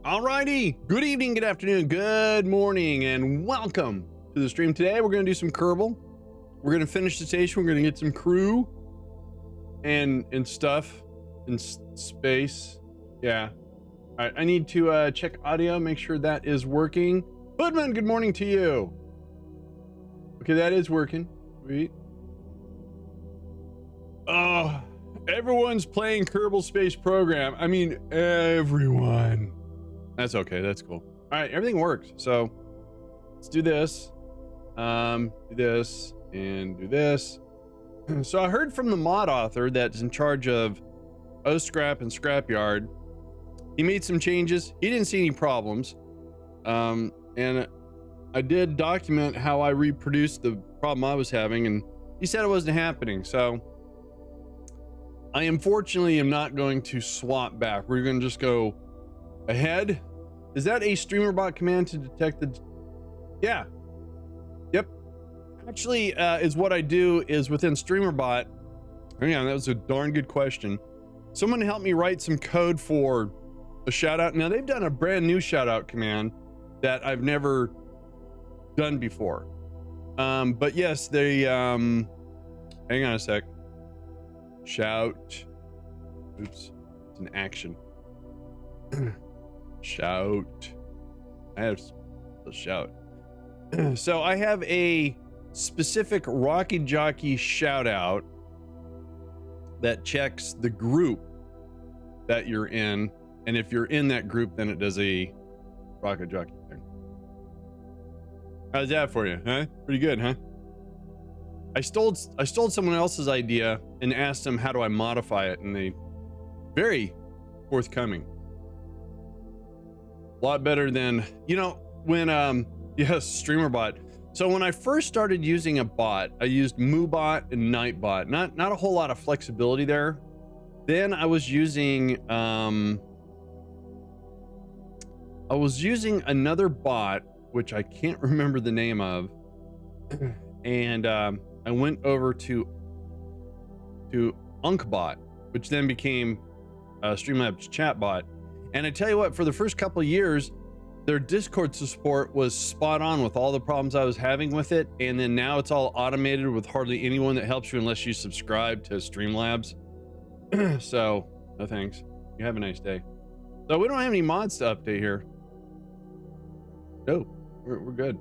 Alrighty, good evening, good afternoon, good morning, and welcome to the stream. Today we're going to do some Kerbal. We're going to finish the station. We're going to get some crew and stuff in space. Yeah. All right, I need to check audio, make sure that is working. Hoodman, good morning to you. Okay, that is working. Sweet. Oh, everyone's playing Kerbal Space Program. I mean, everyone. That's okay. That's cool. All right, everything works. So let's do this. Do this and do this. So I heard from the mod author that's in charge of scrap and scrapyard. He made some changes. He didn't see any problems. And I did document how I reproduced the problem I was having, and he said it wasn't happening. So I unfortunately am not going to swap back. We're going to just go ahead. Is that a streamer bot command to detect the? Yeah. Yep. Actually, is what I do is within streamer bot. Hang on, that was a darn good question. Someone help me write some code for a shout out. Now they've done a brand new shout out command that I've never done before. But yes, they hang on a sec. Shout. Oops, it's an action. Shout. I have a shout. So I have a specific Rocky Jockey shout out that checks the group that you're in, and if you're in that group, then it does a Rocket Jockey thing. How's that for you, huh? Pretty good, huh? I stole someone else's idea and asked them how do I modify it, and they very forthcoming. A lot better than, you know, when yes, streamer bot. So when I first started using a bot, I used MooBot and Nightbot. Not a whole lot of flexibility there. Then I was using another bot, which I can't remember the name of, and I went over to UnkBot, which then became Streamlabs chatbot. And I tell you what, for the first couple of years, their Discord support was spot on with all the problems I was having with it. And then now it's all automated with hardly anyone that helps you unless you subscribe to Streamlabs. So, no thanks. You have a nice day. So we don't have any mods to update here. No, we're good.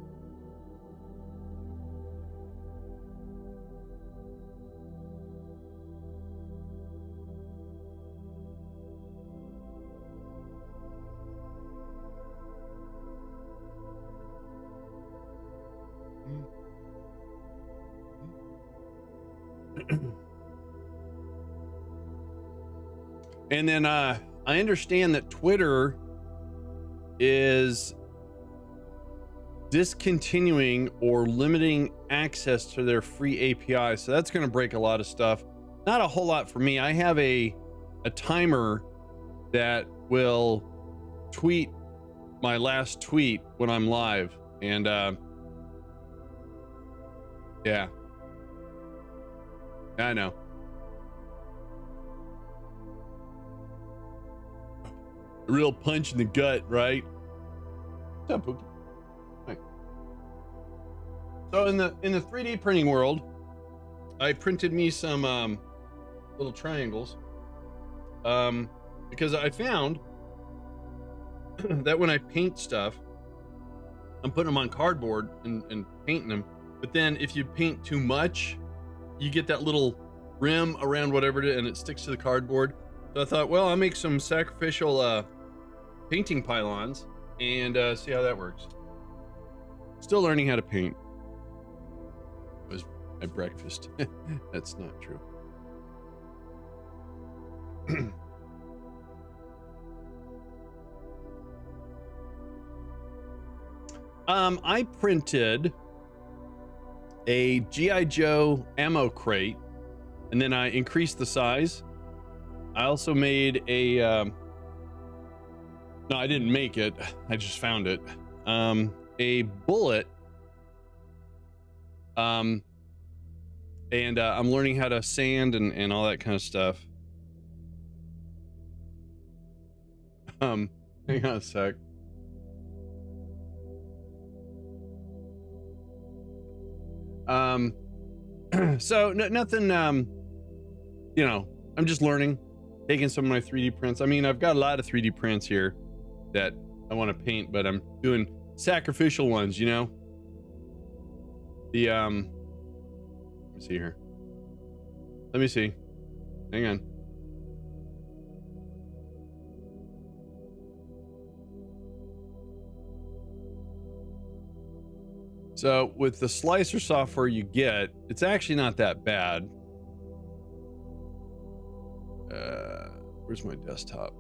And then I understand that Twitter is discontinuing or limiting access to their free API. So that's going to break a lot of stuff. Not a whole lot for me. I have a timer that will tweet my last tweet when I'm live. And yeah, I know. A real punch in the gut, right? What's up, Pookie? Right. So in the 3D printing world, I printed me some little triangles because I found that when I paint stuff, I'm putting them on cardboard and painting them. But then if you paint too much, you get that little rim around whatever it is, and it sticks to the cardboard. So I thought, well, I'll make some sacrificial painting pylons and see how that works. Still learning how to paint. It was my breakfast. That's not true. I printed a G.I. Joe ammo crate, and then I increased the size. I also made a no, I didn't make it, I just found it. A bullet, and I'm learning how to sand and all that kind of stuff. Hang on a sec. So nothing, you know, I'm just learning, taking some of my 3D prints. I mean, I've got a lot of 3D prints here that I want to paint, but I'm doing sacrificial ones, you know? The, let me see here. Let me see. Hang on. So with the slicer software you get, it's actually not that bad. Where's my desktop?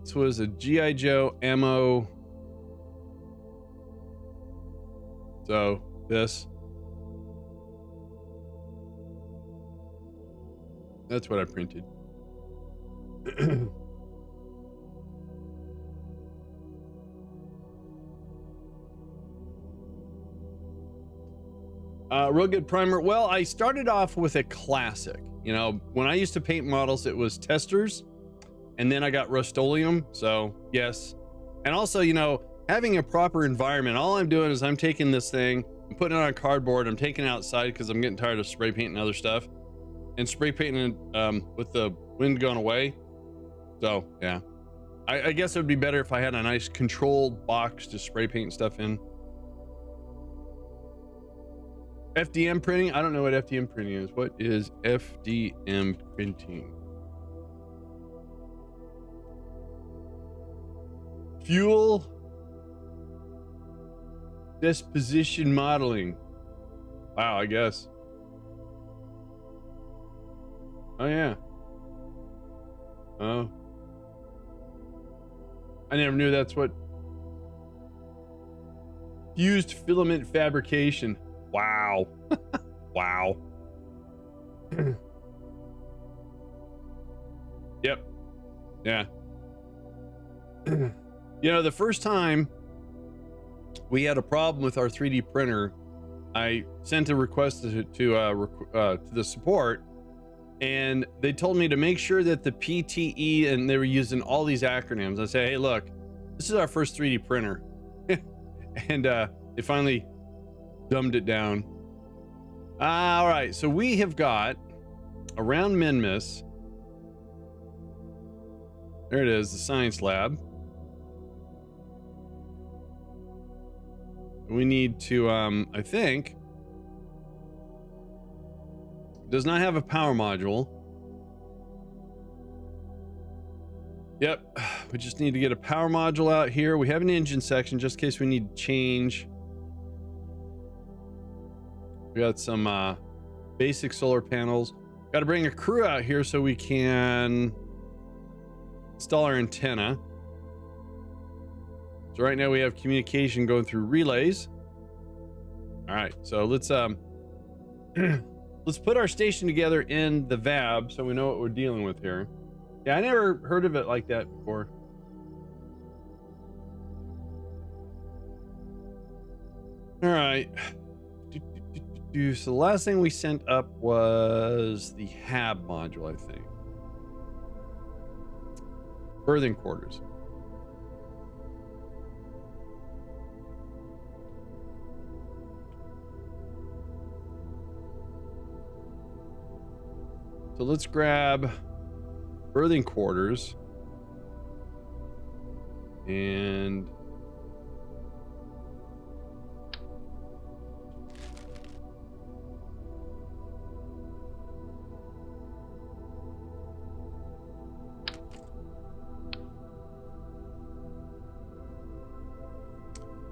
This was a G.I. Joe ammo. So this. That's what I printed. Real good primer. Well, I started off with a classic. You know, when I used to paint models, it was testers, and then I got Rust-Oleum. So yes, and also, you know, having a proper environment. All I'm doing is I'm taking this thing, I'm putting it on cardboard, I'm taking it outside because I'm getting tired of spray painting other stuff, and spray painting with the wind going away. So yeah, I guess it would be better if I had a nice controlled box to spray paint stuff in. FDM printing? I don't know what FDM printing is. What is FDM printing? Fuel disposition modeling. Wow, I guess. Oh yeah. Oh. I never knew that's what. Fused filament fabrication. Wow. Wow. Yep. Yeah. You know, the first time we had a problem with our 3D printer, I sent a request to the support, and they told me to make sure that the PTE, and they were using all these acronyms. I say, hey, look, this is our first 3D printer. And they finally dumbed it down. All right, so we have got around Minmus. There it is, the science lab. We need to, I think, does not have a power module. Yep, we just need to get a power module out here. We have an engine section just in case we need to change. We got some basic solar panels. Got to bring a crew out here so we can install our antenna. So right now we have communication going through relays. All right, so let's let's put our station together in the VAB so we know what we're dealing with here. Yeah, I never heard of it like that before. All right. So the last thing we sent up was the HAB module, I think. Berthing quarters. So let's grab berthing quarters and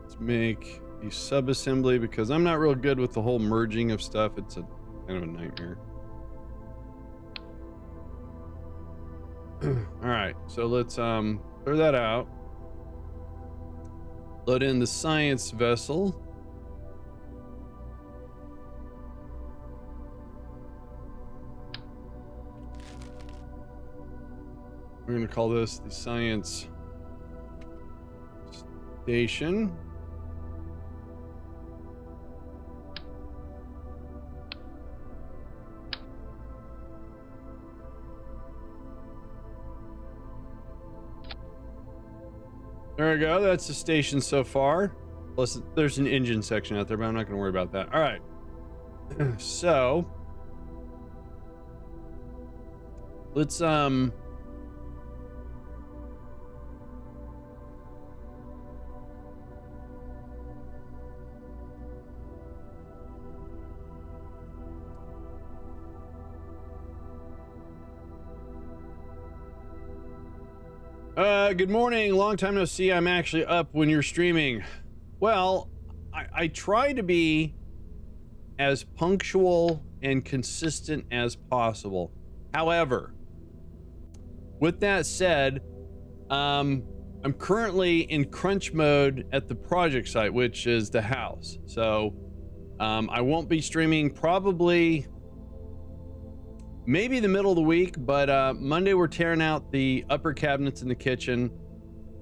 let's make a sub-assembly because I'm not real good with the whole merging of stuff. It's a kind of a nightmare. All right, so let's clear that out. Load in the science vessel. We're going to call this the science station. There we go. That's the station so far. Plus, there's an engine section out there, but I'm not going to worry about that. All right. So let's good morning. Long time no see. I'm actually up when you're streaming. Well, I try to be as punctual and consistent as possible. However, with that said, I'm currently in crunch mode at the project site, which is the house. So I won't be streaming probably maybe the middle of the week, but Monday we're tearing out the upper cabinets in the kitchen.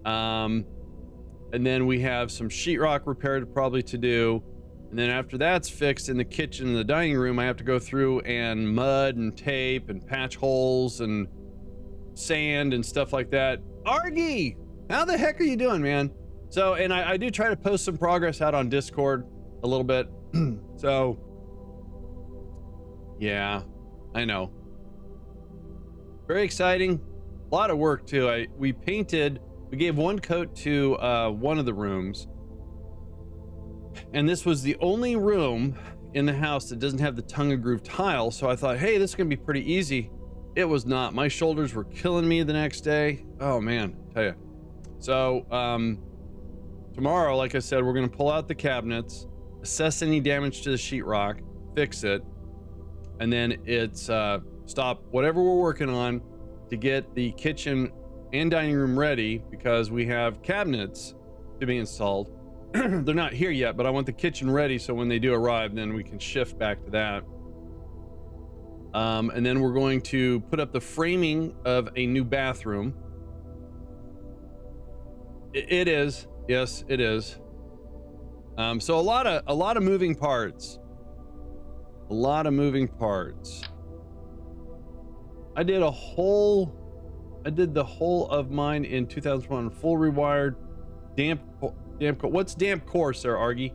And then we have some sheetrock repair probably to do. And then after that's fixed in the kitchen and the dining room, I have to go through and mud and tape and patch holes and sand and stuff like that. Argy, how the heck are you doing, man? So, and I do try to post some progress out on Discord a little bit. So, yeah, I know. Very exciting. A lot of work too. We gave one coat to one of the rooms. And this was the only room in the house that doesn't have the tongue and groove tile. So I thought, hey, this is gonna be pretty easy. It was not. My shoulders were killing me the next day. Oh man, tell you. So tomorrow, like I said, we're gonna pull out the cabinets, assess any damage to the sheetrock, fix it, and then it's stop whatever we're working on to get the kitchen and dining room ready, because we have cabinets to be installed. They're not here yet, but I want the kitchen ready so when they do arrive, then we can shift back to that. And then we're going to put up the framing of a new bathroom. It is, yes, it is. So a lot of moving parts. A lot of moving parts. I did the whole of mine in 2001, full rewired, damp core. What's damp core, sir, Argy?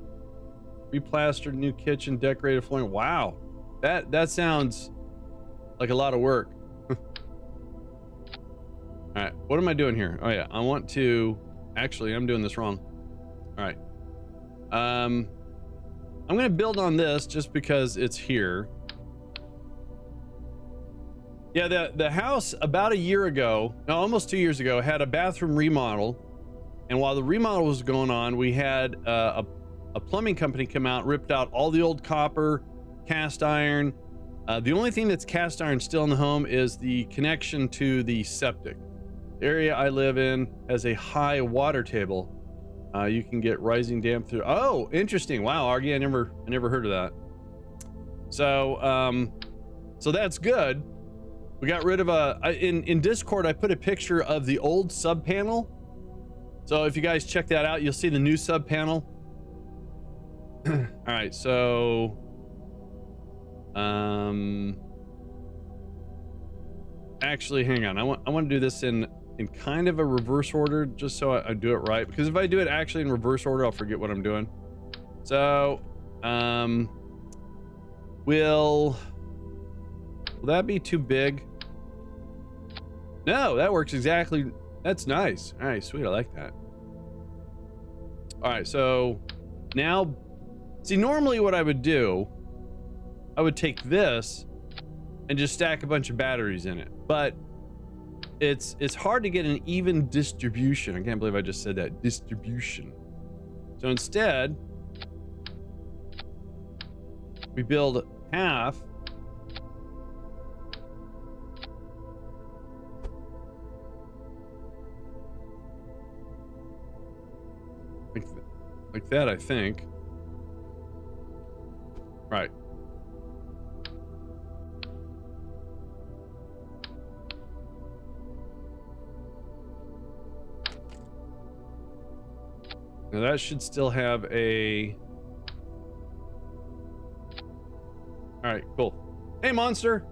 Replastered, new kitchen, decorated flooring. Wow, that sounds like a lot of work. All right, what am I doing here? Oh yeah, I want to. Actually, I'm doing this wrong. All right. I'm gonna build on this just because it's here. Yeah, the house about a year ago, no, almost 2 years ago, had a bathroom remodel. And while the remodel was going on, we had a plumbing company come out, ripped out all the old copper, cast iron. The only thing that's cast iron still in the home is the connection to the septic. The area I live in has a high water table. You can get rising damp through. Oh, interesting. Wow, Argy, I never heard of that. So, so that's good. We got rid of in Discord, I put a picture of the old sub panel. So if you guys check that out, you'll see the new sub panel. All right, so actually, hang on. I want to do this in kind of a reverse order, just so I do it right. Because if I do it actually in reverse order, I'll forget what I'm doing. So, will that be too big? No, that works exactly. That's nice. All right, sweet. I like that. All right, so now, see, normally what I would do, I would take this and just stack a bunch of batteries in it, but it's hard to get an even distribution. I can't believe I just said that, distribution. So instead, we build half. Like that, I think. Right. Now that should still have a... All right, cool. Hey, monster.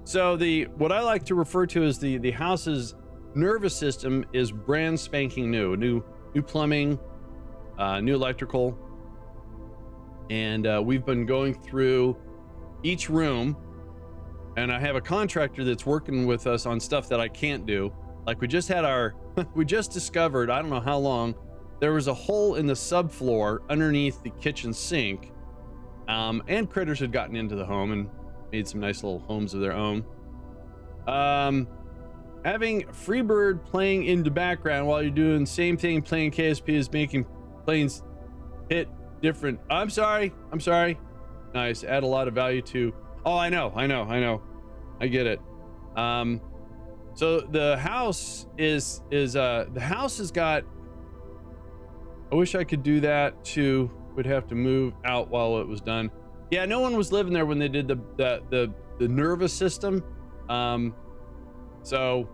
So what I like to refer to as the house's nervous system is brand spanking new plumbing, new electrical, and we've been going through each room, and I have a contractor that's working with us on stuff that I can't do. Like we just had our we just discovered, I don't know how long, there was a hole in the subfloor underneath the kitchen sink, and critters had gotten into the home and made some nice little homes of their own. Having Freebird playing in the background while you're doing the same thing playing KSP is making planes hit different. I'm sorry. Nice. Add a lot of value to. Oh, I know. I get it. So the house is the house has got. I wish I could do that too. Would have to move out while it was done. Yeah, no one was living there when they did the nervous system. So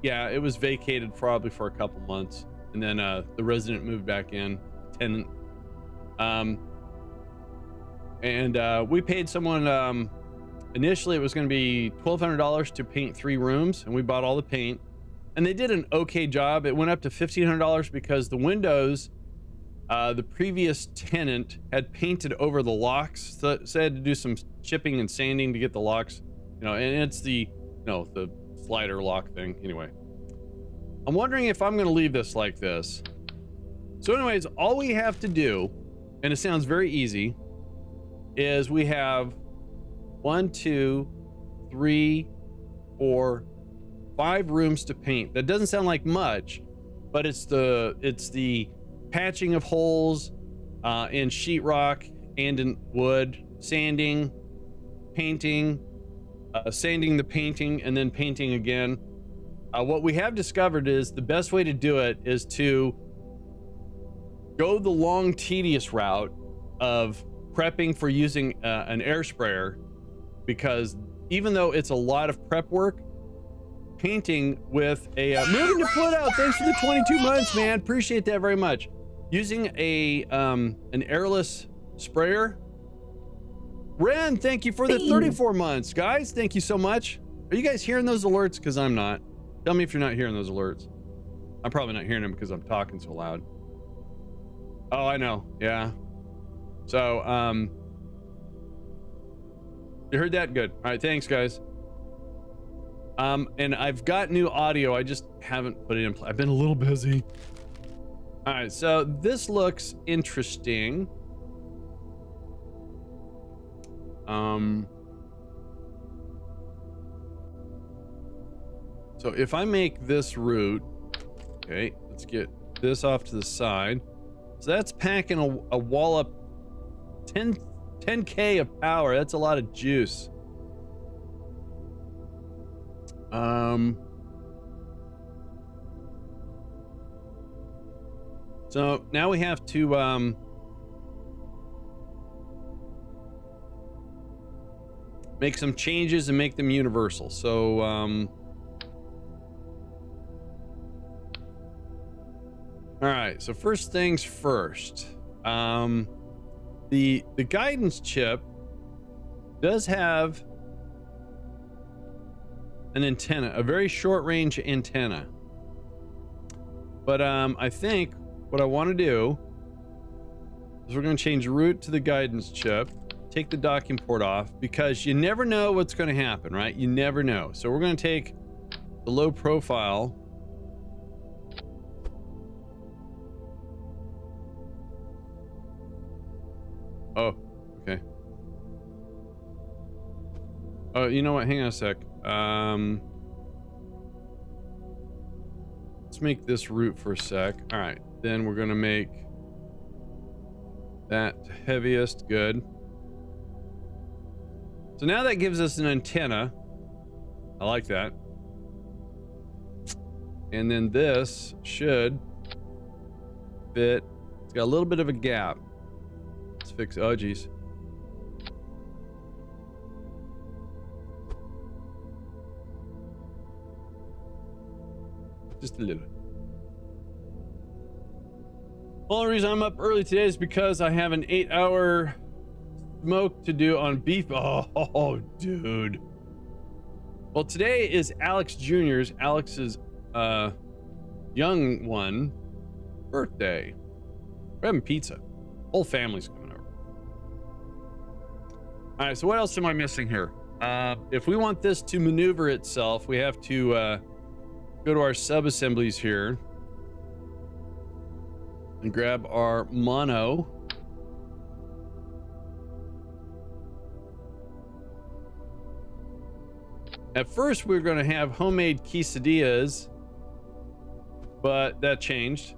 yeah, it was vacated probably for a couple months, and then the resident moved back in, tenant. And we paid someone, initially it was going to be $1,200 to paint 3 rooms, and we bought all the paint, and they did an okay job. It went up to $1,500 because the windows, the previous tenant had painted over the locks, so they had to do some chipping and sanding to get the locks, and it's the slider lock thing. Anyway, I'm wondering if I'm going to leave this like this. So anyways, all we have to do, and it sounds very easy, is we have 1, 2, 3, 4, 5 rooms to paint. That doesn't sound like much, but it's the patching of holes in sheetrock and in wood, sanding, painting, sanding the painting, and then painting again. What we have discovered is the best way to do it is to go the long, tedious route of prepping for using an air sprayer, because even though it's a lot of prep work, painting with a moving to put out, thanks for the 22 months, man, appreciate that very much. Using a an airless sprayer. Ren, thank you for the 34 months, guys. Thank you so much. Are you guys hearing those alerts? Because I'm not. Tell me if you're not hearing those alerts. I'm probably not hearing them because I'm talking so loud. Oh, I know. Yeah. So, you heard that? Good. All right. Thanks, guys. And I've got new audio. I just haven't put it in play. I've been a little busy. All right. So this looks interesting. So if I make this route, okay, let's get this off to the side. So that's packing a wall up 10K of power. That's a lot of juice. So now we have to make some changes and make them universal. So all right, so first things first, the guidance chip does have an antenna, a very short range antenna, but I think what I want to do is we're going to change route to the guidance chip, take the docking port off, because you never know what's going to happen, right? You never know. So we're going to take the low profile. Oh, okay. Oh, you know what? Hang on a sec. Let's make this route for a sec. All right. Then we're going to make that heaviest. Good. So now that gives us an antenna. I like that. And then this should fit. It's got a little bit of a gap. Let's fix, oh geez. Just a little. Only reason I'm up early today is because I have an 8-hour smoke to do on beef. Oh, dude. Well, today is Alex Jr.'s, Alex's young one birthday. We're having pizza. Whole family's coming over. All right, so what else am I missing here? If we want this to maneuver itself, we have to go to our sub-assemblies here and grab our mono. At first, we were going to have homemade quesadillas, but that changed.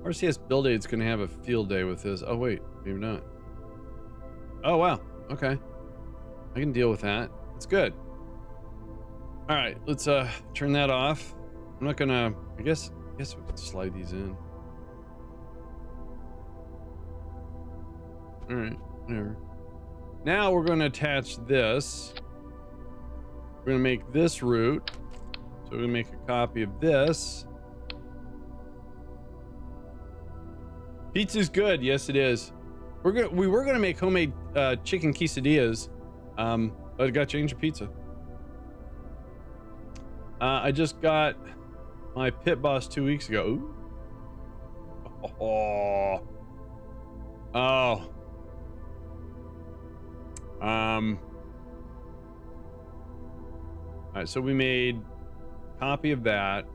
RCS build aid's going to have a field day with this. Oh wait, maybe not. Oh wow, okay. I can deal with that. It's good. All right, let's turn that off. I'm not gonna. I guess we can slide these in. All right, whatever. Now we're going to attach this. We're going to make this route. So we're going to make a copy of this. Pizza's good. Yes, it is. We were going to make homemade chicken quesadillas, but I got to change the pizza. I just got my pit boss 2 weeks ago. Ooh. Oh. All right, so we made a copy of that.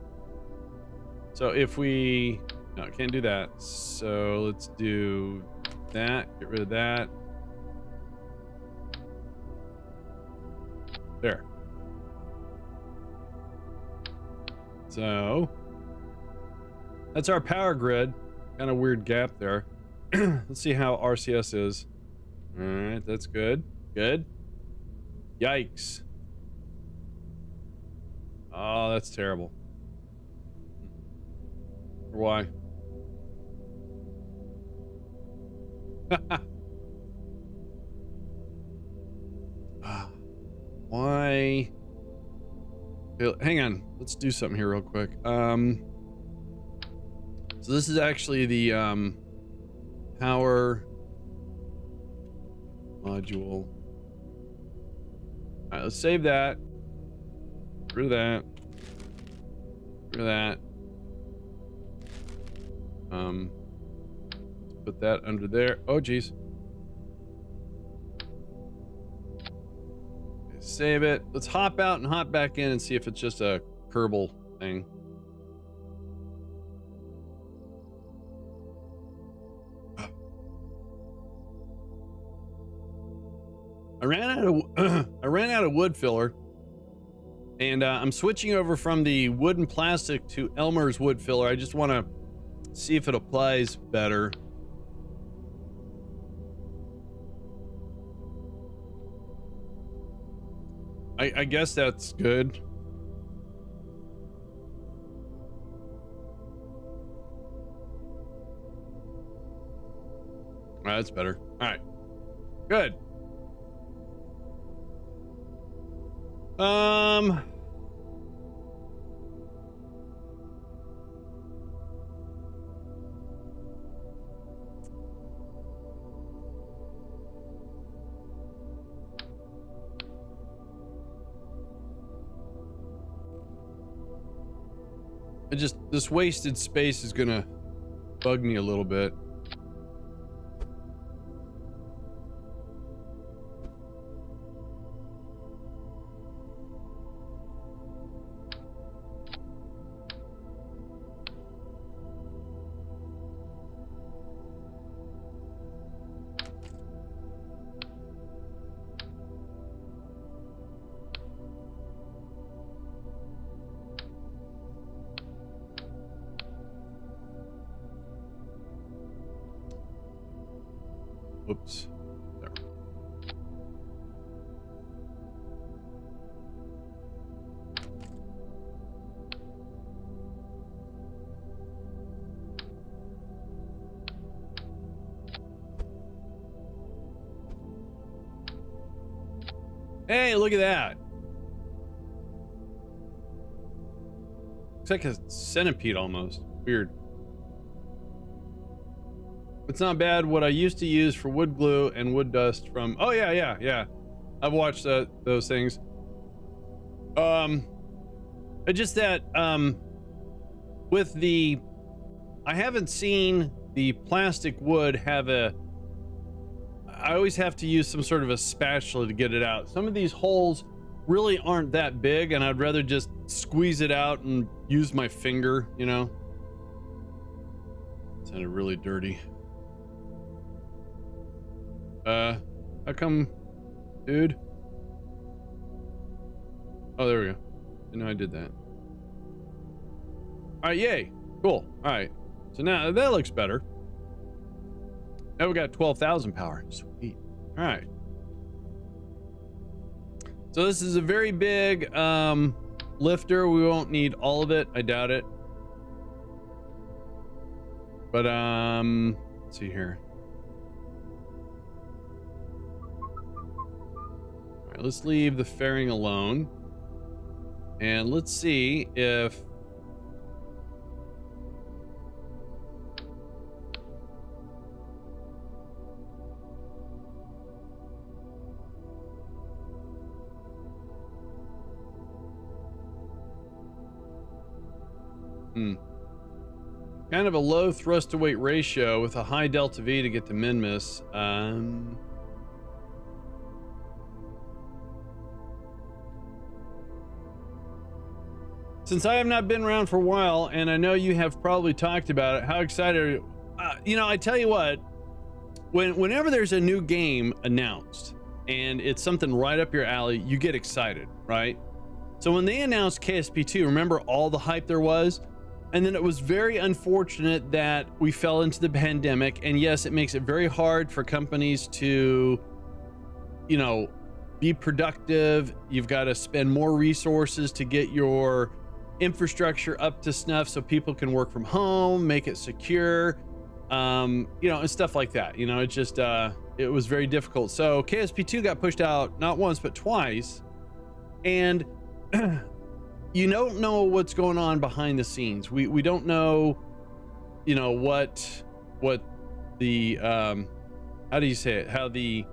So if we, no, can't do that. So let's do that, get rid of that. There. So that's our power grid. Kind of weird gap there. Let's see how RCS is. All right, that's good. Good. Yikes. Oh, that's terrible. Why? Why? Hang on. Let's do something here real quick. So this is actually the power module. All right, let's save that. Get rid of that. Get rid of that. Let's put that under there. Oh, geez. Okay, save it. Let's hop out and hop back in and see if it's just a Kerbal thing. I ran out of wood filler, and I'm switching over from the wood and plastic to Elmer's wood filler. I just want to see if it applies better. I guess that's good. All right, that's better. All right, good. This wasted space is gonna bug me a little bit. Whoops. There. Hey, look at that. Looks like a centipede almost. Weird. It's not bad. What I used to use for wood glue and wood dust from, oh yeah. I've watched those things. It's just that with the, I haven't seen the plastic wood have a, I always have to use some sort of a spatula to get it out. Some of these holes really aren't that big, and I'd rather just squeeze it out and use my finger, you know. It sounded really dirty. How come, dude? Oh, there we go. Didn't know I did that. All right, yay. Cool. All right. So now that looks better. Now we got 12,000 power. Sweet. All right. So this is a very big lifter. We won't need all of it. I doubt it. But let's see here. All right, let's leave the fairing alone. And let's see if kind of a low thrust to weight ratio with a high delta V to get to Minmus. Since I have not been around for a while, and I know you have probably talked about it, how excited are you? You know, I tell you what, whenever there's a new game announced and it's something right up your alley, you get excited, right? So when they announced KSP 2, remember all the hype there was? And then it was very unfortunate that we fell into the pandemic. And yes, it makes it very hard for companies to, you know, be productive. You've got to spend more resources to get your infrastructure up to snuff so people can work from home, make it secure, you know, and stuff like that. You know, it just, it was very difficult. So KSP 2 got pushed out not once, but twice. And you don't know what's going on behind the scenes. We don't know, you know, what the how do you say it? How the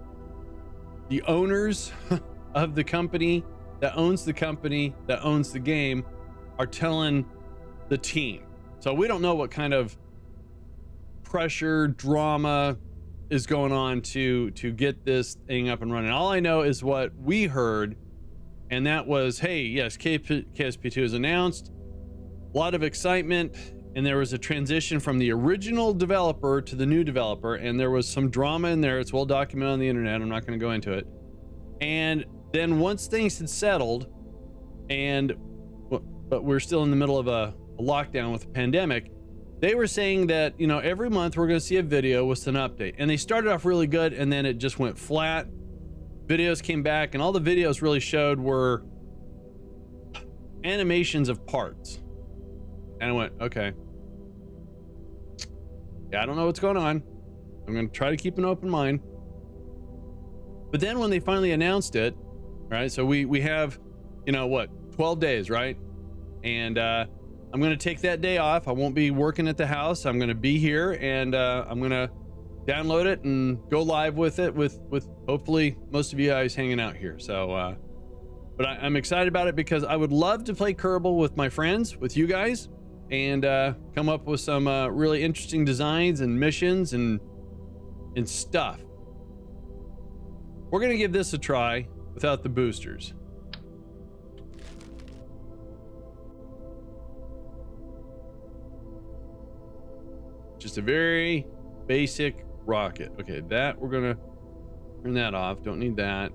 owners of the company that owns the company that owns the game are telling the team. So we don't know what kind of pressure, drama is going on to get this thing up and running. All I know is what we heard. And that was, hey, yes, KSP2 is announced. A lot of excitement. And there was a transition from the original developer to the new developer. And there was some drama in there. It's well documented on the internet. I'm not going to go into it. And then once things had settled, but we're still in the middle of a lockdown with the pandemic, they were saying that, you know, every month we're going to see a video with an update. And they started off really good, and then it just went flat. Videos came back, and all the videos really showed were animations of parts. And I went, okay. Yeah, I don't know what's going on. I'm going to try to keep an open mind. But then when they finally announced it, right? So we have, you know, what, 12 days, right? And I'm going to take that day off. I won't be working at the house. I'm going to be here, and I'm going to download it and go live with it with hopefully most of you guys hanging out here. So but I'm excited about it because I would love to play Kerbal with my friends, with you guys, and come up with some really interesting designs and missions and stuff. We're gonna give this a try without the boosters. Just a very basic rocket. Okay, that we're gonna turn that off. Don't need that.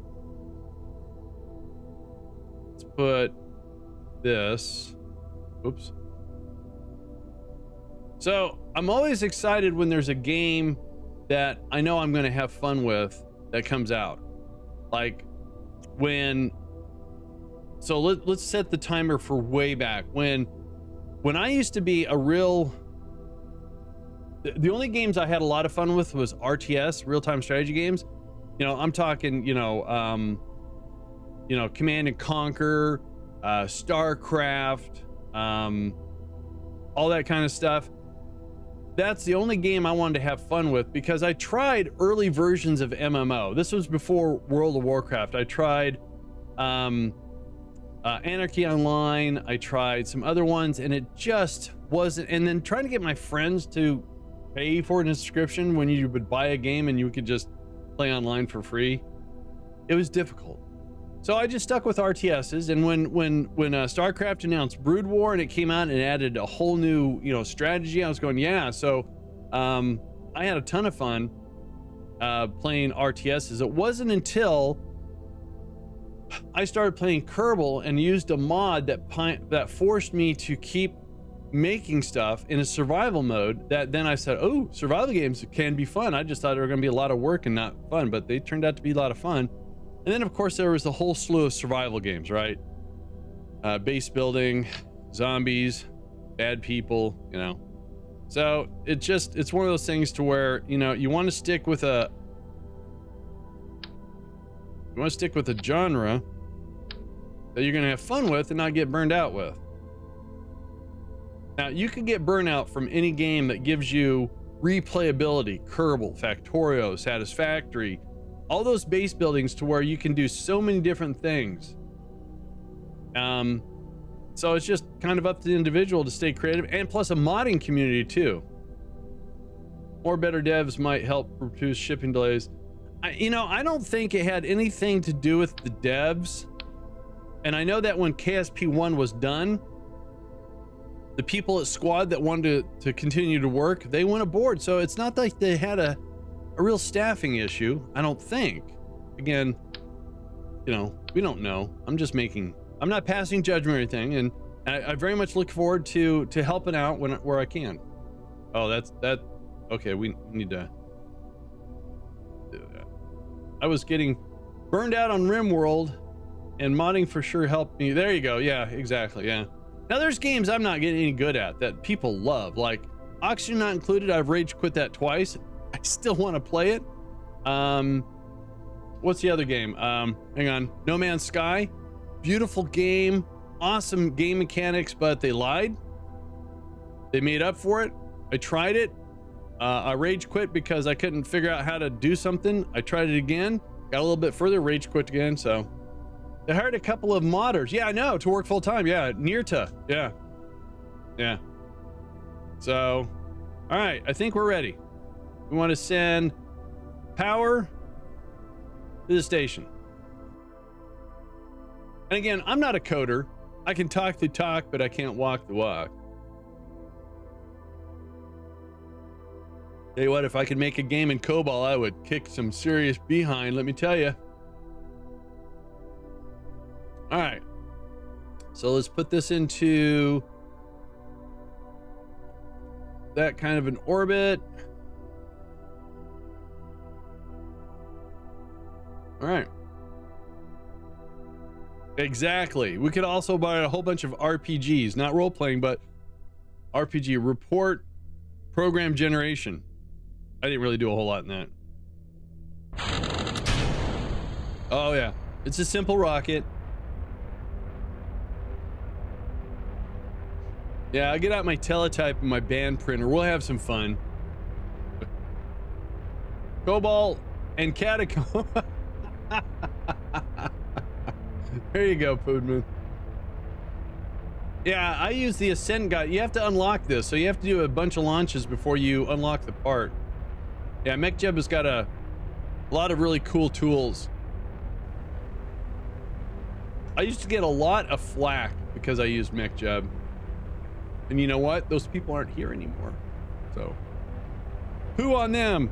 Let's put this. Oops. So I'm always excited when there's a game that I know I'm gonna have fun with that comes out. Like when, so let's set the timer for way back when I used to be a real, the only games I had a lot of fun with was RTS, real-time strategy games. You know, I'm talking, you know, Command and Conquer, StarCraft, all that kind of stuff. that's the only game I wanted to have fun with, because I tried early versions of MMO. This was before World of Warcraft. I tried Anarchy Online. I tried some other ones, and it just wasn't. And then trying to get my friends to pay for an subscription when you would buy a game and you could just play online for free, it was difficult. So I just stuck with RTSs. And when StarCraft announced Brood War and it came out and it added a whole new, strategy, I was going, yeah. So I had a ton of fun playing RTSs. It wasn't until I started playing Kerbal and used a mod that forced me to keep making stuff in a survival mode that then I said, oh, survival games can be fun. I just thought they were going to be a lot of work and not fun, but they turned out to be a lot of fun. And then of course there was a whole slew of survival games, right? Base building, zombies, bad people, so it's one of those things to where, you want to stick with a genre that you're going to have fun with and not get burned out with. Now, you can get burnout from any game that gives you replayability, Kerbal, Factorio, Satisfactory, all those base buildings to where you can do so many different things. So it's just kind of up to the individual to stay creative, and plus a modding community too. More better devs might help reduce shipping delays. I don't think it had anything to do with the devs. And I know that when KSP 1 was done, the people at Squad that wanted to continue to work, they went aboard. So it's not like they had a real staffing issue, I don't think. Again, we don't know. I'm not passing judgment or anything, and I very much look forward to helping out where I can. Oh, that. Okay, we need to do that. I was getting burned out on RimWorld, and modding for sure helped me. There you go. Yeah, exactly. Yeah. Now there's games I'm not getting any good at that people love, like Oxygen Not Included. I've rage quit that twice. I still want to play it. What's the other game? Hang on. No Man's Sky. Beautiful game. Awesome game mechanics, but they lied. They made up for it. I tried it. I rage quit because I couldn't figure out how to do something. I tried it again. Got a little bit further. Rage quit again. So they hired a couple of modders. Yeah, I know. To work full time. Yeah. Nirta. Yeah. Yeah. So, all right. I think we're ready. We want to send power to the station. And again, I'm not a coder. I can talk the talk, but I can't walk the walk. Tell you what, if I could make a game in COBOL, I would kick some serious behind, let me tell you. All right. So let's put this into that kind of an orbit. All right. Exactly. We could also buy a whole bunch of RPGs, not role-playing, but RPG, report, program generation. I didn't really do a whole lot in that. Oh yeah, it's a simple rocket. Yeah, I'll get out my teletype and my band printer. We'll have some fun. Cobalt and Catacomb. There you go, Foodman. Yeah, I use the Ascent guide. You have to unlock this, so you have to do a bunch of launches before you unlock the part. Yeah, MechJeb has got a lot of really cool tools. I used to get a lot of flack because I used MechJeb. And you know what? Those people aren't here anymore. So, who on them?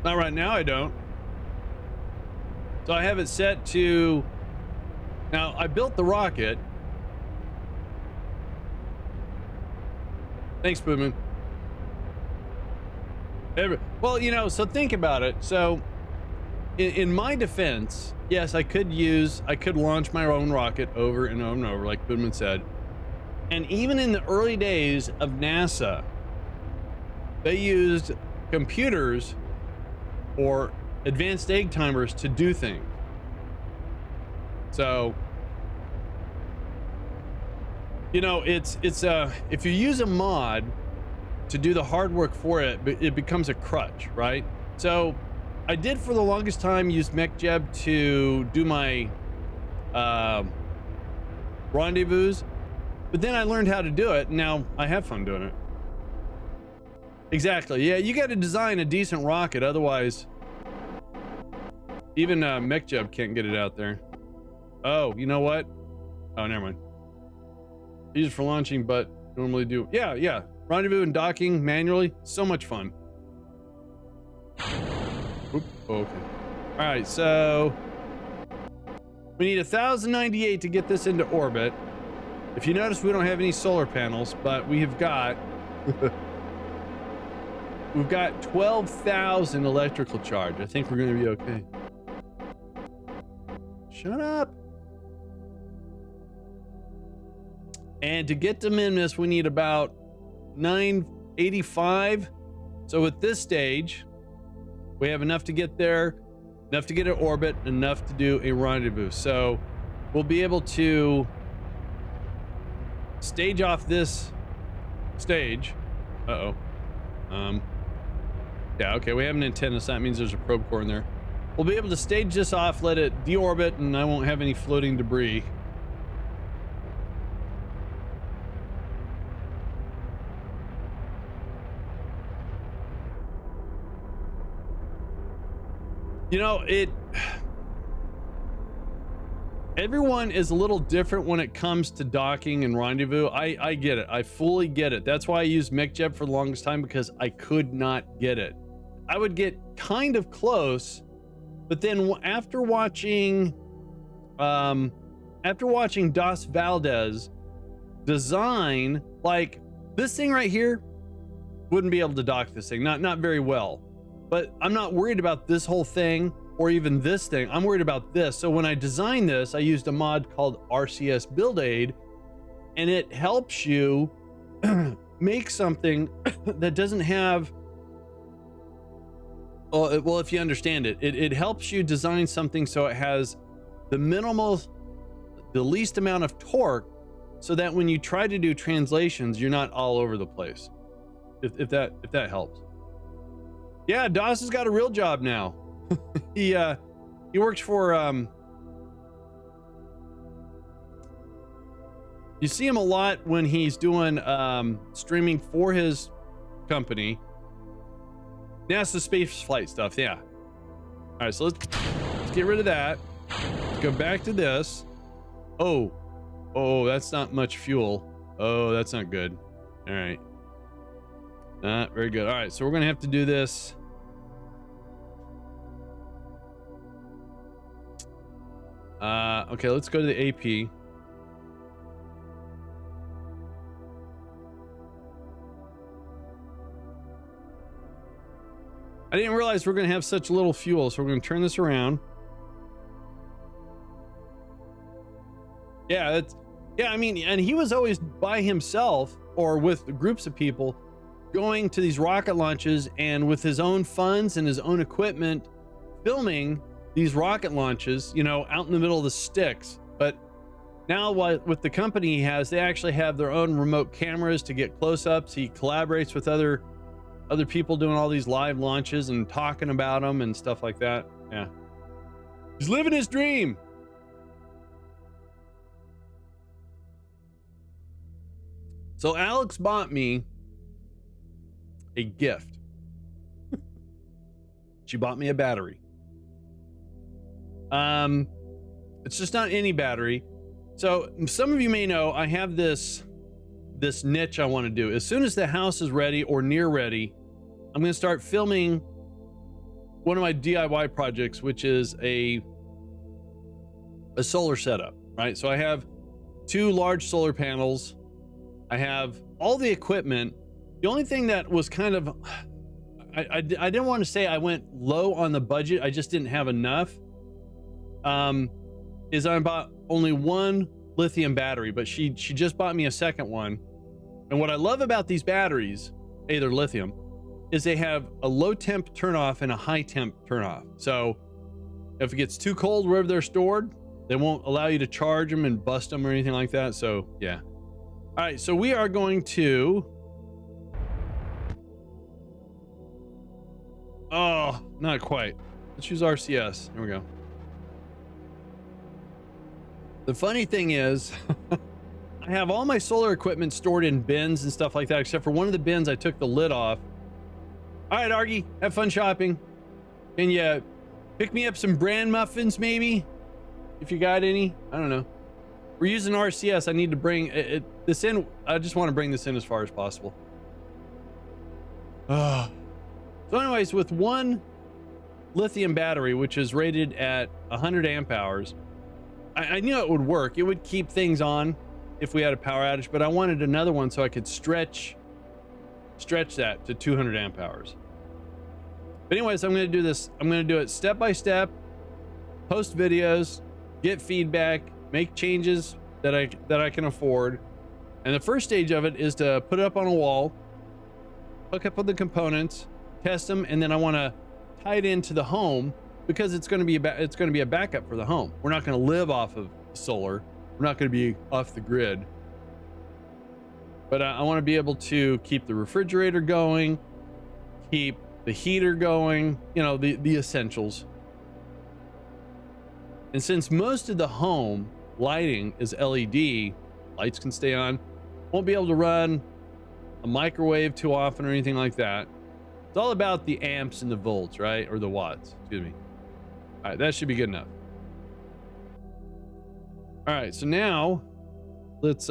Not right now, I don't. So I have it set to... Now, I built the rocket. Thanks, Boomman. Well, so think about it. So, in my defense, yes, I could launch my own rocket over and over and over, like Boomman said. And even in the early days of NASA, they used computers or advanced egg timers to do things. So, you know, it's if you use a mod to do the hard work for it, it becomes a crutch, right? So I did for the longest time use MechJeb to do my rendezvous, but then I learned how to do it, and now I have fun doing it. Exactly. Yeah, you got to design a decent rocket, otherwise even MechJeb can't get it out there. Oh, you know what? Oh, never mind. Use it for launching, but normally do. Yeah. Rendezvous and docking manually, so much fun. Oop, okay. All right, so we need 1,098 to get this into orbit. If you notice, we don't have any solar panels, but we have got we've got 12,000 electrical charge. I think we're going to be okay. Shut up. And to get to Minmus, we need about 985. So at this stage, we have enough to get there, enough to get an orbit, enough to do a rendezvous. So we'll be able to stage off this stage. Yeah, okay, we have an antenna, so that means there's a probe core in there. We'll be able to stage this off, let it deorbit, and I won't have any floating debris. You know, everyone is a little different when it comes to docking and rendezvous. I get it. I fully get it. That's why I used MechJeb for the longest time, because I could not get it. I would get kind of close, but then after watching Das Valdez design, like this thing right here, wouldn't be able to dock this thing. Not very well. But I'm not worried about this whole thing or even this thing. I'm worried about this. So when I designed this, I used a mod called RCS Build Aid, and it helps you make something that doesn't have, well, if you understand it, it helps you design something so it has the least amount of torque, so that when you try to do translations, you're not all over the place. If that helps. Yeah, Doss has got a real job now. He works for you see him a lot when he's doing streaming for his company. NASA space flight stuff, yeah. All right, so let's get rid of that. Let's go back to this. Oh, that's not much fuel. Oh, that's not good. All right. Not very good. All right, so we're gonna have to do this. Okay, let's go to the AP. I didn't realize we're gonna have such little fuel, so we're gonna turn this around. Yeah, I mean, and he was always by himself or with groups of people going to these rocket launches, and with his own funds and his own equipment, filming these rocket launches, you know, out in the middle of the sticks. But now with the company he has, they actually have their own remote cameras to get close-ups. He collaborates with other people doing all these live launches and talking about them and stuff like that. Yeah, he's living his dream. So Alex bought me a gift. She bought me a battery. It's just not any battery. So some of you may know I have this niche I want to do. As soon as the house is ready or near ready, I'm going to start filming one of my DIY projects, which is a solar setup, right? So I have 2 large solar panels. I have all the equipment. The only thing that was kind of, I didn't want to say I went low on the budget, I just didn't have enough, is I bought only 1 lithium battery, but she just bought me a second one. And what I love about these batteries, they're lithium. is they have a low temp turn off and a high temp turn off. So if it gets too cold wherever they're stored, they won't allow you to charge them and bust them or anything like that. So yeah. All right, so we are going to, oh, not quite. Let's use RCS. There we go. The funny thing is, I have all my solar equipment stored in bins and stuff like that, except for one of the bins I took the lid off. All right, Argy, have fun shopping. Can you pick me up some bran muffins, maybe? If you got any? I don't know. We're using RCS. I need to bring this in. I just want to bring this in as far as possible. So anyways, with one lithium battery, which is rated at 100 amp hours, I knew it would work. It would keep things on if we had a power outage, but I wanted another one so I could stretch that to 200 amp hours. But anyways, I'm going to do this. I'm going to do it step by step, post videos, get feedback, make changes that I can afford. And the first stage of it is to put it up on a wall, hook up with the components, test them, and then I want to tie it into the home because it's going to be a backup for the home. We're not going to live off of solar. We're not going to be off the grid. But I want to be able to keep the refrigerator going, keep the heater going, you know, the essentials. And since most of the home lighting is LED, lights can stay on, won't be able to run a microwave too often or anything like that. It's all about the amps and the volts, right? Or the watts, excuse me. All right, that should be good enough. All right, so now let's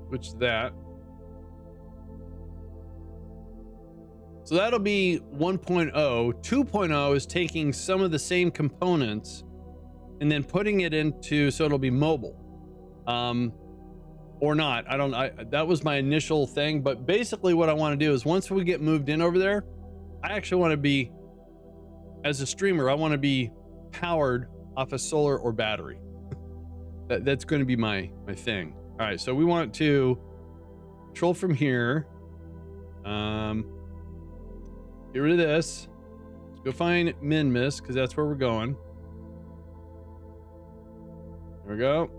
switch to that. So that'll be 1.0. 2.0 is taking some of the same components and then putting it into, so it'll be mobile. Or not. That was my initial thing, but basically what I want to do is once we get moved in over there, I actually want to be, as a streamer, I want to be powered off a solar or battery. That's going to be my thing. All right, so we want to control from here. Get rid of this. Let's go find Minmus because that's where we're going. There we go.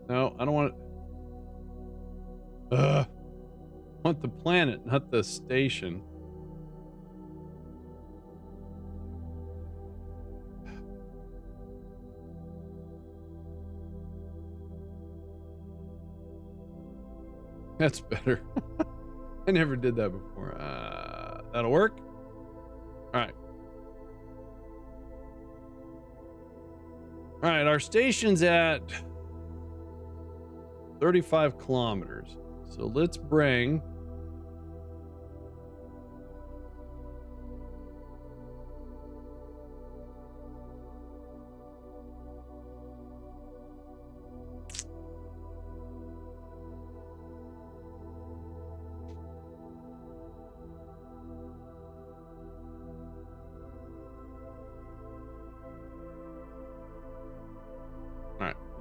No, I don't want it. I want the planet, not the station. That's better. I never did that before. That'll work. All right. All right, our station's at 35 kilometers. So let's bring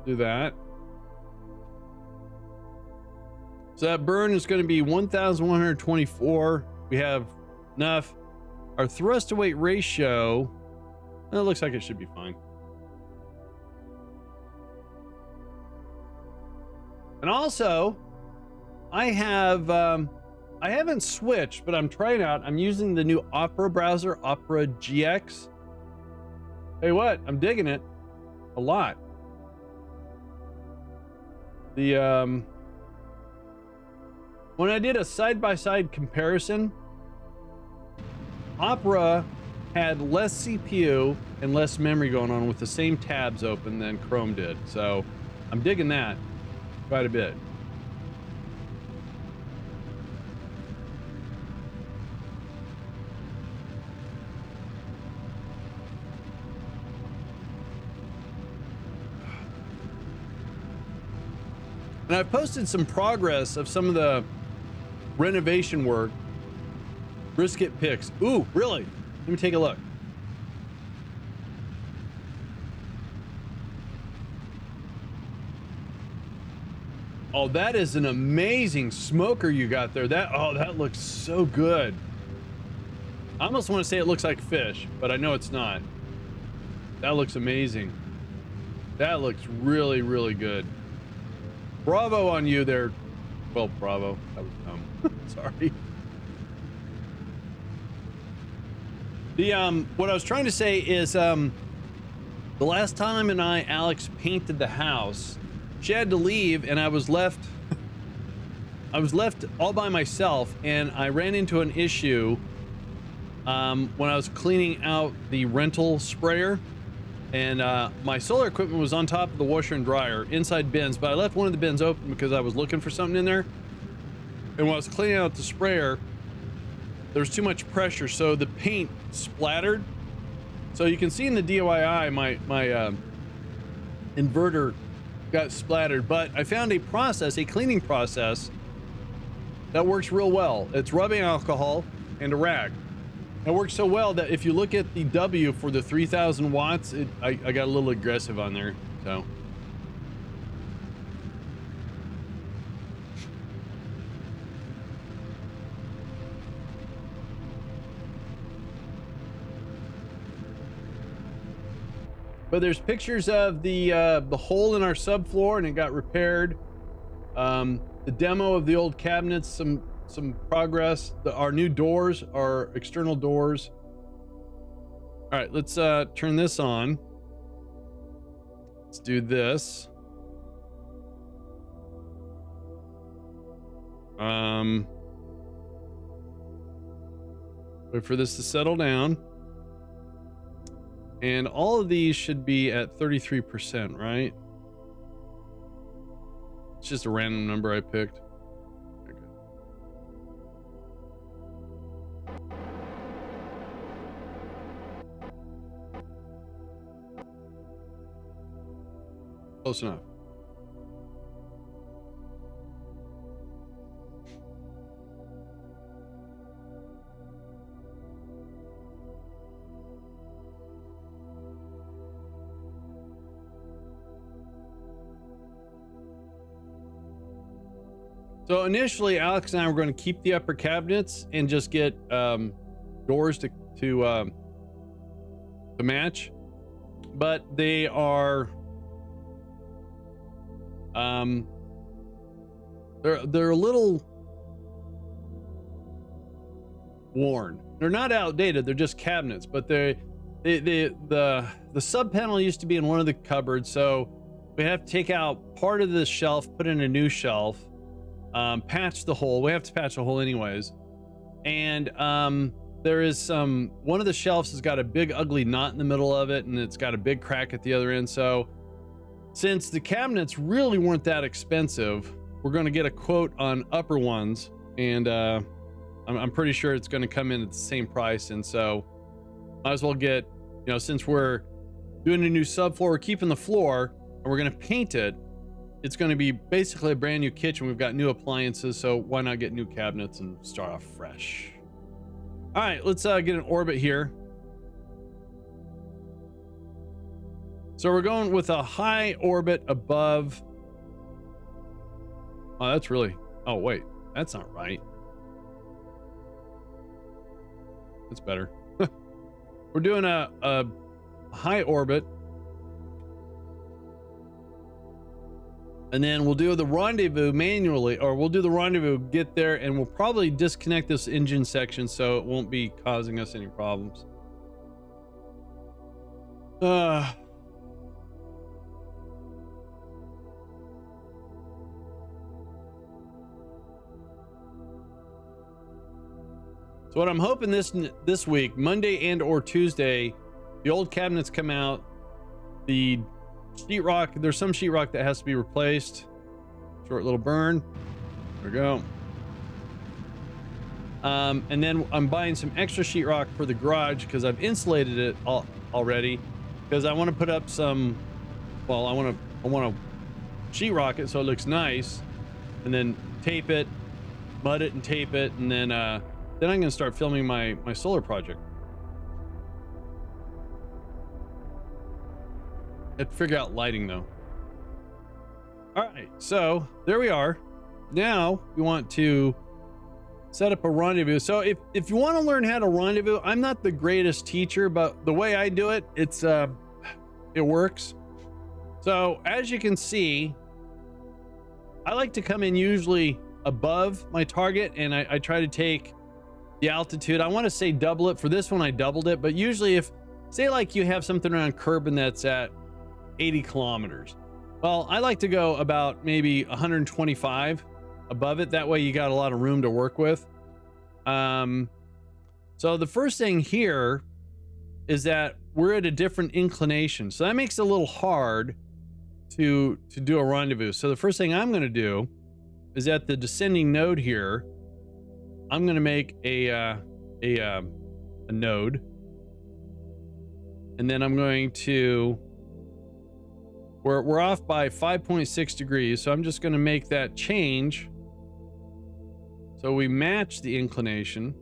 do that. So that burn is going to be 1,124. We have enough. Our thrust to weight ratio, it looks like it should be fine. And also, I haven't switched, but I'm trying out. I'm using the new Opera browser, Opera GX. Hey, what? I'm digging it a lot. When I did a side-by-side comparison, Opera had less CPU and less memory going on with the same tabs open than Chrome did. So I'm digging that quite a bit. And I've posted some progress of some of the renovation work. Brisket pics. Ooh, really? Let me take a look. Oh, that is an amazing smoker you got there. That looks so good. I almost want to say it looks like fish, but I know it's not. That looks amazing. That looks really, really good. Bravo on you there. Well, bravo. That was dumb. Sorry. What I was trying to say is, the last time Alex painted the house, she had to leave and I was left all by myself, and I ran into an issue when I was cleaning out the rental sprayer, and my solar equipment was on top of the washer and dryer inside bins, but I left one of the bins open because I was looking for something in there, and when I was cleaning out the sprayer, there was too much pressure, so the paint splattered. So you can see in the DIY my inverter got splattered, but I found a cleaning process that works real well. It's rubbing alcohol and a rag. It works so well that if you look at the W for the 3000 watts, I got a little aggressive on there, so. But there's pictures of the hole in our subfloor, and it got repaired. The demo of the old cabinets, some progress. Our new doors, our external doors. All right, let's turn this on. Let's do this. Wait for this to settle down. And all of these should be at 33%, right? It's just a random number I picked. Okay. Close enough. So initially, Alex and I were going to keep the upper cabinets and just get doors to match, but they are they're a little worn. They're not outdated. They're just cabinets, but the sub panel used to be in one of the cupboards, so we have to take out part of the shelf, put in a new shelf. Patch the hole. We have to patch the hole anyways. And there is one of the shelves has got a big ugly knot in the middle of it, and it's got a big crack at the other end. So since the cabinets really weren't that expensive, we're going to get a quote on upper ones, and I'm pretty sure it's going to come in at the same price. And so might as well get, since we're doing a new subfloor, we're keeping the floor and we're going to paint it. It's going to be basically a brand new kitchen. We've got new appliances, so why not get new cabinets and start off fresh? All right, let's get an orbit here. So we're going with a high orbit above. Oh, that's really, oh wait, that's not right. That's better. We're doing a high orbit. And then we'll do the rendezvous manually, or we'll do the rendezvous, get there, and we'll probably disconnect this engine section so it won't be causing us any problems. So what I'm hoping this week, Monday and or Tuesday, the old cabinets come out, the sheetrock, there's some sheetrock that has to be replaced. Short little burn. There we go. And then I'm buying some extra sheetrock for the garage because I've insulated it already, because I want to put up some, well, I want to sheetrock it so it looks nice, and then tape it, mud it and tape it, and then I'm going to start filming my solar project. I have to figure out lighting though. All right, so there we are. Now we want to set up a rendezvous. So if you want to learn how to rendezvous, I'm not the greatest teacher, but the way I do it, it works. So as you can see, I like to come in usually above my target, and I try to take the altitude. I want to say double it. For this one, I doubled it, but usually if, say like you have something around Kerbin that's at 80 kilometers. Well, I like to go about maybe 125 above it. That way you got a lot of room to work with. So the first thing here is that we're at a different inclination. So that makes it a little hard to do a rendezvous. So the first thing I'm going to do is at the descending node here, I'm going to make a node. And then I'm going to, we're off by 5.6 degrees. So I'm just going to make that change. So we match the inclination.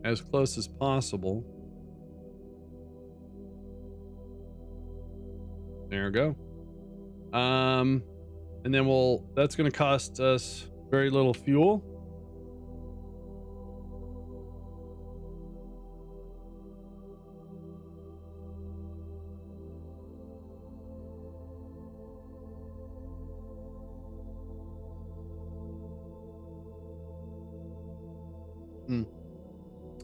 As close as possible. There we go. And then that's going to cost us very little fuel.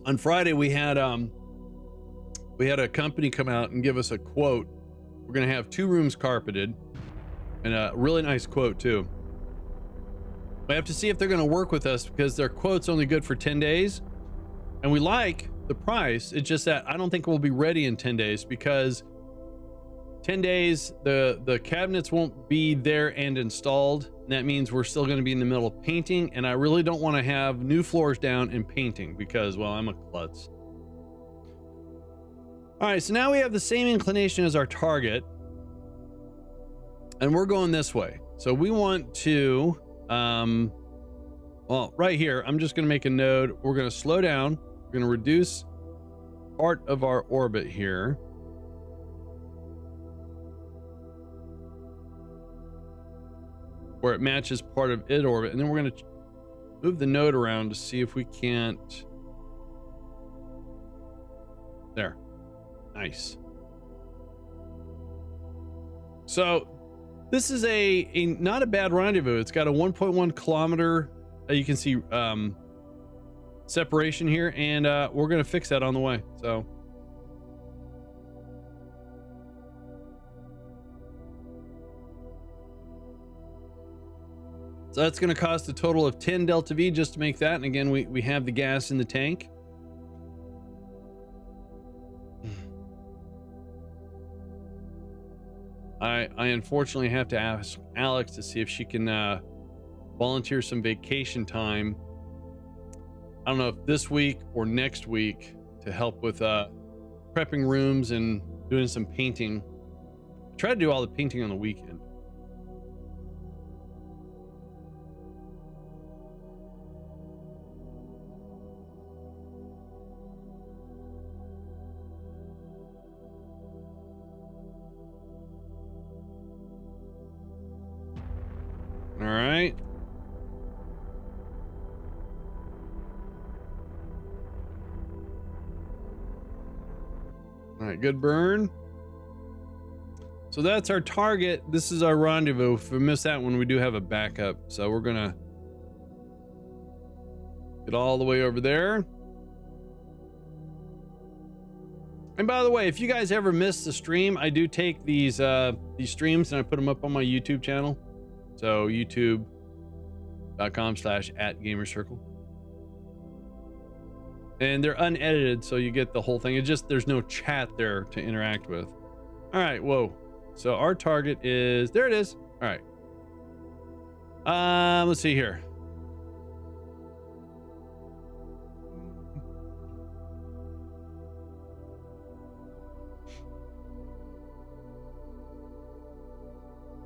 On Friday, we had a company come out and give us a quote. We're going to have 2 rooms carpeted, and a really nice quote too. We have to see if they're going to work with us because their quote's only good for 10 days. And we like the price. It's just that I don't think we'll be ready in 10 days because 10 days, the cabinets won't be there and installed. And that means we're still going to be in the middle of painting. And I really don't want to have new floors down and painting because, well, I'm a klutz. All right, so now we have the same inclination as our target. And we're going this way. So we want to, well, right here, I'm just going to make a node. We're going to slow down. We're going to reduce part of our orbit here. Where it matches part of id orbit. And then we're going to move the node around to see if we can't. There. Nice. So this is a not a bad rendezvous. It's got a 1.1 kilometer, you can see separation here, and we're going to fix that on the way. So that's going to cost a total of 10 delta V just to make that. And again, we have the gas in the tank. I unfortunately have to ask Alex to see if she can volunteer some vacation time. I don't know if this week or next week to help with prepping rooms and doing some painting. I try to do all the painting on the weekend. All right. All right, good burn. So that's our target. This is our rendezvous. If we miss that one, we do have a backup. So we're gonna get all the way over there. And by the way, if you guys ever miss the stream, I do take these streams and I put them up on my YouTube channel. So youtube.com/@gamercircle. And they're unedited, so you get the whole thing. It's just there's no chat there to interact with. All right, whoa. So our target is, there it is. All right. Let's see here.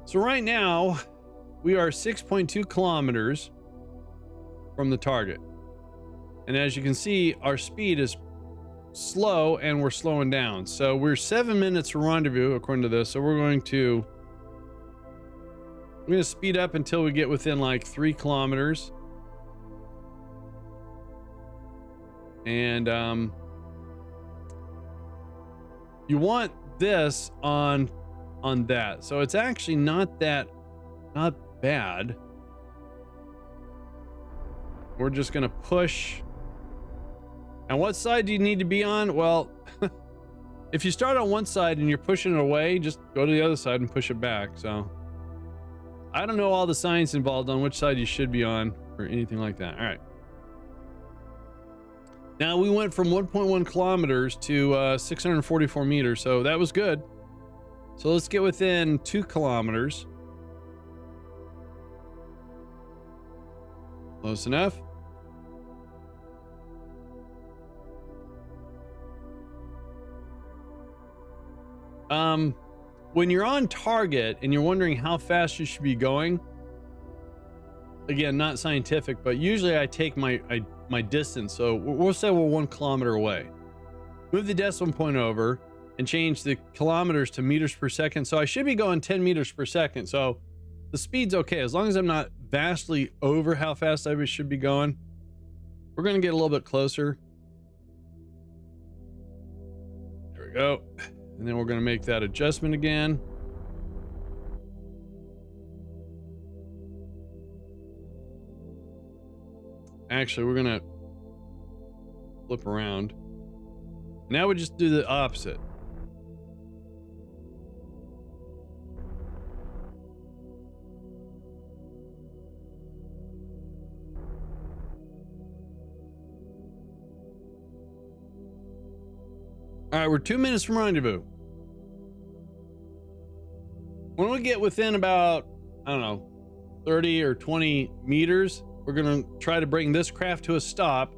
So right now, we are 6.2 kilometers from the target. And as you can see, our speed is slow and we're slowing down. So we're 7 minutes from rendezvous according to this. So we're going to speed up until we get within like 3 kilometers. And you want this on that. So it's actually not bad. We're just gonna push. And what side do you need to be on? Well, if you start on one side and you're pushing it away, just go to the other side and push it back. So I don't know all the science involved on which side you should be on or anything like that. All right. Now we went from 1.1 kilometers to 644 meters. So that was good. So let's get within 2 kilometers. Close enough. When you're on target and you're wondering how fast you should be going, again, not scientific, but usually I take my distance. So we'll say we're 1 kilometer away. Move the decimal point over and change the kilometers to meters per second. So I should be going 10 meters per second. So the speed's okay. As long as I'm not vastly over how fast I should be going. We're going to get a little bit closer. There we go. And then we're going to make that adjustment again. Actually, we're going to flip around. Now we just do the opposite. All right, we're 2 minutes from rendezvous. When we get within about, I don't know, 30 or 20 meters, we're going to try to bring this craft to a stop,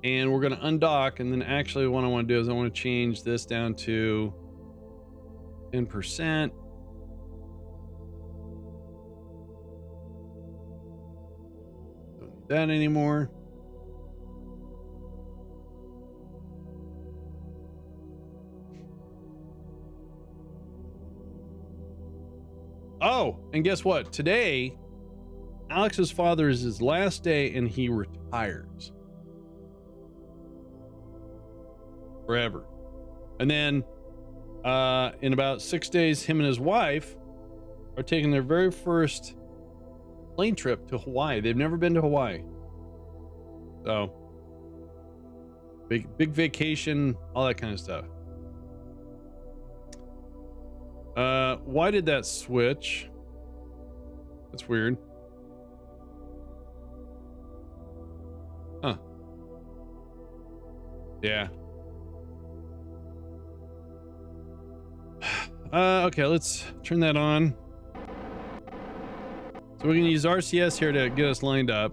and we're going to undock. And then actually what I want to do is I want to change this down to 10%. Don't need that anymore. Oh, and guess what? Today, Alex's father is his last day and he retires. Forever. And then in about 6 days, him and his wife are taking their very first plane trip to Hawaii. They've never been to Hawaii. So, big vacation, all that kind of stuff. Why did that switch? That's weird. Huh. Yeah. Okay, let's turn that on. So we can use RCS here to get us lined up.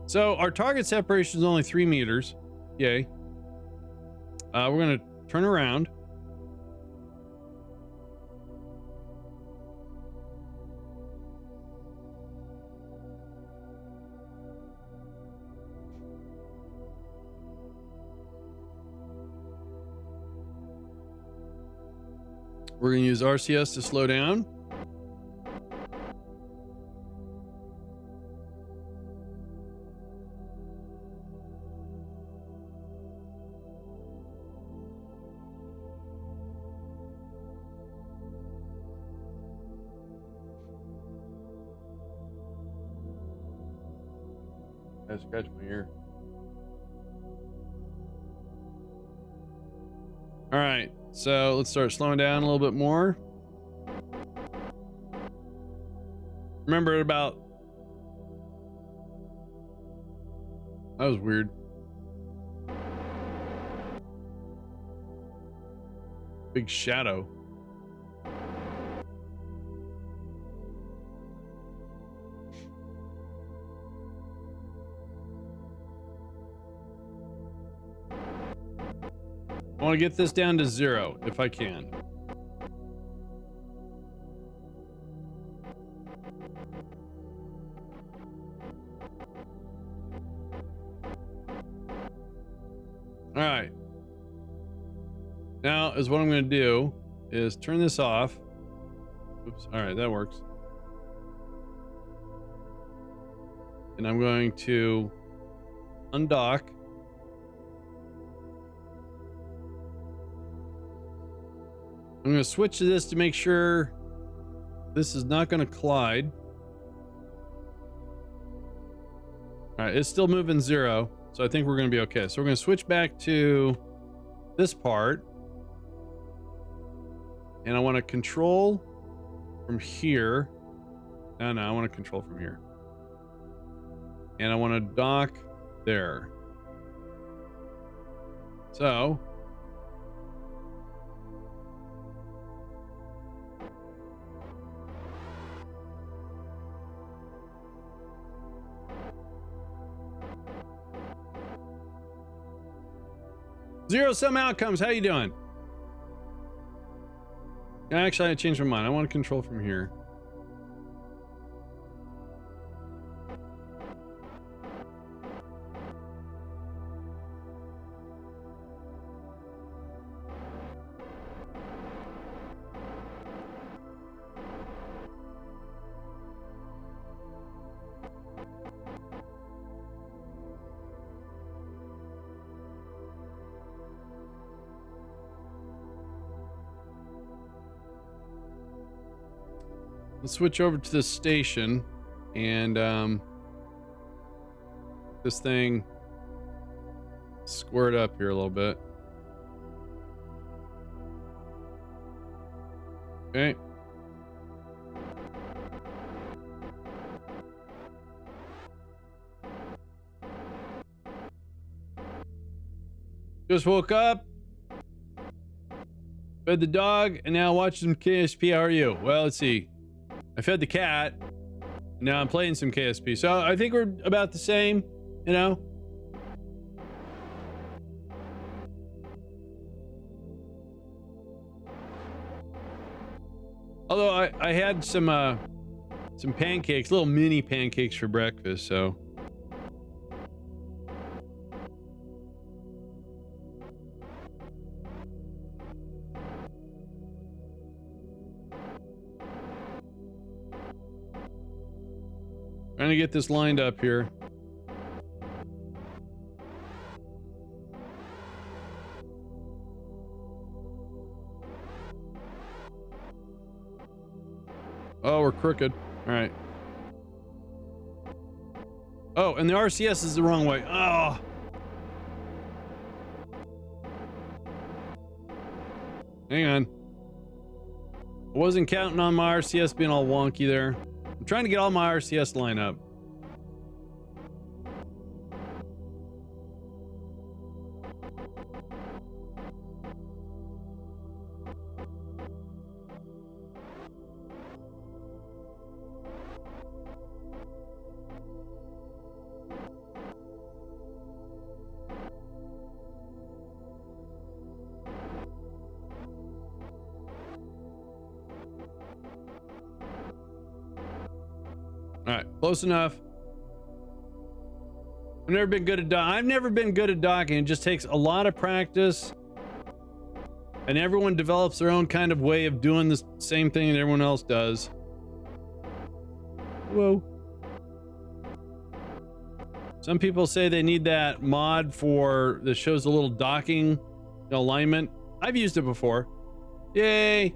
So our target separation is only 3 meters. Yay. We're going to turn around. We're going to use RCS to slow down. I scratch my ear. All right, so let's start slowing down a little bit more. Remember about... That was weird. Big shadow. I want to get this down to 0 if I can. All right. Now is what I'm going to do is turn this off. Oops. All right, that works. And I'm going to undock. I'm going to switch to this to make sure this is not going to collide. All right, it's still moving 0, so I think we're going to be okay. So we're going to switch back to this part. And I want to control from here. No, I want to control from here. And I want to dock there. So zero sum outcomes. How you doing? Actually, I changed my mind. I want to control from here. Let's switch over to this station and this thing squared up here a little bit. Okay. Just woke up, fed the dog, and now watch some KSP. How are you? Well, let's see. I fed the cat. Now I'm playing some KSP. So I think we're about the same, you know? Although I had some pancakes, little mini pancakes for breakfast, so. Trying to get this lined up here. Oh, we're crooked. All right. Oh, and the RCS is the wrong way. Oh. Hang on. I wasn't counting on my RCS being all wonky there. I'm trying to get all my RCS lined up. All right, close enough. I've never been good at docking. It just takes a lot of practice, and everyone develops their own kind of way of doing the same thing that everyone else does. Whoa. Some people say they need that mod that shows a little docking alignment. I've used it before. Yay.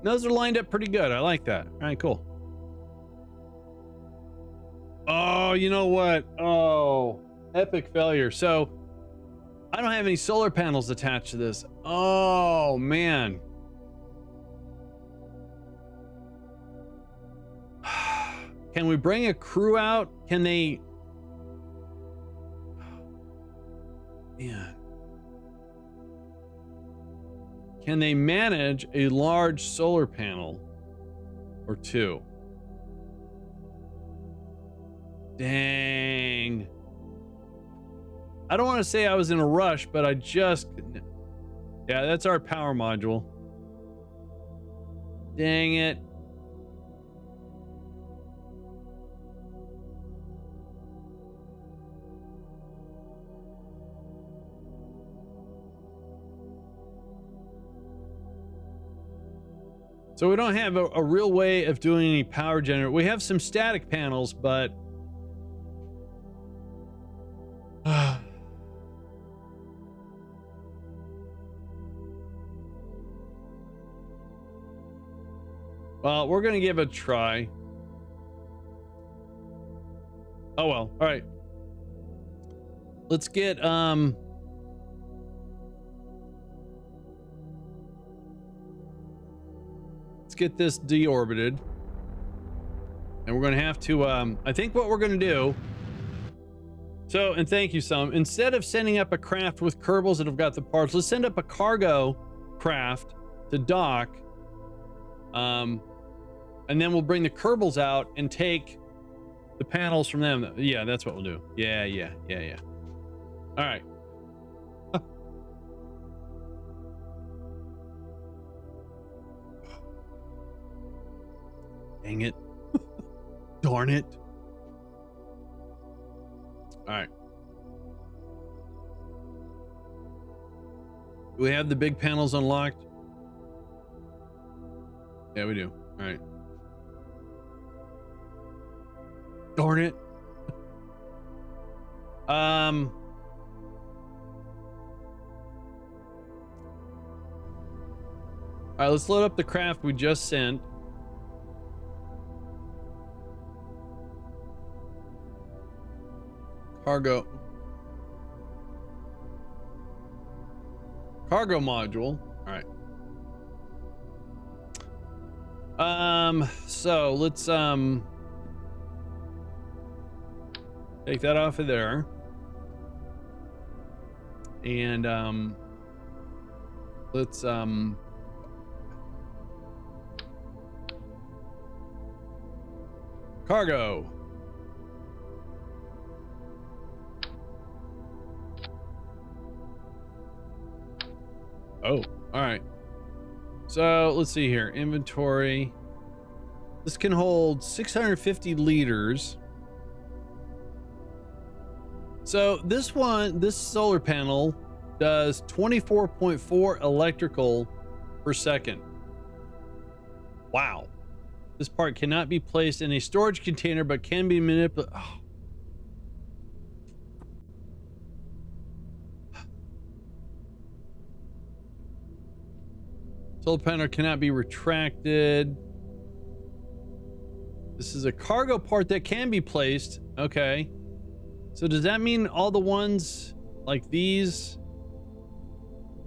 Those are lined up pretty good. I like that. All right, cool. Oh, you know what? Oh, epic failure. So I don't have any solar panels attached to this. Oh, man. Can we bring a crew out? Can they? Man. Can they manage a large solar panel or two? Dang. I don't want to say I was in a rush, but I just... Yeah, that's our power module. Dang it. So we don't have a real way of doing any power generator. We have some static panels, but well, we're gonna give it a try. Oh well. All right. Let's get this deorbited. And we're gonna have to I think what we're gonna do. So, and thank you, Sam. Instead of sending up a craft with Kerbals that have got the parts, let's send up a cargo craft to dock. And then we'll bring the Kerbals out and take the panels from them. Yeah, that's what we'll do. Yeah. All right. Dang it. Darn it. All right. Do we have the big panels unlocked? Yeah, we do. All right. Darn it. All right, let's load up the craft we just sent. Cargo module. All right. So let's take that off of there. And let's cargo. Oh, all right. So let's see here. Inventory. This can hold 650 liters. So this solar panel does 24.4 electrical per second. Wow. This part cannot be placed in a storage container, but can be manipulated. Oh. Solar panel cannot be retracted. This is a cargo part that can be placed. Okay. So does that mean all the ones like these?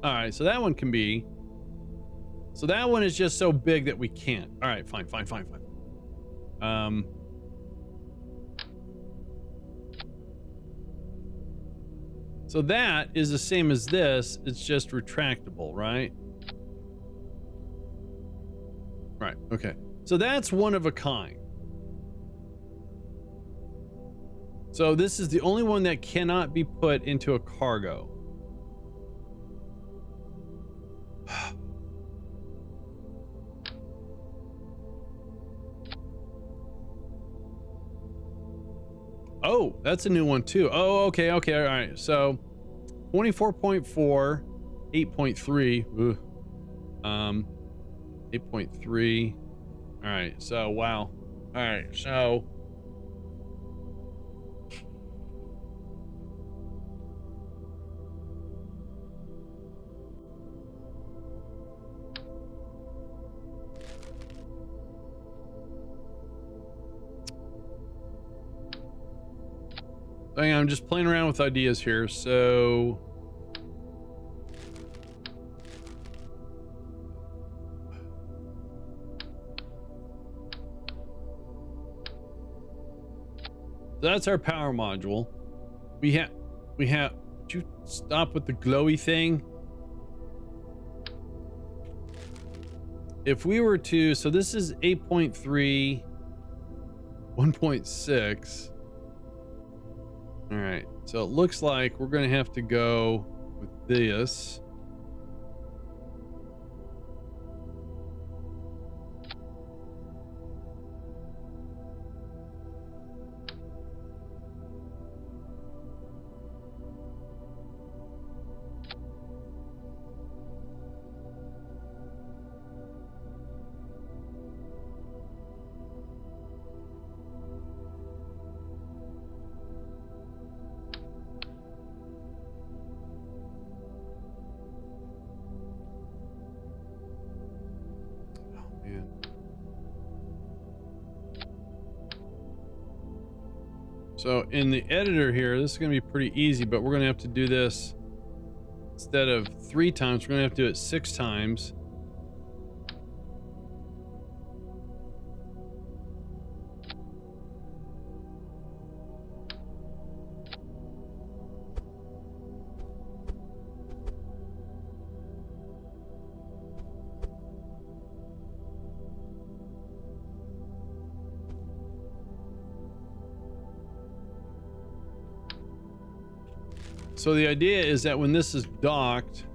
All right, so that one can be. So that one is just so big that we can't. All right, fine. So that is the same as this. It's just retractable, right? Right, okay. So that's one of a kind. So this is the only one that cannot be put into a cargo. Oh, that's a new one too. Oh, okay, all right. So 24.4, 8.3, 8.3. All right, so wow. All right, so hang on, I'm just playing around with ideas here. So that's our power module. We have, would you stop with the glowy thing? If we were to, so this is 8.3, 1.6. All right, so it looks like we're gonna have to go with this. So in the editor here, this is going to be pretty easy, but we're going to have to do this instead of 3 times. We're going to have to do it 6 times. So the idea is that when this is docked,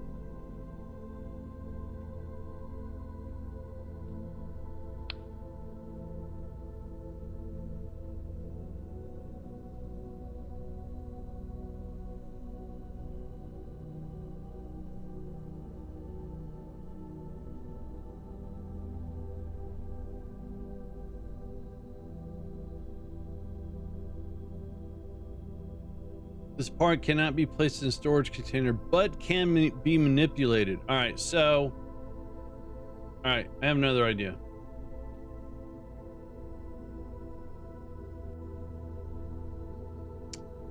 this part cannot be placed in a storage container, but can be manipulated. All right, so... All right, I have another idea.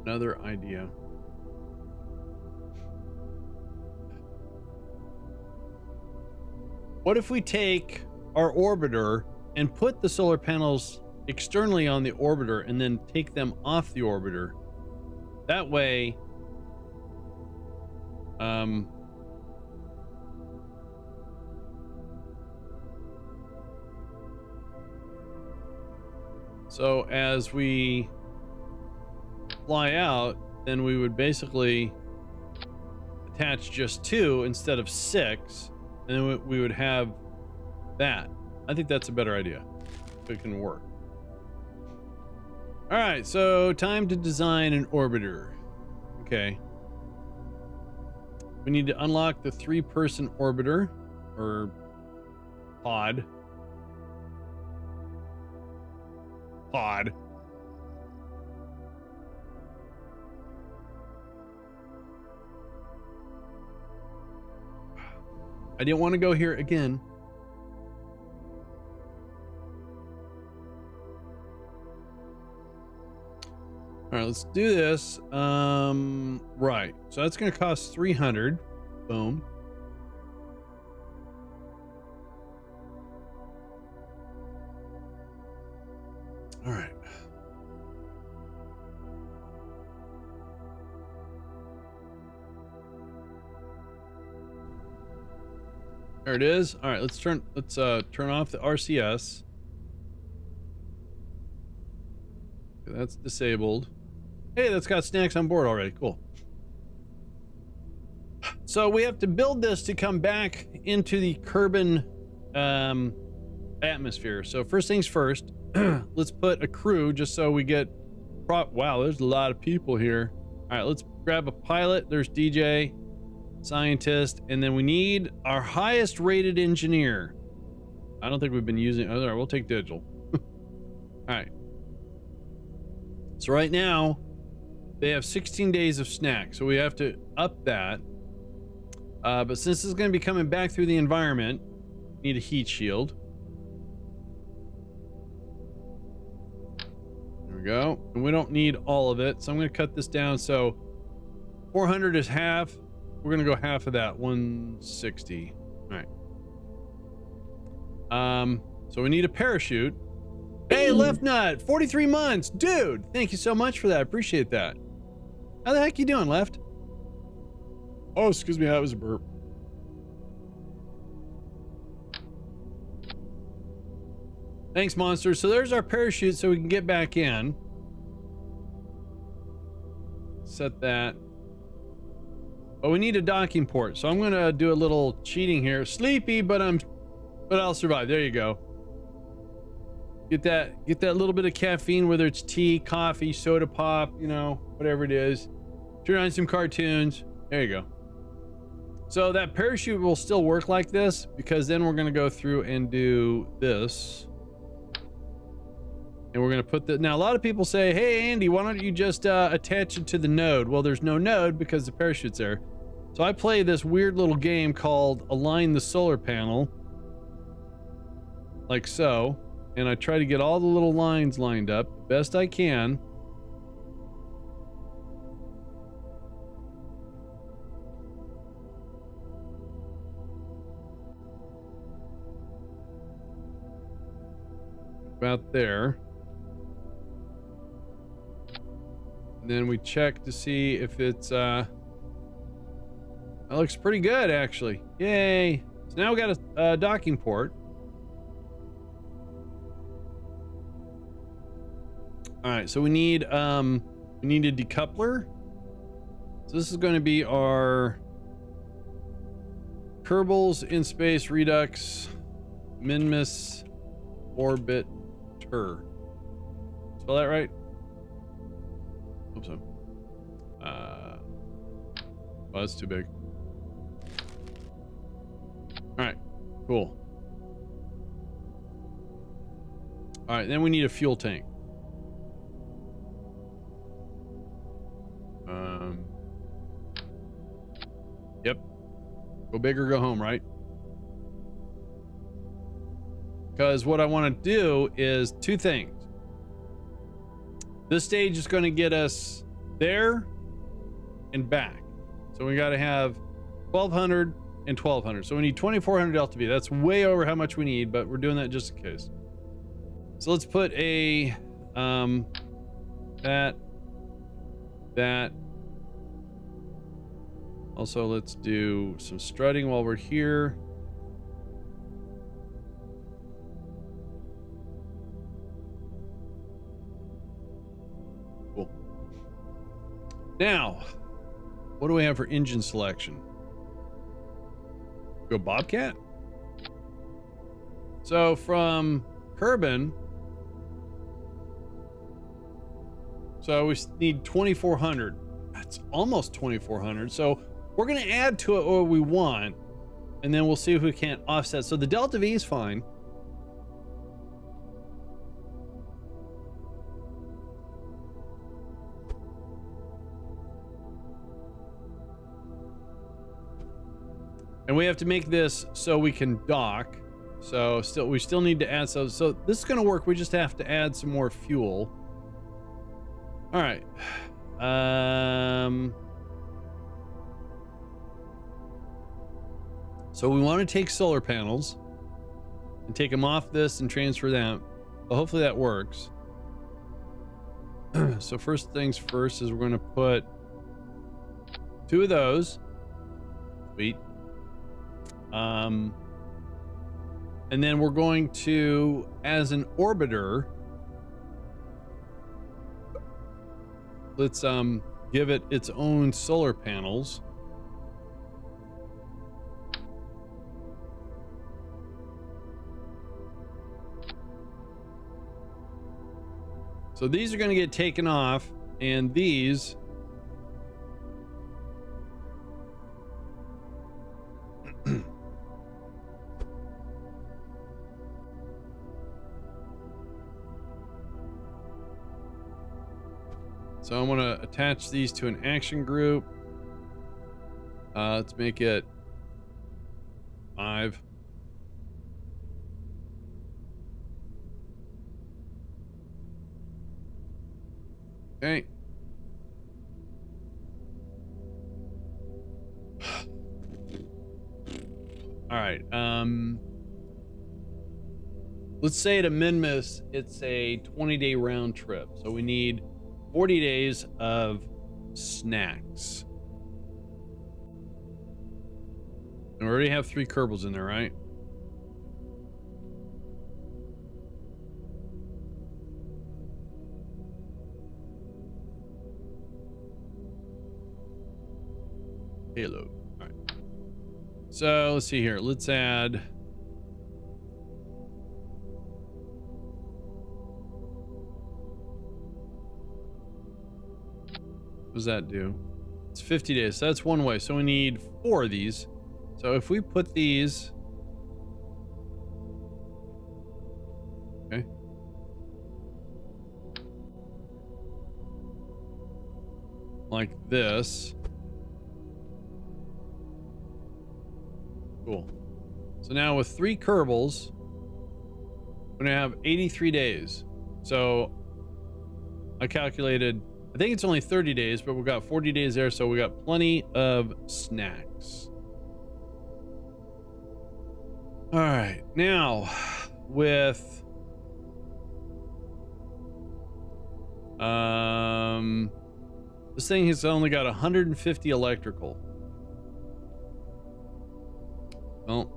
Another idea. What if we take our orbiter and put the solar panels externally on the orbiter and then take them off the orbiter? That way, so as we fly out, then we would basically attach just 2 instead of 6, and then we would have that. I think that's a better idea. It can work. All right, so time to design an orbiter. Okay. We need to unlock the 3-person orbiter, or pod. Pod. I didn't want to go here again. All right, let's do this. Right. So that's going to cost 300. Boom. All right. There it is. All right, let's turn off the RCS. Okay, that's disabled. Hey, that's got snacks on board already. Cool. So we have to build this to come back into the Kerbal atmosphere. So first things first, let's put a crew just so we get wow, there's a lot of people here. All right, let's grab a pilot. There's DJ, scientist, and then we need our highest rated engineer. I don't think we've been using other. We'll take digital. All right. So right now they have 16 days of snack, so we have to up that. But since this is going to be coming back through the environment, we need a heat shield. There we go. And we don't need all of it, so I'm going to cut this down. So 400 is half. We're going to go half of that, 160. All right. So we need a parachute. Hey, Left Nut, 43 months. Dude, thank you so much for that. I appreciate that. How the heck you doing, Left? Oh, excuse me, that was a burp. Thanks, Monster. So there's our parachute so we can get back in. Set that. But we need a docking port, so I'm gonna do a little cheating here. Sleepy, but I'll survive. There you go. Get that little bit of caffeine, whether it's tea, coffee, soda pop, you know, whatever it is. Turn on some cartoons. There you go. So that parachute will still work like this, because then we're going to go through and do this. And we're going to put the... Now, a lot of people say, hey, Andy, why don't you just attach it to the node? Well, there's no node because the parachute's there. So I play this weird little game called Align the Solar Panel. Like so. And I try to get all the little lines lined up best I can. about there. And then we check to see if it's that looks pretty good actually. Yay. So now we got a docking port. All right, so we need a decoupler. So this is going to be our Kerbals in space Redux Minmus orbiter. Spell that right? Hope so. Oh, that's too big. All right, cool. All right, then we need a fuel tank. Yep. Go big or go home, right? Because what I want to do is two things. This stage is going to get us there and back. So we got to have 1200 and 1200. So we need 2400 Delta V. That's way over how much we need, but we're doing that just in case. So let's put a that. Also, let's do some strutting while we're here. Cool. Now, what do we have for engine selection? Go Bobcat? So from Kerbin, so we need 2400. That's almost 2400. So we're going to add to it what we want, and then we'll see if we can't offset. So the Delta V is fine. And we have to make this so we can dock. So we still need to add so this is going to work. We just have to add some more fuel. All right. So we want to take solar panels and take them off this and transfer them. Well, hopefully that works. So first things first is we're going to put 2 of those. Sweet. And then we're going to, as an orbiter, let's give it its own solar panels. So these are going to get taken off, and these so I'm going to attach these to an action group. Let's make it 5. Okay. All right. Let's say to Minmus, it's a 20-day round trip. So we need 40 days of snacks. And we already have 3 Kerbals in there, right? Payload. All right. So let's see here. Let's add. What does that do? It's 50 days. So that's one way. So we need 4 of these. So if we put these. Okay. Like this. Cool. So now with 3 Kerbals, we're gonna have 83 days. So I calculated, I think it's only 30 days, but we've got 40 days there, so we got plenty of snacks. All right, now with This thing has only got 150 electrical. Well,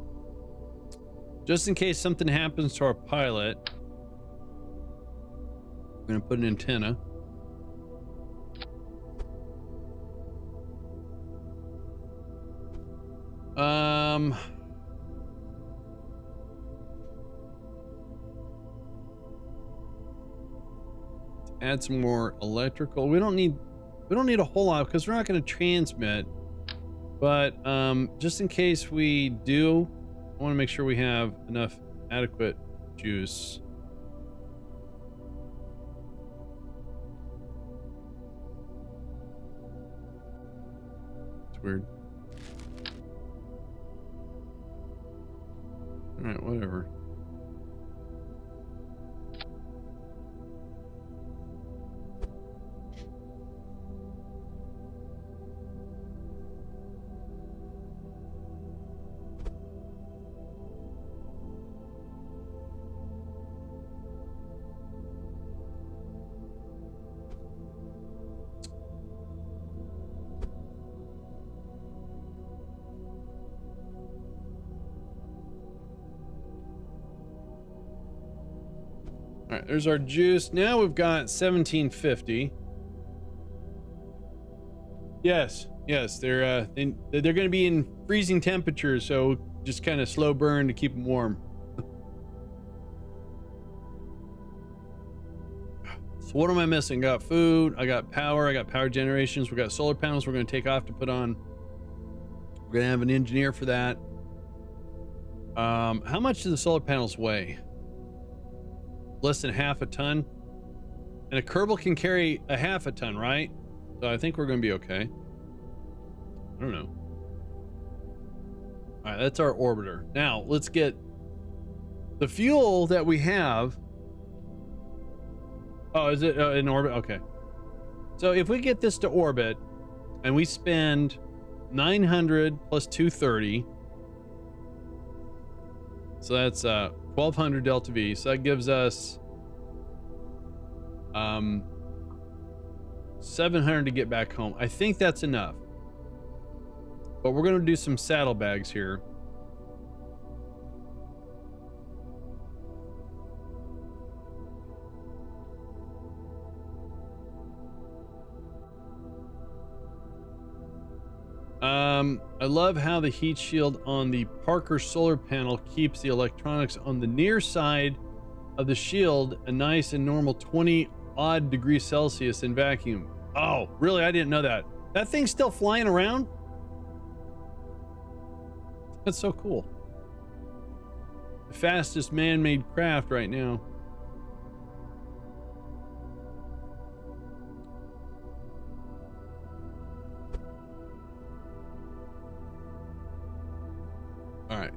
just in case something happens to our pilot, we're gonna put an antenna. Add some more electrical. We don't need a whole lot because we're not going to transmit, but just in case we do, I want to make sure we have enough adequate juice. It's weird. All right, whatever. All right, there's our juice. Now we've got 1750. Yes, they're going to be in freezing temperatures, so just kind of slow burn to keep them warm. So what am I missing? Got food, I got power generations, we got solar panels we're going to take off to put on. We're going to have an engineer for that. How much do the solar panels weigh? Less than half a ton. And a Kerbal can carry a half a ton, right? So I think we're going to be okay. I don't know. All right, that's our orbiter. Now let's get the fuel that we have. Oh, is it in orbit? Okay. So if we get this to orbit and we spend 900 plus 230, so that's 1200 delta V. So that gives us 700 to get back home. I think that's enough. But we're going to do some saddlebags here. I love how the heat shield on the Parker solar panel keeps the electronics on the near side of the shield a nice and normal 20 odd degrees Celsius in vacuum. Oh, really? I didn't know that. That thing's still flying around? That's so cool. The fastest man-made craft right now. All right.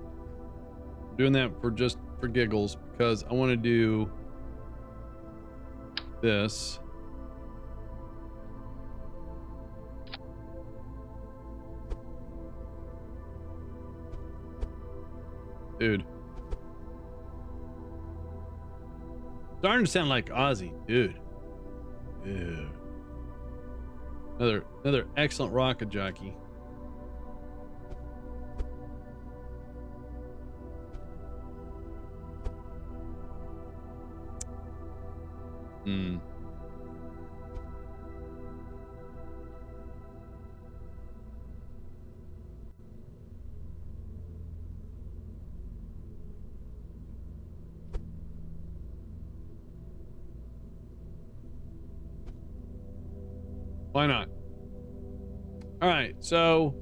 I'm doing that for giggles because I want to do this. Dude. Starting to sound like Ozzy, dude. Ew. Another excellent rocket jockey. Hmm. Why not? All right, so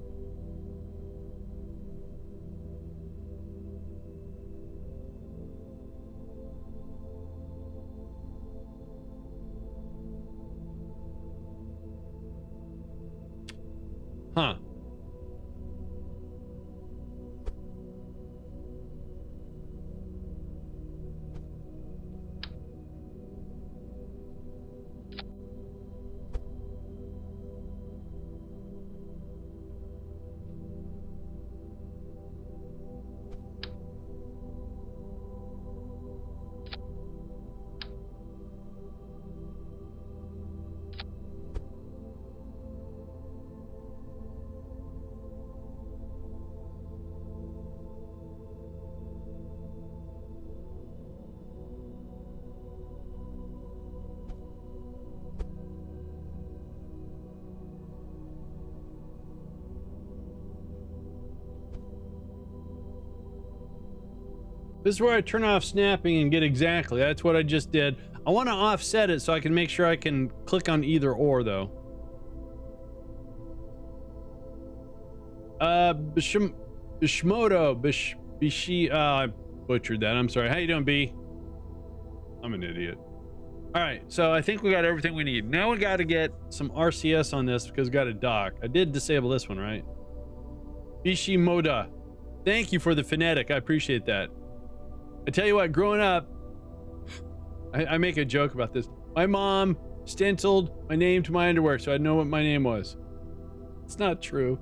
huh. This is where I turn off snapping and get exactly. That's what I just did. I want to offset it so I can make sure I can click on either or though. Bishmoto, I butchered that. I'm sorry. How you doing, B? I'm an idiot. All right, so I think we got everything we need. Now we got to get some RCS on this because we got a dock. I did disable this one, right? Bishimoda. Thank you for the phonetic. I appreciate that. I tell you what, growing up, I make a joke about this. My mom stenciled my name to my underwear so I'd know what my name was. It's not true.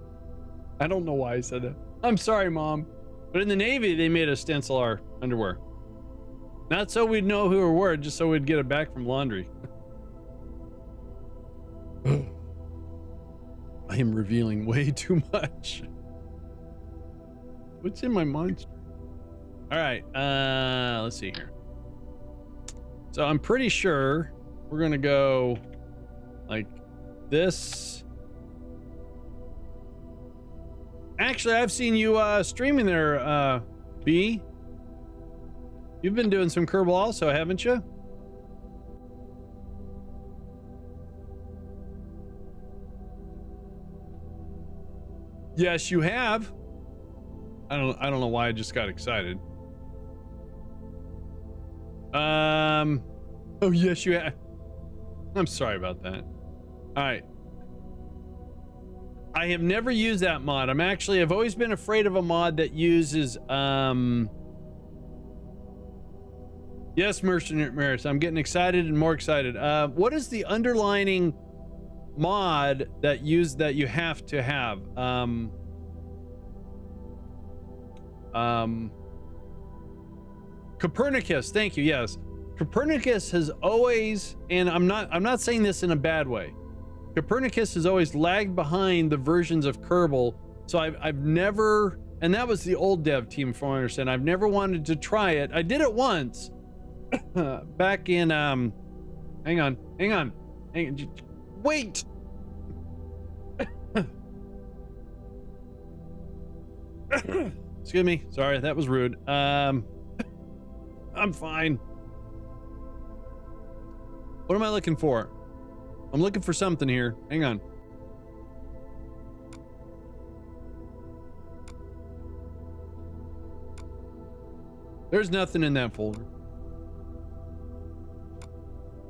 I don't know why I said that. I'm sorry, Mom. But in the Navy, they made us stencil our underwear. Not so we'd know who we were, just so we'd get it back from laundry. I am revealing way too much. What's in my monster? All right, let's see here. So I'm pretty sure we're gonna go like this. Actually, I've seen you streaming there, B. You've been doing some Kerbal also, haven't you? Yes, you have. I don't know why I just got excited. Oh yes, you have. I'm sorry about that. All right. I have never used that mod. I've always been afraid of a mod that uses, yes, Mercenary Maris, I'm getting excited and more excited. What is the underlining mod that you have to have? Copernicus, thank you. Yes, Copernicus has always, and I'm not saying this in a bad way. Copernicus has always lagged behind the versions of Kerbal, so I've never, and that was the old dev team, from what I understand. I've never wanted to try it. I did it once, back in hang on, wait. Excuse me, sorry, that was rude. I'm fine. What am I looking for? I'm looking for something here. Hang on. There's nothing in that folder.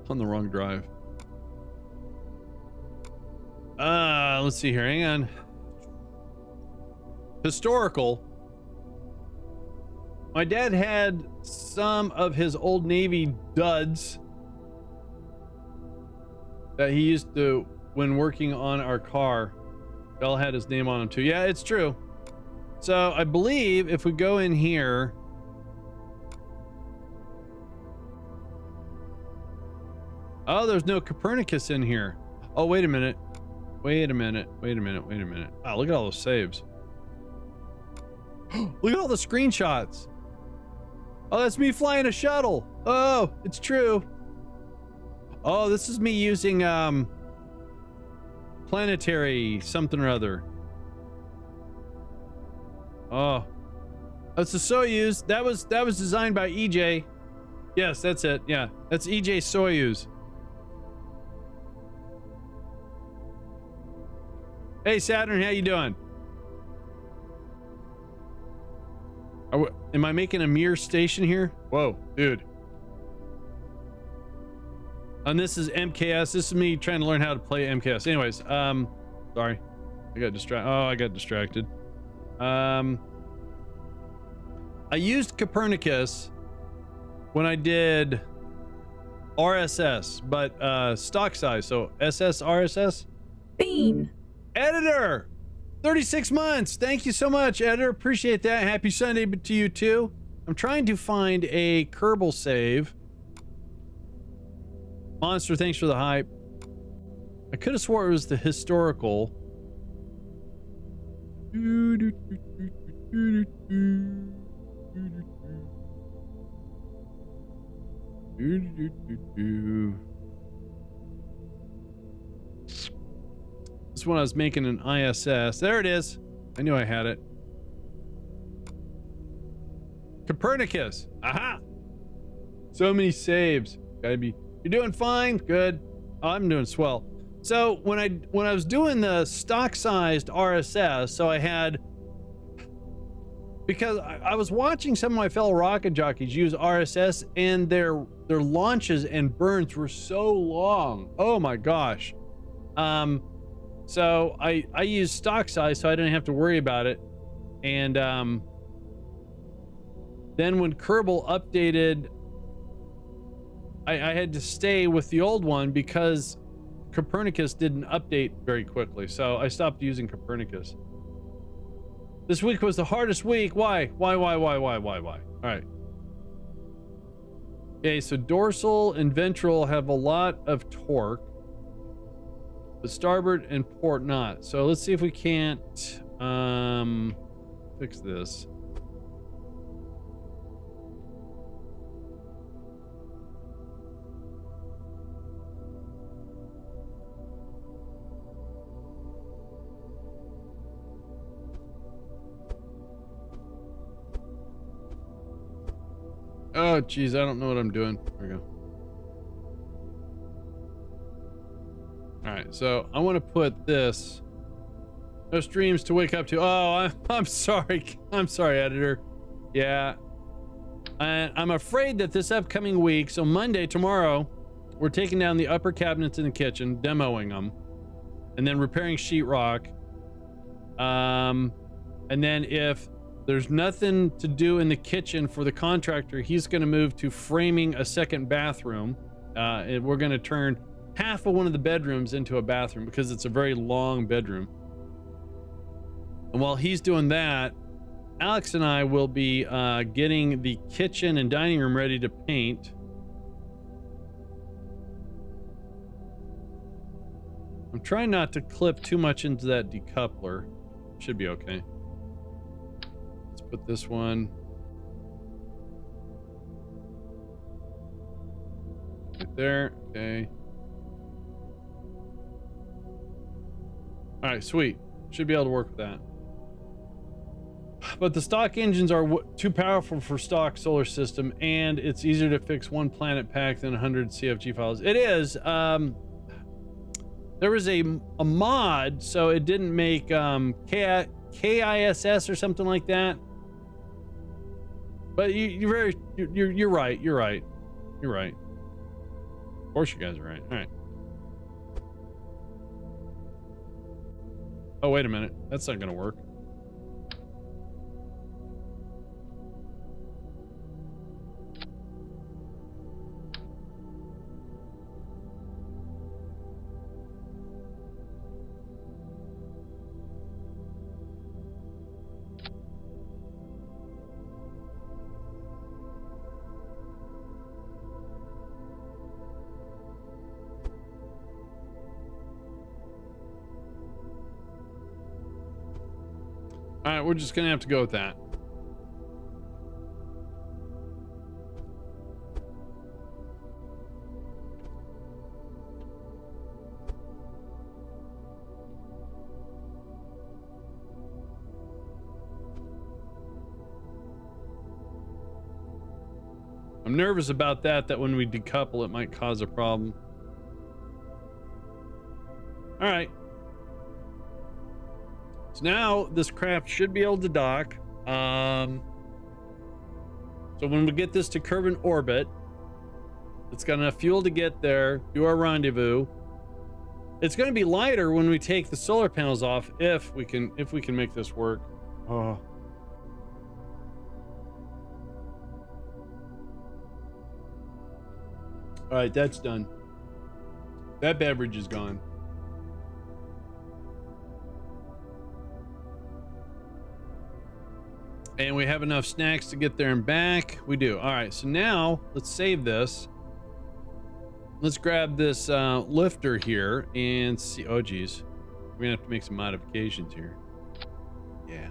On the wrong drive. Let's see here. Hang on. Historical. My dad had some of his old Navy duds that he used to when working on our car. Bell had his name on them too. Yeah, it's true. So I believe if we go in here, oh, there's no Copernicus in here. Oh, wait a minute. Wait a minute. Wow, look at all those saves. Look at all the screenshots. Oh, that's me flying a shuttle. Oh, it's true. Oh, this is me using planetary something or other. Oh, that's the Soyuz. That was designed by EJ. Yes, that's it. Yeah, that's EJ Soyuz. Hey Saturn, how you doing? Am I making a mirror station here? Whoa, dude. And this is MKS. This is me trying to learn how to play MKS. Anyways, sorry. I got distracted. I used Copernicus when I did RSS, but stock size, so SS RSS. Bean. Editor, 36 months. Thank you so much, Editor. Appreciate that. Happy Sunday to you too. I'm trying to find a Kerbal save. Monster, thanks for the hype. I could have swore it was the historical. This one I was making an ISS. There it is. I knew I had it. Copernicus. Aha. So many saves. Gotta be. You're doing fine. Good. I'm doing swell. So when I was doing the stock sized RSS, so I had, because I was watching some of my fellow rocket jockeys use RSS, and their launches and burns were so long. Oh my gosh. So I used stock size so I didn't have to worry about it. And then when Kerbal updated, I had to stay with the old one because Copernicus didn't update very quickly. So I stopped using Copernicus. This week was the hardest week. Why? Why? All right. Okay, so dorsal and ventral have a lot of torque, but starboard and port not. So let's see if we can't fix this. Oh, geez, I don't know what I'm doing. There we go. All right, so I want to put this. No streams to wake up to. Oh, I'm sorry. I'm sorry, editor. Yeah. I'm afraid that this upcoming week, so Monday, tomorrow, we're taking down the upper cabinets in the kitchen, demoing them, and then repairing sheetrock. And then if there's nothing to do in the kitchen for the contractor, he's going to move to framing a second bathroom. And we're going to turn half of one of the bedrooms into a bathroom because it's a very long bedroom. And while he's doing that, Alex and I will be getting the kitchen and dining room ready to paint. I'm trying not to clip too much into that decoupler. Should be okay. Let's put this one right there. Okay. All right, sweet. Should be able to work with that. But the stock engines are too powerful for stock solar system, and it's easier to fix one planet pack than 100 CFG files. It is. There was a mod, so it didn't make KISS or something like that. But you're right. You're right. You're right. Of course, you guys are right. All right. Oh, wait a minute. That's not going to work. All right, we're just gonna have to go with that. I'm nervous about that when we decouple, it might cause a problem. All right. So now this craft should be able to dock. So when we get this to Kerbal orbit, it's got enough fuel to get there, do our rendezvous. It's going to be lighter when we take the solar panels off, if we can make this work. Oh. All right, that's done. That beverage is gone. And we have enough snacks to get there and back. We do. All right, so now let's save this. Let's grab this lifter here and see. Oh, geez. We're going to have to make some modifications here. Yeah.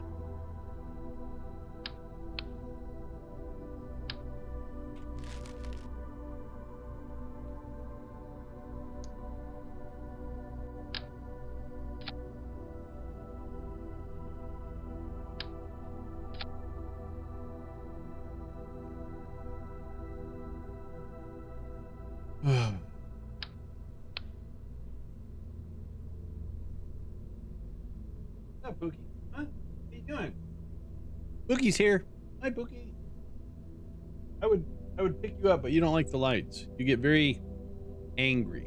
What's up, Pookie? Huh? What are you doing? Pookie's here. Hi, Pookie. I would pick you up, but you don't like the lights. You get very angry.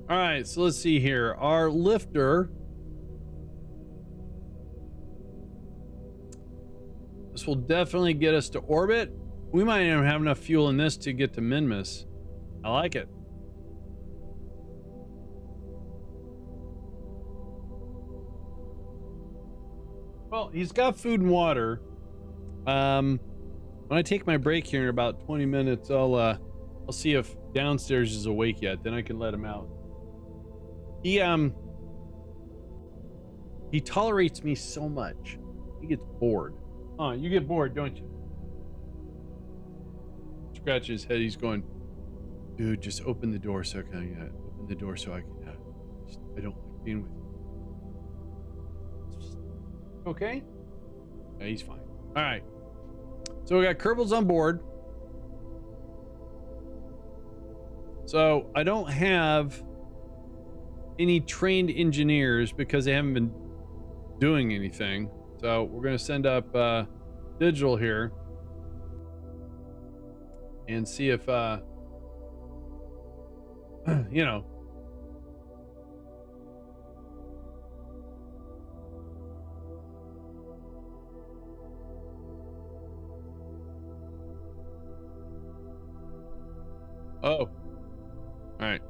All right, so let's see here. Our lifter. This will definitely get us to orbit. We might even have enough fuel in this to get to Minmus. I like it. Well, he's got food and water. When I take my break here in about 20 minutes, I'll see if downstairs is awake yet. Then I can let him out. He tolerates me so much. He gets bored. Oh, you get bored, don't you? Scratch his head. He's going, dude, just open the door so I can open the door so I can. I don't like being with you. Okay. Yeah, he's fine. All right. So we got Kerbals on board. So I don't have any trained engineers because they haven't been doing anything. So we're going to send up digital here and see if you know, oh, all right.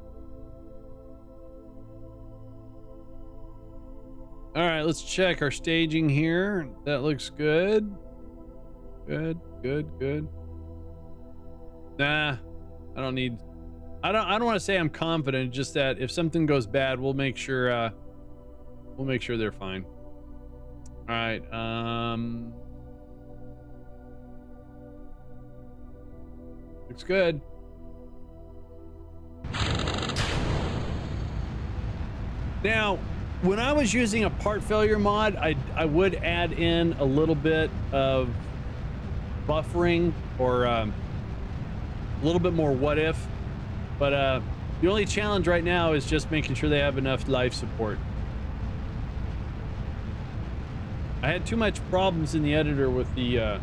All right, let's check our staging here. That looks good. Good. Nah, I don't want to say I'm confident, just that if something goes bad, we'll make sure they're fine. All right, looks good. Now, when I was using a part failure mod, I would add in a little bit of buffering or a little bit more what if, but the only challenge right now is just making sure they have enough life support. I had too much problems in the editor with the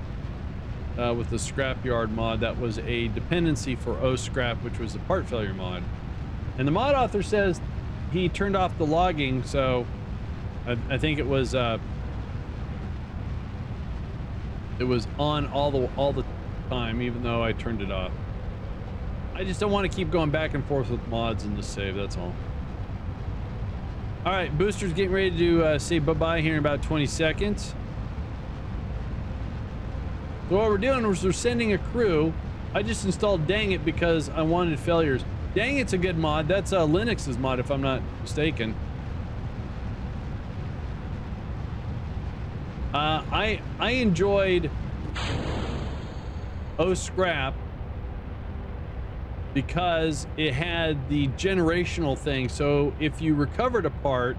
scrapyard mod. That was a dependency for O-scrap, which was the part failure mod, and the mod author says he turned off the logging, so I think it was on all the time, even though I turned it off. I just don't want to keep going back and forth with mods in the save, that's all. All right, booster's getting ready to say bye-bye here in about 20 seconds. So what we're doing is we're sending a crew. I just installed Dang It because I wanted failures. Dang It's a good mod. That's Linux's mod, if I'm not mistaken. I enjoyed O-scrap because it had the generational thing. So if you recovered a part,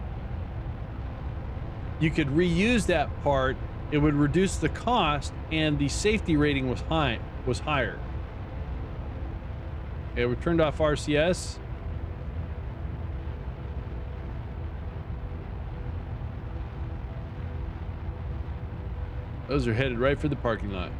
you could reuse that part. It would reduce the cost, and the safety rating was higher. Okay, we turned off RCS. Those are headed right for the parking lot.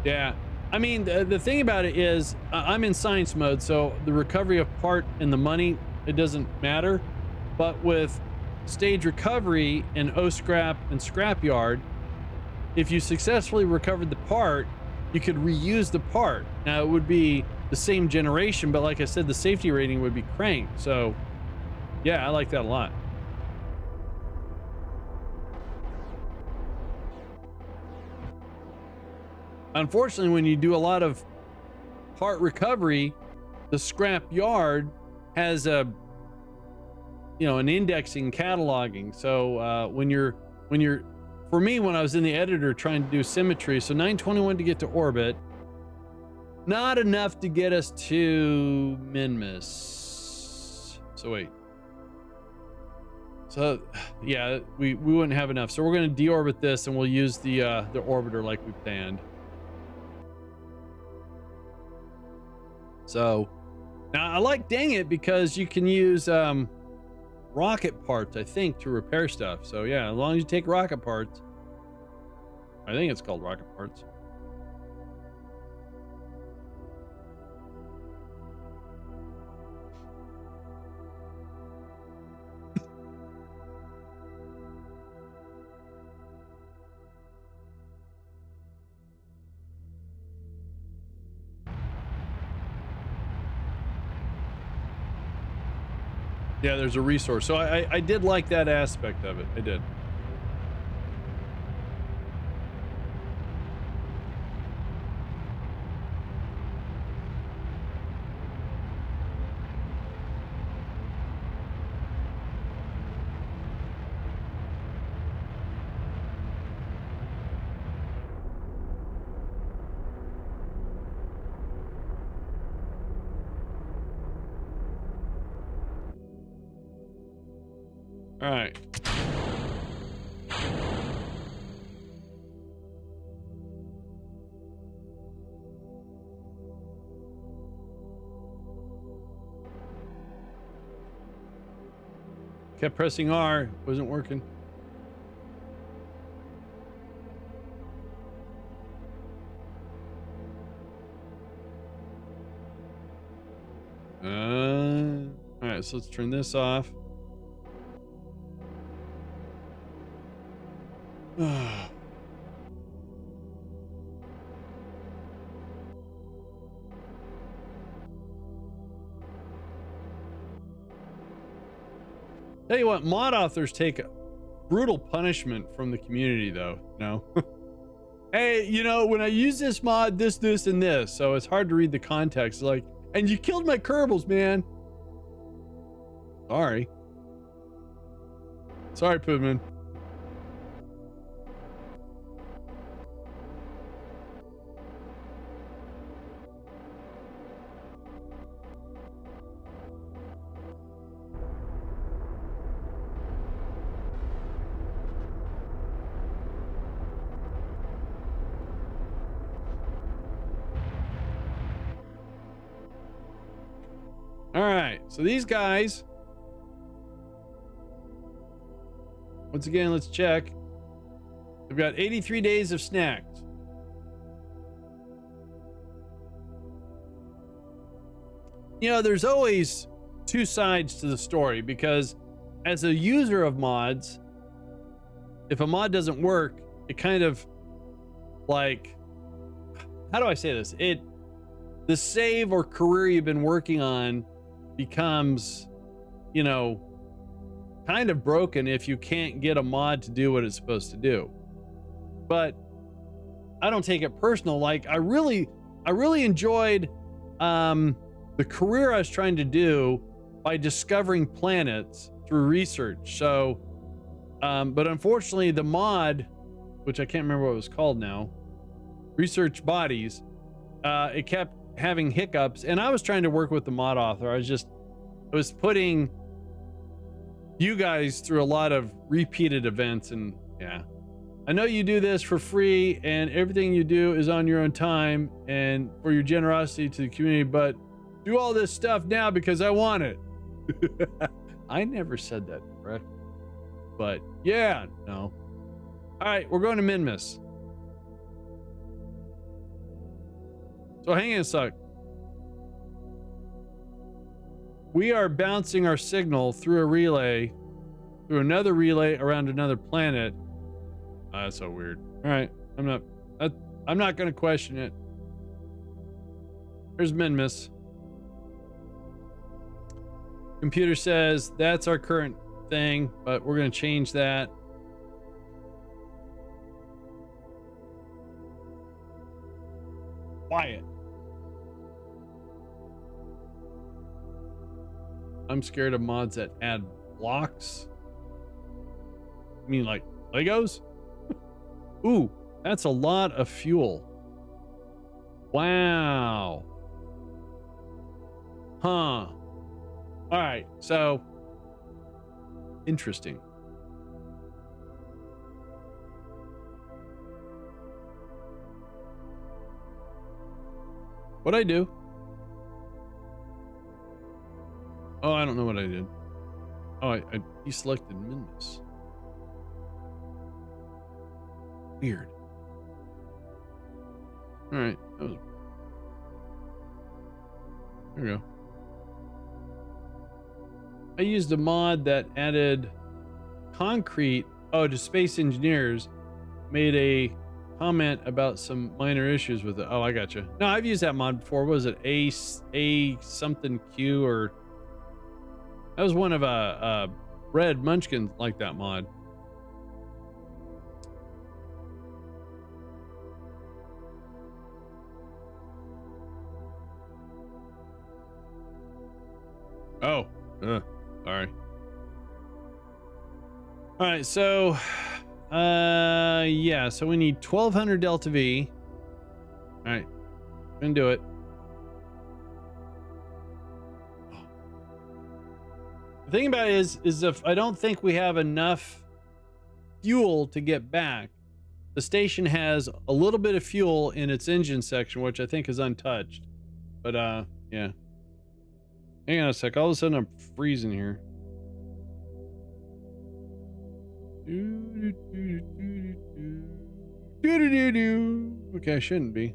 Yeah, I mean, the thing about it is I'm in science mode, so the recovery of part and the money, it doesn't matter. But with stage recovery and O-scrap and scrapyard, if you successfully recovered the part, you could reuse the part. Now, it would be the same generation, but like I said, the safety rating would be cranked. So, yeah, I like that a lot. Unfortunately, when you do a lot of part recovery, the scrap yard has an indexing cataloging. So for me, when I was in the editor trying to do symmetry, so 921 to get to orbit, not enough to get us to Minmus. So wait. So yeah, we wouldn't have enough. So we're going to deorbit this and we'll use the orbiter like we planned. So now I like dang it because you can use rocket parts, I think, to repair stuff. So yeah, as long as you take rocket parts. I think it's called rocket parts. Yeah, there's a resource. So I did like that aspect of it. I did. All right. Kept pressing R, wasn't working. All right, so let's turn this off. Tell you what, mod authors take brutal punishment from the community, though. No. Hey, you know, when I use this mod, this, and this, so it's hard to read the context. Like, and you killed my Kerbals, man. Sorry. Sorry, Poodman. All right, so these guys, once again, let's check. They've got 83 days of snacks. You know, there's always two sides to the story because as a user of mods, if a mod doesn't work, it kind of like, how do I say this? The save or career you've been working on becomes, you know, kind of broken if you can't get a mod to do what it's supposed to do. But I don't take it personal. Like I really enjoyed the career I was trying to do by discovering planets through research. So but unfortunately the mod, which I can't remember what it was called now, research bodies, it kept having hiccups, and I was trying to work with the mod author. I was putting you guys through a lot of repeated events, and yeah, I know you do this for free and everything you do is on your own time and for your generosity to the community, but do all this stuff now because I want it. I never said that, correct? But yeah, no. All right, we're going to Minmus. So hang on a sec. We are bouncing our signal through a relay, through another relay around another planet. That's so weird. All right, I'm not going to question it. There's Minmus. Computer says that's our current thing, but we're going to change that. Quiet. I'm scared of mods that add blocks. I mean, like Legos? Ooh, that's a lot of fuel. Wow. Huh. All right, so interesting. What'd I do? Oh, I don't know what I did. Oh, I deselected Minmus. Weird. All right, that was. There we go. I used a mod that added concrete. Oh, to Space Engineers, made a comment about some minor issues with it. Oh, I gotcha. No, I've used that mod before. What was it? A something Q, or that was one of Red Munchkin like that mod. Oh, sorry. All right, so yeah, so we need 1200 delta V. All right, gonna do it. The thing about it is if I don't think we have enough fuel to get back. The station has a little bit of fuel in its engine section, which I think is untouched. But yeah. Hang on a sec. All of a sudden I'm freezing here. Okay, I shouldn't be.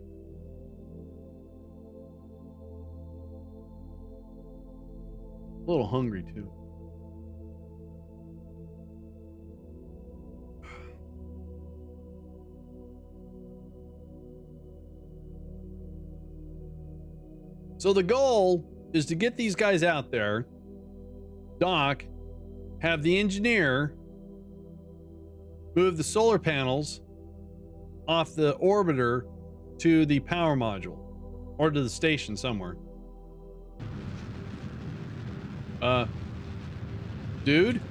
A little hungry too. So the goal is to get these guys out there, dock, have the engineer move the solar panels off the orbiter to the power module or to the station somewhere. Dude?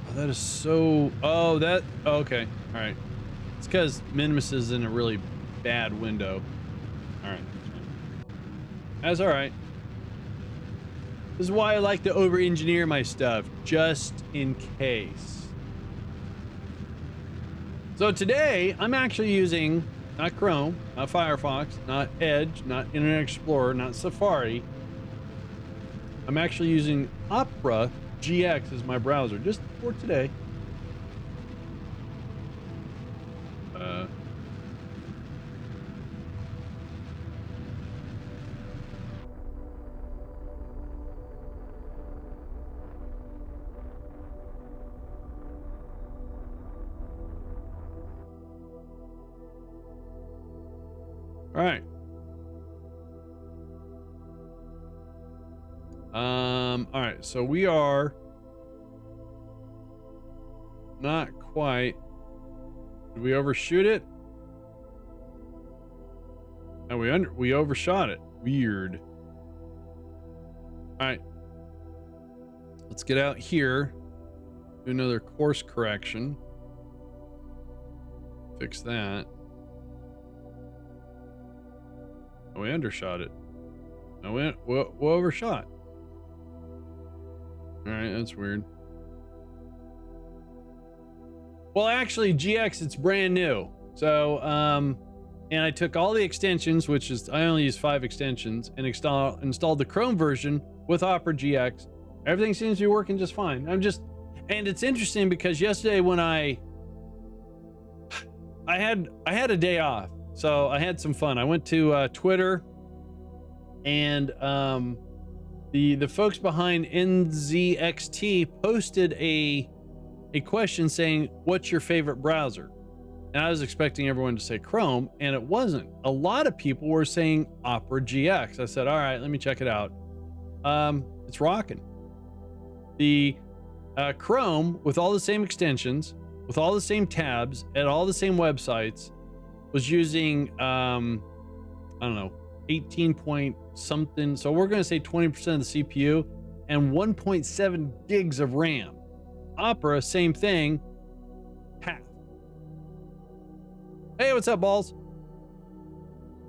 Oh, that is so... Oh, that... Okay. All right. It's because Minmus is in a really bad window. All right. That's all right. This is why I like to over-engineer my stuff, just in case. So today, I'm actually using not Chrome, not Firefox, not Edge, not Internet Explorer, not Safari. I'm actually using Opera GX as my browser, just for today. All right. All right, so we are not quite. Did we overshoot it? No, we overshot it. Weird. All right. Let's get out here. Do another course correction. Fix that. Oh, we undershot it. No, we overshot. All right, that's weird. Well, actually, GX, it's brand new. So, and I took all the extensions, which is, I only use 5 extensions, and installed the Chrome version with Opera GX. Everything seems to be working just fine. And it's interesting because yesterday when I had a day off, so I had some fun. I went to Twitter, and the folks behind NZXT posted a question saying, "What's your favorite browser?" And I was expecting everyone to say Chrome, and it wasn't. A lot of people were saying Opera GX. I said, "All right, let me check it out." It's rocking. The Chrome, with all the same extensions, with all the same tabs, and all the same websites, was using I don't know, 18 point something. So we're going to say 20% of the CPU and 1.7 gigs of RAM. Opera, same thing, half. Hey, what's up, balls?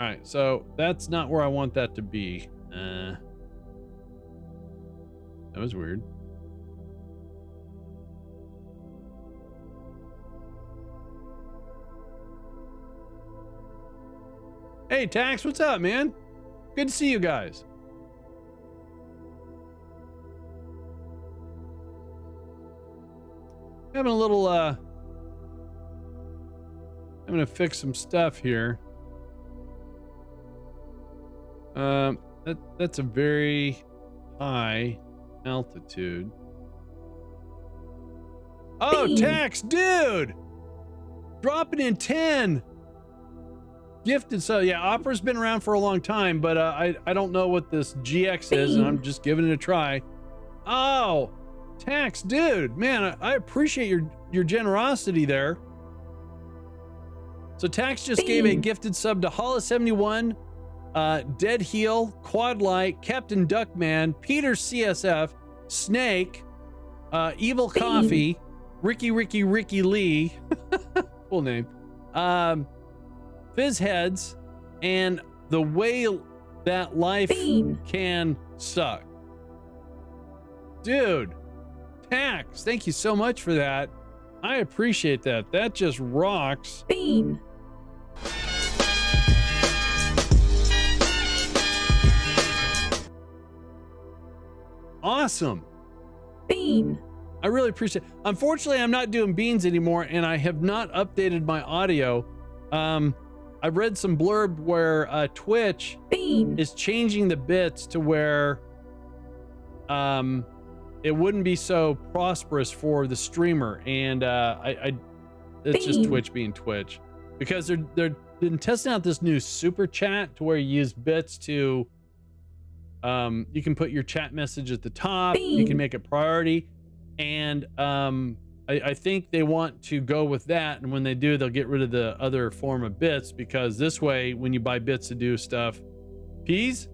All right, so that's not where I want that to be. That was weird. Hey, Tax, what's up, man? Good to see you guys. Having a little, I'm gonna fix some stuff here. That's a very high altitude. Oh, Tax, dude! Dropping in 10. Gifted. So yeah, Opera's been around for a long time, but I don't know what this GX is, and I'm just giving it a try. Oh, Tax, dude, man, I appreciate your generosity there. So Tax just gave a gifted sub to Hollis71, Dead Heel, Quad Light, Captain Duckman, Peter CSF, Snake, Evil Coffee, Ricky Lee, cool name, Fizz Heads, and The Way That Life Can Suck. Dude, Tax, thank you so much for that. I appreciate that. That just rocks. Awesome. I really appreciate it. Unfortunately, I'm not doing beans anymore, and I have not updated my audio. I've read some blurb where Twitch is changing the bits to where it wouldn't be so prosperous for the streamer, and it's just Twitch being Twitch, because they're been testing out this new super chat to where you use bits to you can put your chat message at the top, you can make it priority, and I think they want to go with that, and when they do, they'll get rid of the other form of bits, because this way, when you buy bits to do stuff, peas,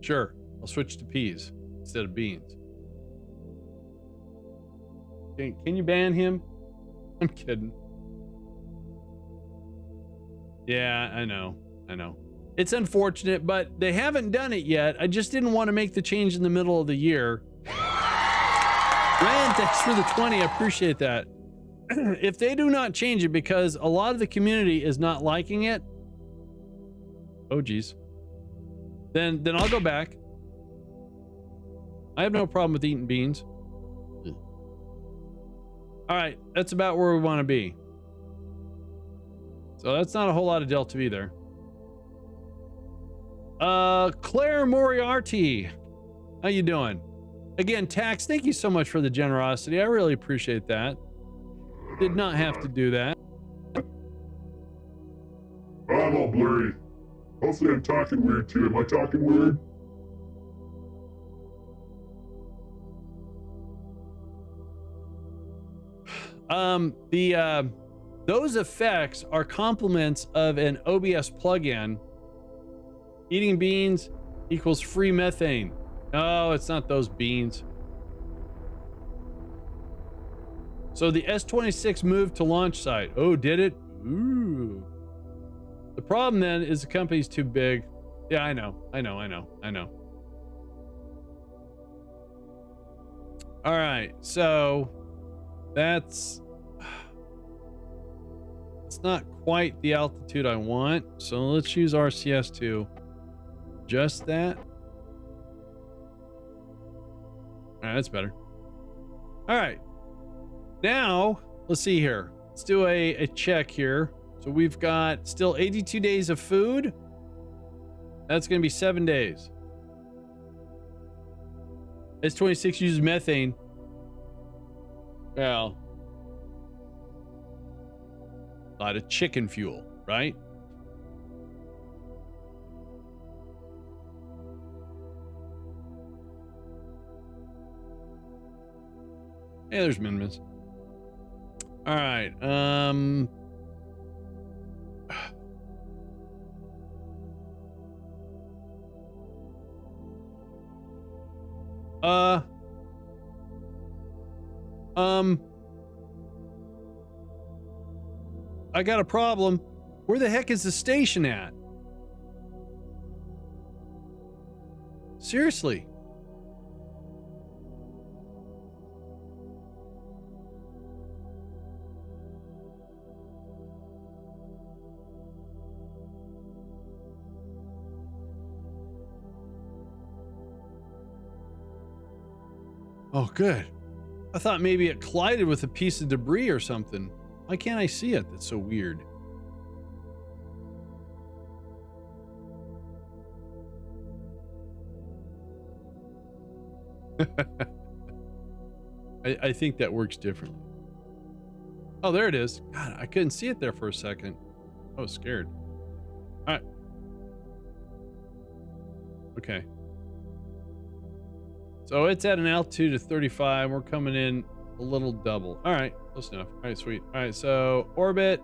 sure, I'll switch to peas instead of beans. Can you ban him? I'm kidding. Yeah, I know. It's unfortunate, but they haven't done it yet. I just didn't want to make the change in the middle of the year. Ryan, thanks for the 20. I appreciate that. If they do not change it, because a lot of the community is not liking it, oh geez, then I'll go back. I have no problem with eating beans. All right, that's about where we want to be. So that's not a whole lot of Delta V there. Claire Moriarty, how you doing? Again, Tax, thank you so much for the generosity. I really appreciate that. Did not have to do that. I'm all blurry. Hopefully I'm talking weird too. Am I talking weird? Those effects are complements of an OBS plugin. Eating beans equals free methane. No, it's not those beans. So the S-26 moved to launch site. Oh, did it? Ooh. The problem then is the company's too big. Yeah, I know. All right, so it's not quite the altitude I want, so let's use RCS to adjust that. All right, that's better. All right, now let's see here. Let's do a check here. So we've got still 82 days of food. That's going to be 7 days. S-26 uses methane. Well, a lot of chicken fuel, right? Yeah, there's Minmus. All right. I got a problem. Where the heck is the station at? Seriously. Oh, good. I thought maybe it collided with a piece of debris or something. Why can't I see it? That's so weird. I think that works differently. Oh, there it is. God, I couldn't see it there for a second. I was scared. All right. Okay. So it's at an altitude of 35. We're coming in a little double. All right. Close enough. All right, sweet. All right. So orbit.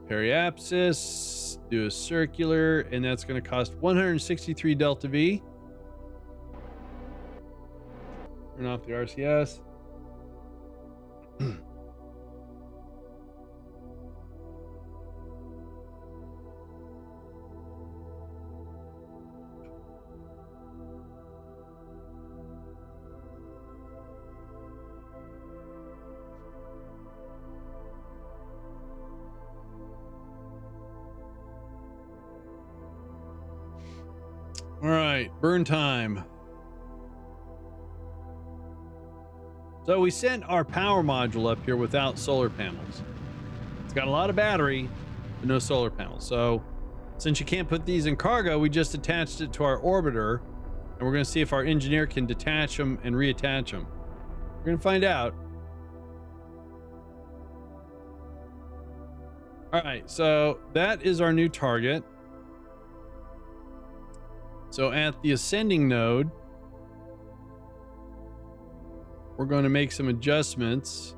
Periapsis, do a circular, and that's going to cost 163 delta V. Turn off the RCS. All right, burn time. So we sent our power module up here without solar panels. It's got a lot of battery, but no solar panels. So since you can't put these in cargo, we just attached it to our orbiter, and we're going to see if our engineer can detach them and reattach them. We're going to find out. All right, so that is our new target. So at the ascending node, we're going to make some adjustments.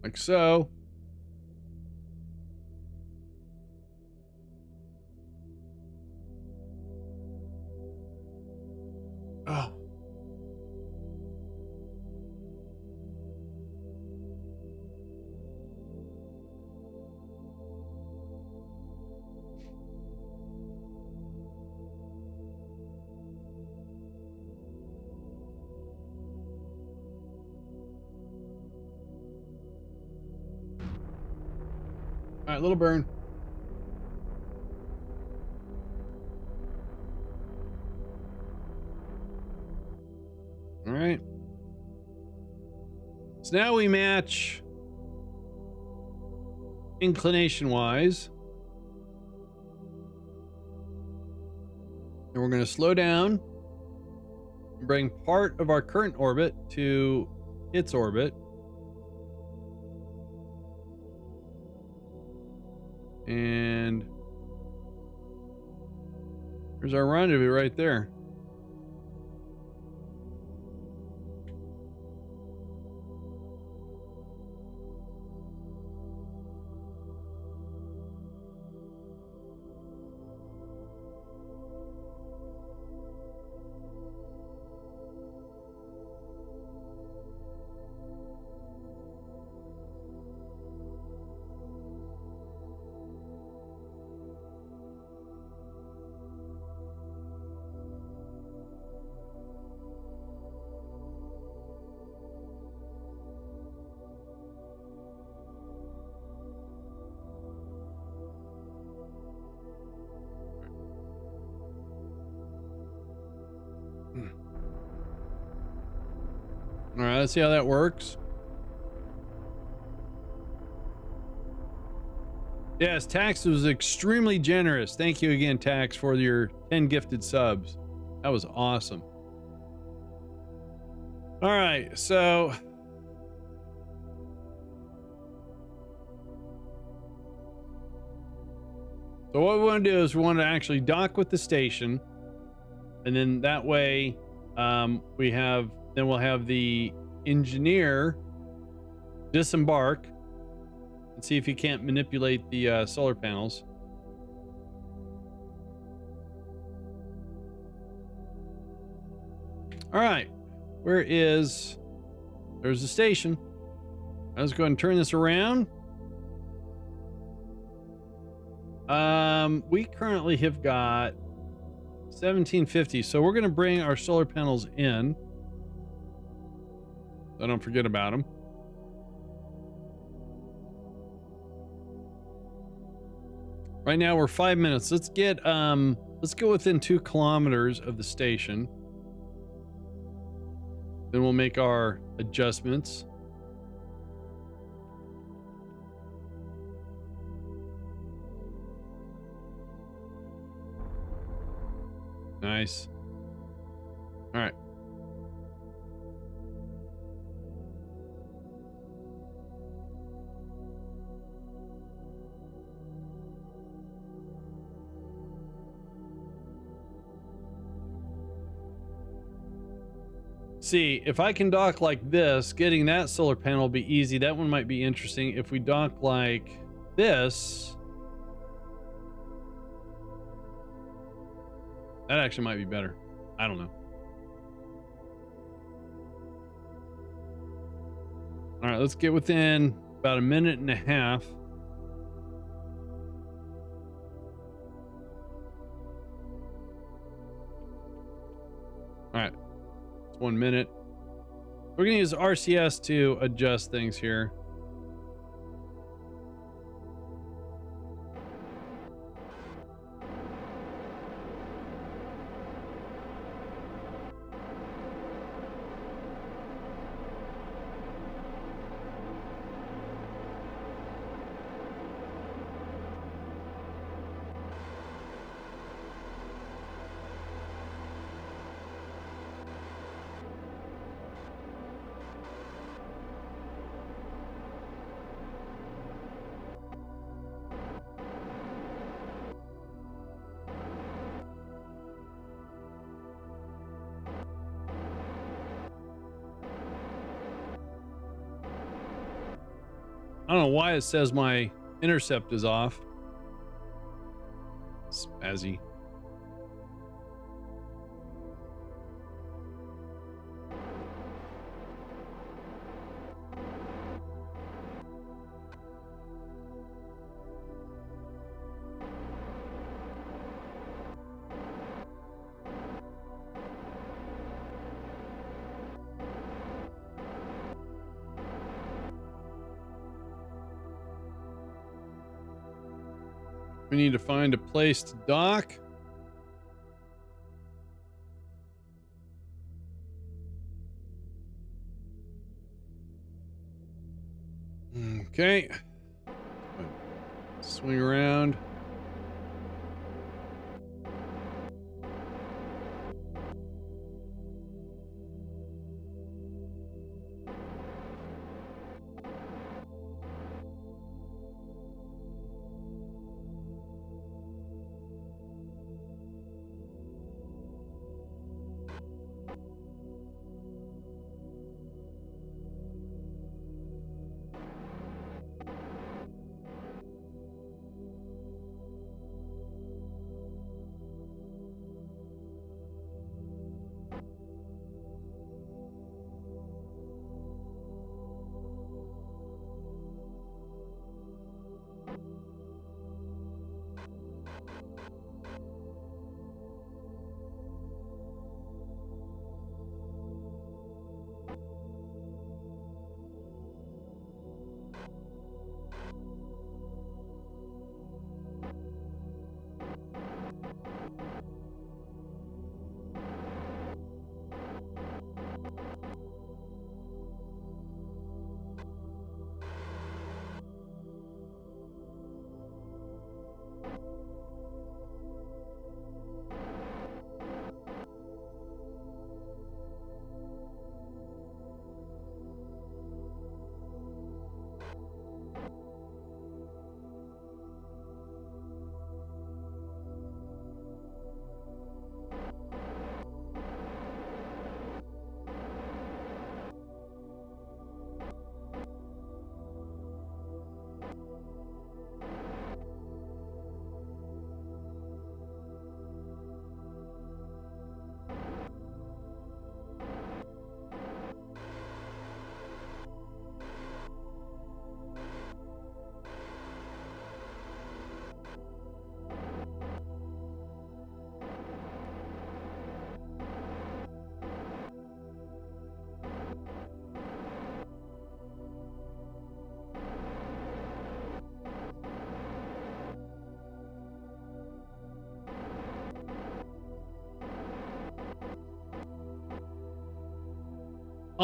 Like so. Oh. All right, little burn. All right. So now we match inclination wise. And we're going to slow down and bring part of our current orbit to its orbit. And there's our rendezvous right there. All right, let's see how that works. Yes, Tax was extremely generous. Thank you again, Tax, for your 10 gifted subs. That was awesome. All right, so So what we want to do is we want to actually dock with the station, and then that way we'll have the engineer disembark and see if he can't manipulate the solar panels. All right, there's the station. Let's go ahead and turn this around. We currently have got 1750, so we're going to bring our solar panels in. So don't forget about them. Right now we're 5 minutes. Let's go within 2 kilometers of the station. Then we'll make our adjustments. Nice. All right. See, if I can dock like this, getting that solar panel will be easy. That one might be interesting. If we dock like this, that actually might be better. I don't know. All right, let's get within about 1.5 minutes. All right, it's 1 minute. We're gonna use RCS to adjust things here. I don't know why it says my intercept is off. Spazzy. We need to find a place to dock. Okay. Swing around.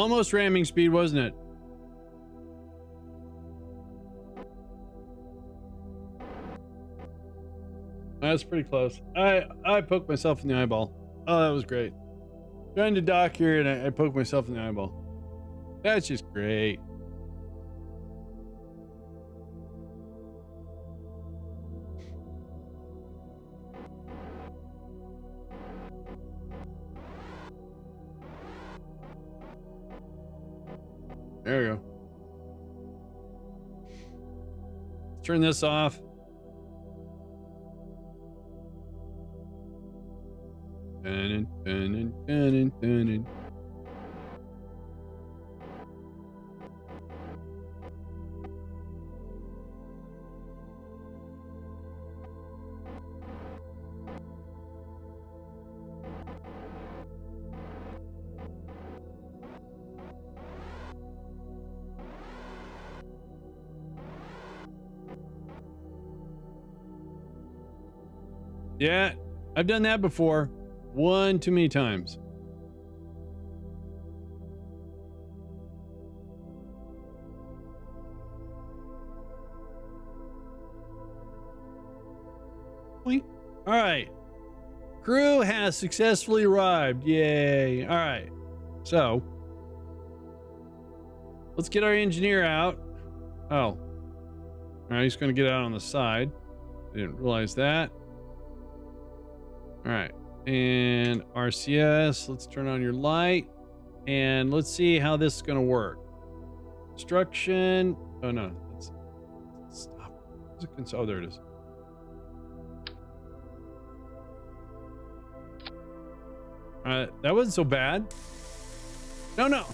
Almost ramming speed, wasn't it? That's pretty close. I poked myself in the eyeball. Oh, that was great. Trying to dock here and I poked myself in the eyeball. That's just great. There we go. Let's turn this off. Dun, dun, dun, dun, dun, dun. Yeah, I've done that before. One too many times. Boink. All right. Crew has successfully arrived. Yay. All right. So, let's get our engineer out. Oh. All right, he's going to get out on the side. I didn't realize that. All right. And RCS, let's turn on your light. And let's see how this is going to work. Construction. Oh, no. Let's stop. Oh, there it is. That wasn't so bad. No. I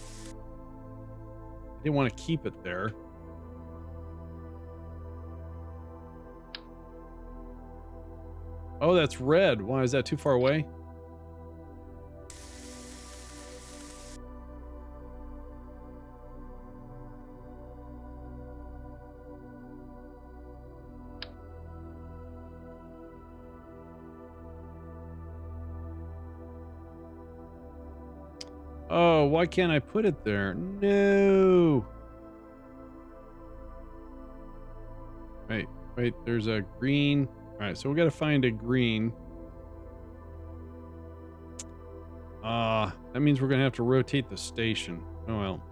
didn't want to keep it there. Oh, that's red. Why is that too far away? Oh, why can't I put it there? No. Wait, there's a green. All right, so we got to find a green. That means we're going to have to rotate the station. Oh, well.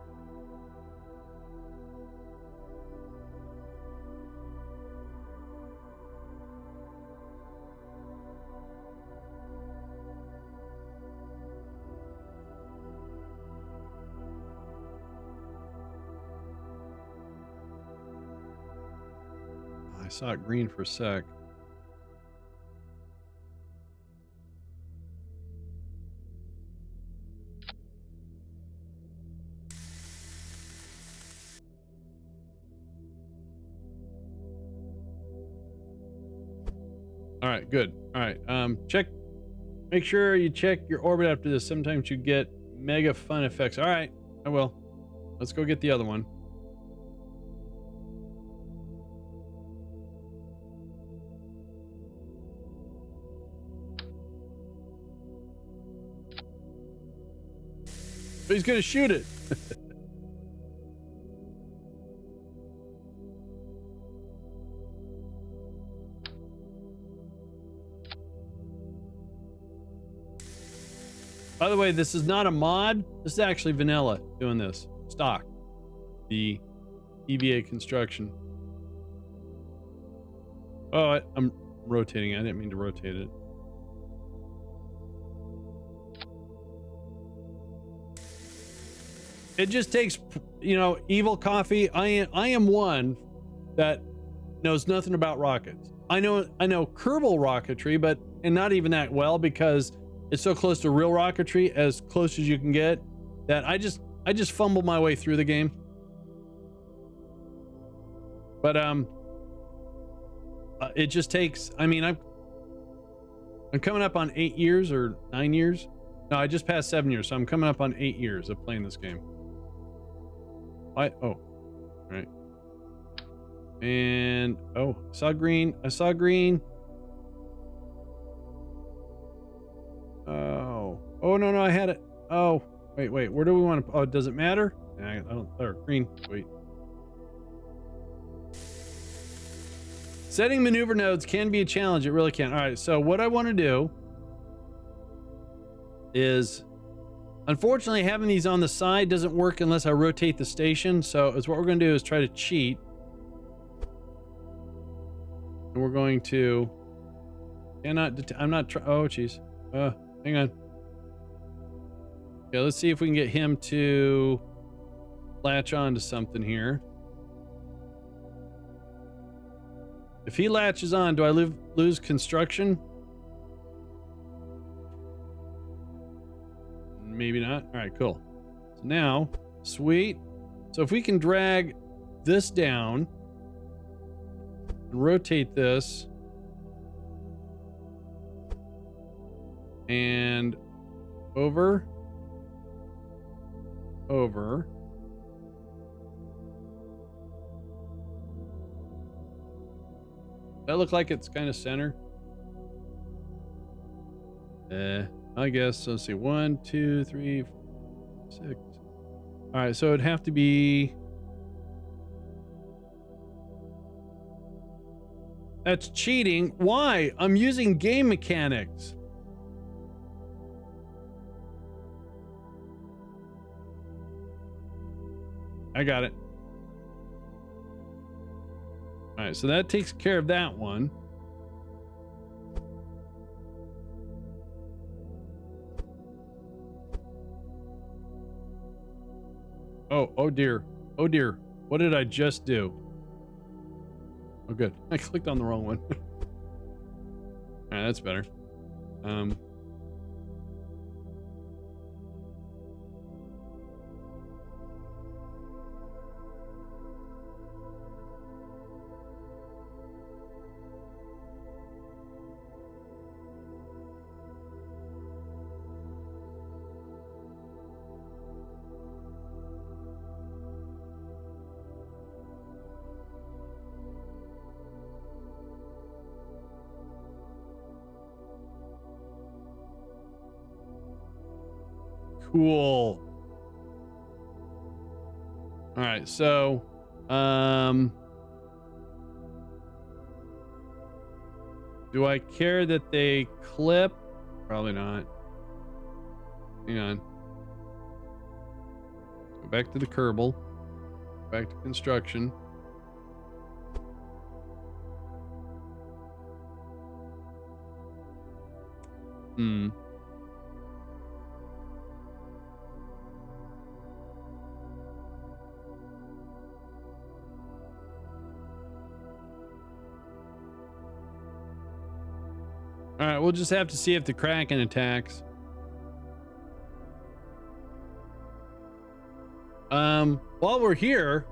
I saw it green for a sec. All right, good. All right, make sure you check your orbit after this. Sometimes you get mega fun effects. All right, I will. Let's go get the other one. But he's gonna shoot it. By the way, this is not a mod. This is actually vanilla doing this. Stock. The EVA construction. Oh, I'm rotating. I didn't mean to rotate it. It just takes, evil coffee. I am one that knows nothing about rockets. I know Kerbal rocketry, and not even that well because it's so close to real rocketry, as close as you can get, that I just fumble my way through the game. But it just takes. I mean, I'm coming up on 8 years or 9 years. No, I just passed 7 years, so I'm coming up on 8 years of playing this game. Oh, right. And I saw green. Oh no, I had it. Oh, Wait, where do we want to? Oh, does it matter? I don't. Or green. Wait. Setting maneuver nodes can be a challenge. It really can. All right. So what I want to do is, unfortunately, having these on the side doesn't work unless I rotate the station. So what we're going to do is try to cheat. And we're going to. I'm not. Oh, jeez. Hang on. Okay, let's see if we can get him to latch on to something here. If he latches on, do I lose construction? Maybe not. All right, cool. So now, sweet. So if we can drag this down and rotate this and over. That look like it's kind of center. I guess. So let's see. 1, 2, 3, 4, 6. All right. So it'd have to be. That's cheating. Why? I'm using game mechanics. I got it. All right, so that takes care of that one. Oh dear. Oh dear. What did I just do? Oh, good. I clicked on the wrong one. All right, that's better. Cool. All right, so do I care that they clip? Probably not. Hang on. Go back to the Kerbal. Back to construction. All right, we'll just have to see if the Kraken attacks. While we're here,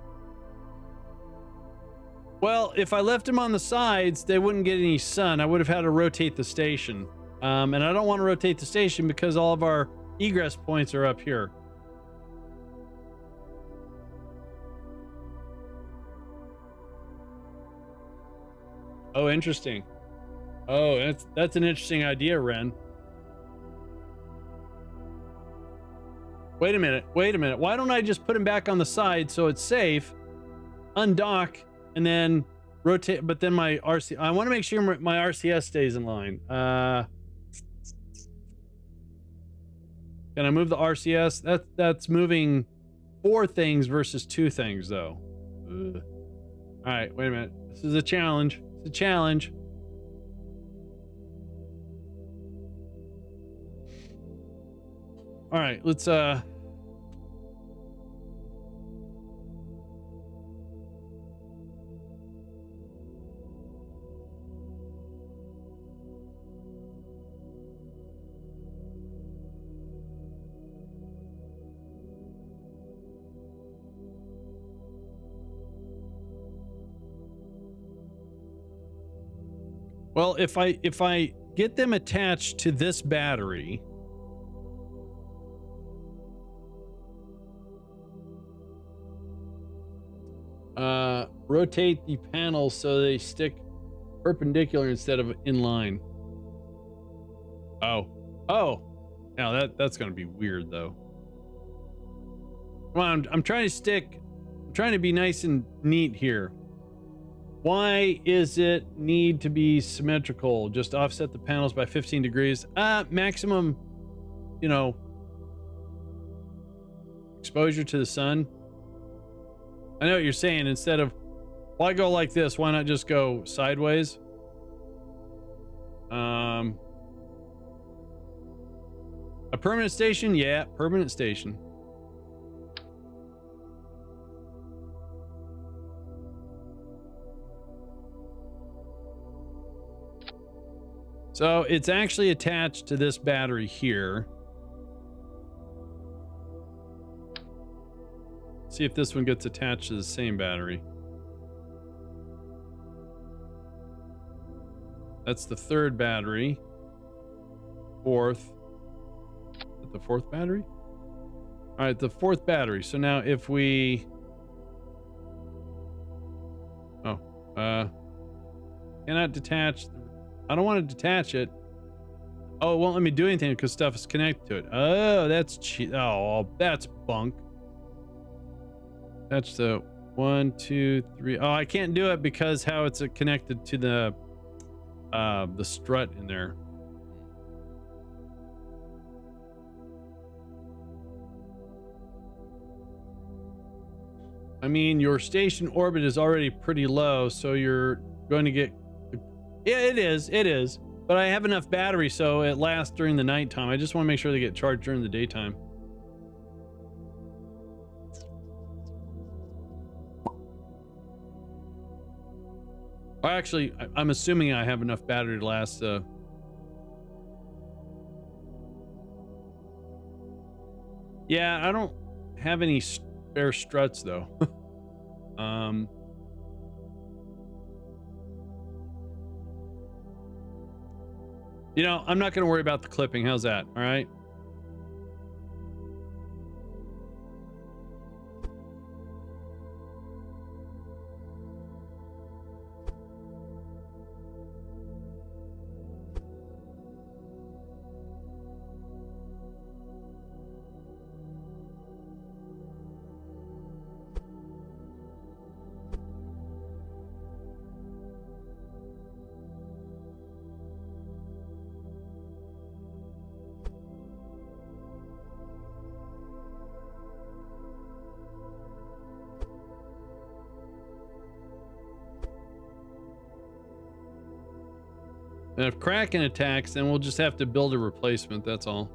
well, if I left him on the sides, they wouldn't get any sun. I would have had to rotate the station. And I don't want to rotate the station because all of our egress points are up here. Oh, interesting. Oh, that's an interesting idea, Ren. Wait a minute. Why don't I just put him back on the side so it's safe, undock, and then rotate? But then my RC, I want to make sure my RCS stays in line. Can I move the RCS? That's moving 4 things versus 2 things, though. Ugh. All right, wait a minute. This is a challenge. It's a challenge. All right, let's well, if I get them attached to this battery, rotate the panels so they stick perpendicular instead of in line. Oh, now that's gonna be weird though. Come on, I'm trying to be nice and neat here. Why is it need to be symmetrical? Just offset the panels by 15 degrees. Maximum, you know, exposure to the sun. I know what you're saying. Instead of, why go like this? Why not just go sideways? A permanent station? Yeah, permanent station. So it's actually attached to this battery here. See if this one gets attached to the same battery. That's the third battery. Fourth. The fourth battery? All right, the fourth battery. So now if we... cannot detach... I don't want to detach it. Oh, it won't let me do anything because stuff is connected to it. Oh, that's cheap. Oh, that's bunk. That's the 1, 2, 3. Oh, I can't do it because how it's connected to the strut in there. I mean, your station orbit is already pretty low, so you're going to get... Yeah, it is. But I have enough battery, so it lasts during the nighttime. I just want to make sure they get charged during the daytime. Actually, I'm assuming I have enough battery to last. Yeah, I don't have any spare struts though. You know, I'm not going to worry about the clipping. How's that? All right. And if Kraken attacks, then we'll just have to build a replacement. That's all.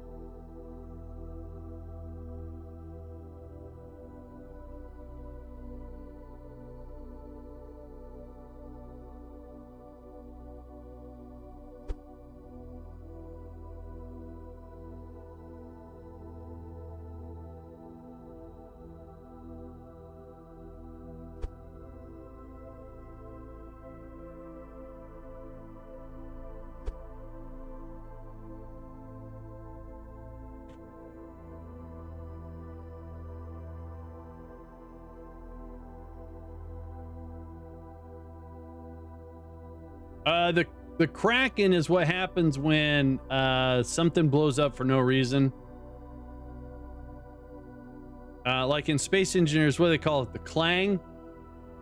The Kraken is what happens when something blows up for no reason. Like in Space Engineers, what do they call it? The Clang?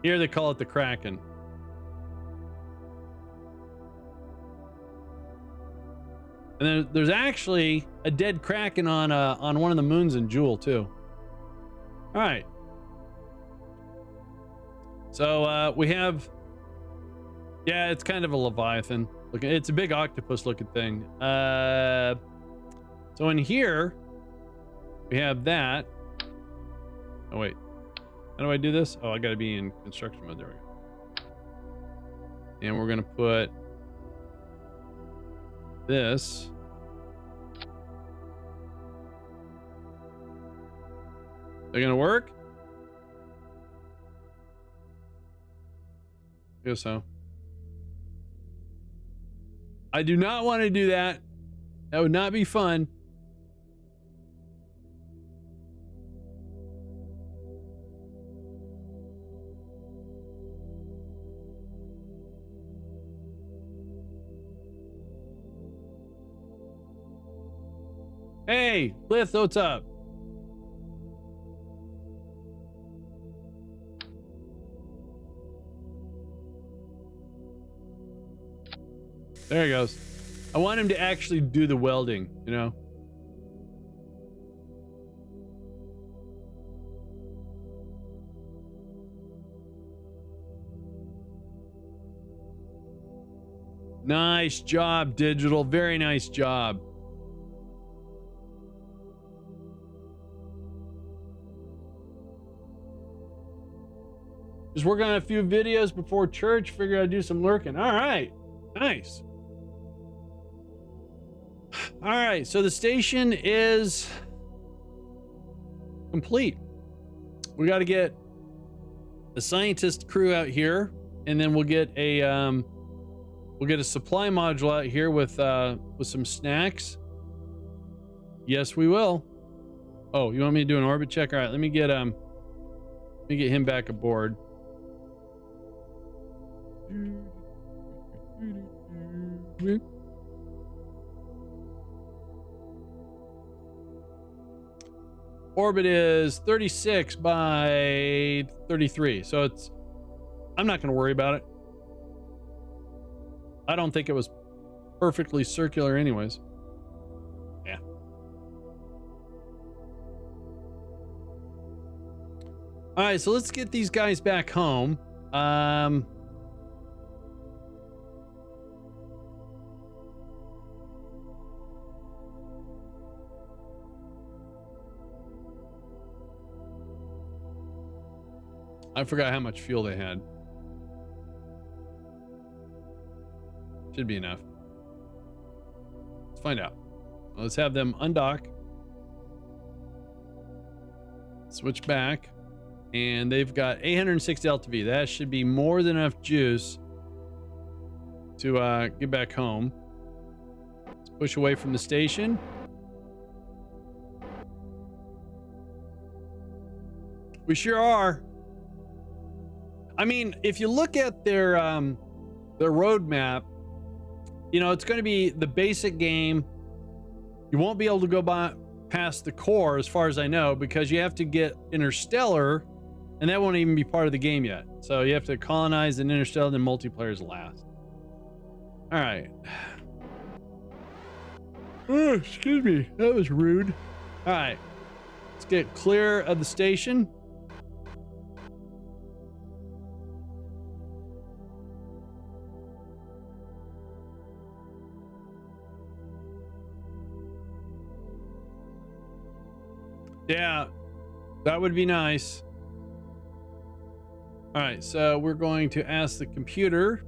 Here they call it the Kraken. And then there's actually a dead Kraken on one of the moons in Jewel too. All right. So we have... Yeah, it's kind of a Leviathan. Look, it's a big octopus looking thing. So in here, we have that. Oh, wait. How do I do this? Oh, I got to be in construction mode. There we go. And we're going to put this. They're going to work? I guess so. I do not want to do that. That would not be fun. Hey, Lith, what's up? There he goes. I want him to actually do the welding, you know? Nice job, Digital. Very nice job. Just working on a few videos before church. Figured I'd do some lurking. All right. Nice. All right. So the station is complete. We got to get a scientist crew out here, and then we'll get a supply module out here with some snacks. Yes, we will. Oh, you want me to do an orbit check? All right. Let me get him back aboard. Orbit is 36 by 33, so it's, I'm not going to worry about it. I don't think it was perfectly circular anyways. Yeah. All right, so let's get these guys back home. I forgot how much fuel they had. Should be enough. Let's find out. Let's have them undock. Switch back. And they've got 806 LTV. That should be more than enough juice to get back home. Let's push away from the station. We sure are. I mean, if you look at their roadmap, you know, it's going to be the basic game. You won't be able to go past the core, as far as I know, because you have to get Interstellar, and that won't even be part of the game yet. So you have to colonize an Interstellar, then multiplayer's last. All right. Oh, excuse me. That was rude. All right. Let's get clear of the station. Yeah, that would be nice. All right, so we're going to ask the computer,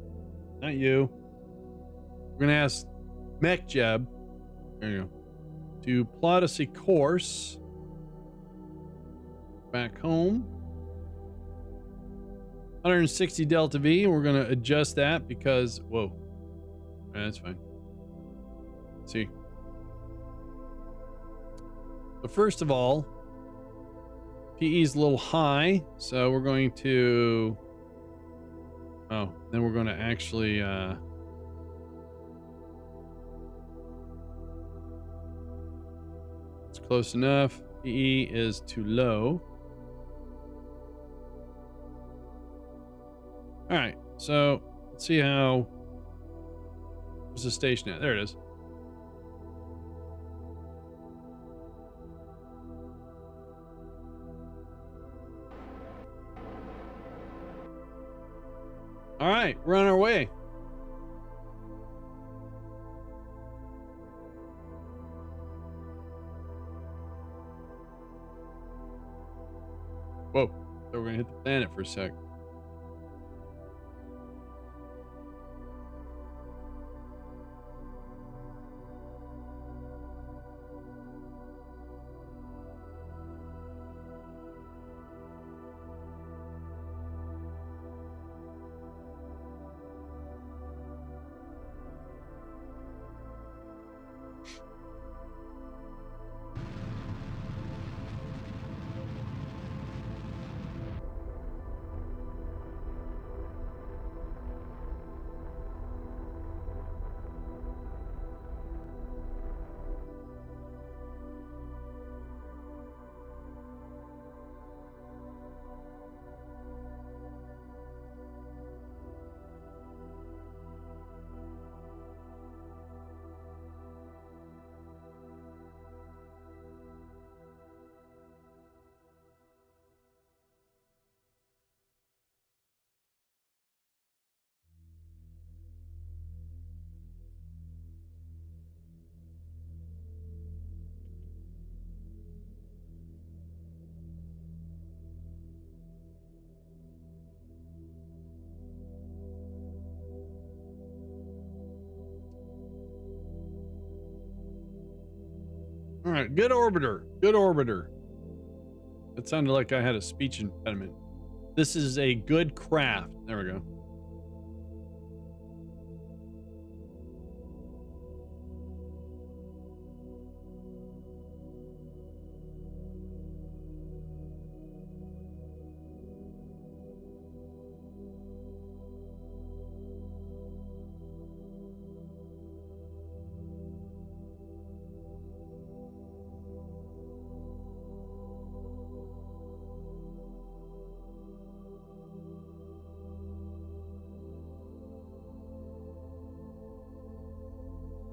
not you. We're going to ask MechJeb, there you go, to plot us a course back home. 160 delta V. We're going to adjust that because, whoa, that's fine. Let's see. So first of all, PE is a little high, so we're going to, oh, then we're going to actually, it's close enough. PE is too low. All right, so let's see how, where's the station at? There it is. All right, we're on our way. Whoa, so we're gonna hit the planet for a sec. right, good orbiter. Good orbiter. It sounded like I had a speech impediment. This is a good craft. There we go.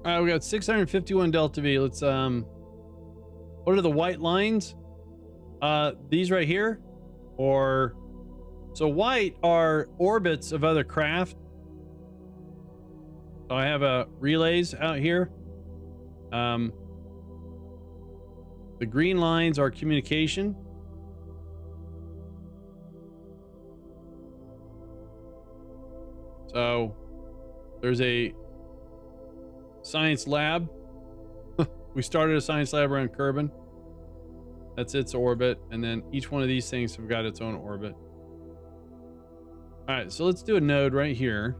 All right, we got 651 Delta V. Let's what are the white lines? These right here, or so white are orbits of other craft. So I have relays out here. The green lines are communication. So there's a science lab. We started a science lab around Kerbin. That's its orbit, and then each one of these things have got its own orbit. All right, so let's do a node right here.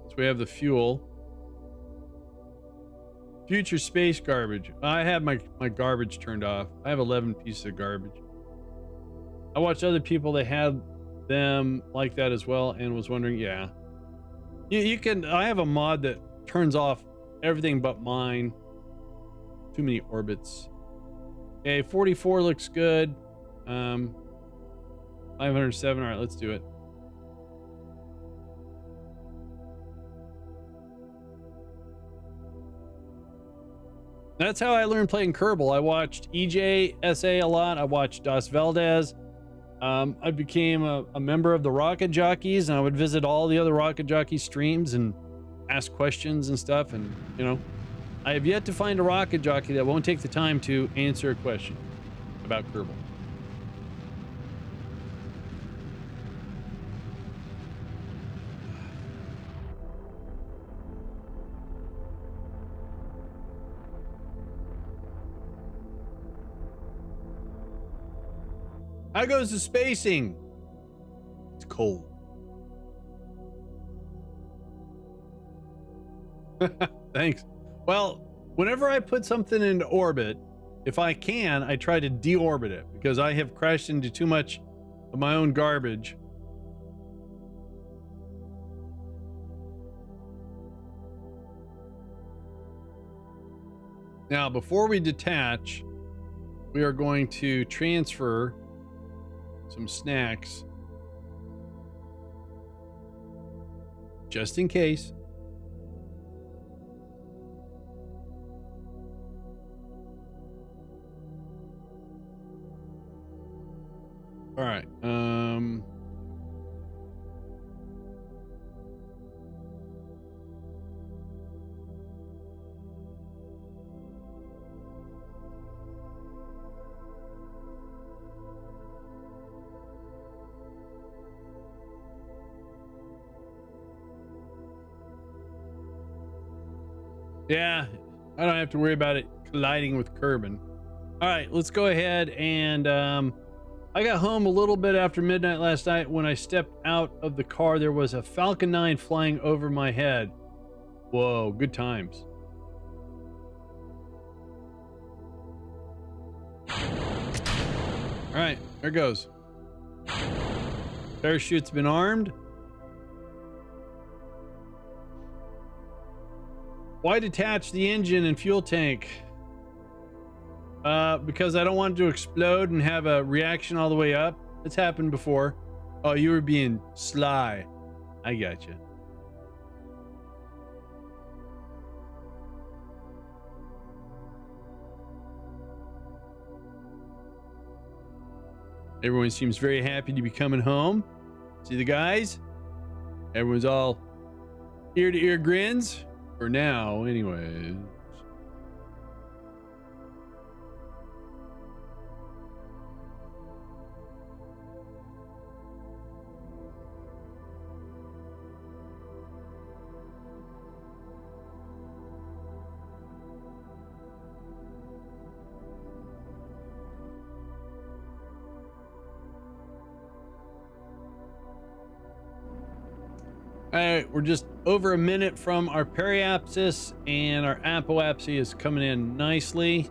So we have the fuel. Future space garbage. I have my garbage turned off. I have 11 pieces of garbage. I watched other people that had them like that as well, and was wondering, yeah. You can, I have a mod that turns off everything but mine. Too many orbits. Okay, 44 looks good. 507, all right, let's do it. That's how I learned playing Kerbal. I watched EJSA a lot. I watched Das Valdez. I became a member of the Rocket Jockeys, and I would visit all the other Rocket Jockey streams and ask questions and stuff. And, you know, I have yet to find a Rocket Jockey that won't take the time to answer a question about Kerbal. How goes the spacing? It's cold. Thanks. Well, whenever I put something into orbit, if I can, I try to deorbit it because I have crashed into too much of my own garbage. Now, before we detach, we are going to transfer some snacks just in case. All right. Yeah, I don't have to worry about it colliding with Kerbin. All right, let's go ahead and I got home a little bit after midnight last night. When I stepped out of the car, there was a Falcon 9 flying over my head. Whoa, good times. All right, there it goes. Parachute's been armed. Why detach the engine and fuel tank? Because I don't want it to explode and have a reaction all the way up. It's happened before. Oh, you were being sly. I got you. Everyone seems very happy to be coming home. See the guys? Everyone's all ear-to-ear grins. For now, anyways. All right, we're just over a minute from our periapsis, and our apoapsy is coming in nicely.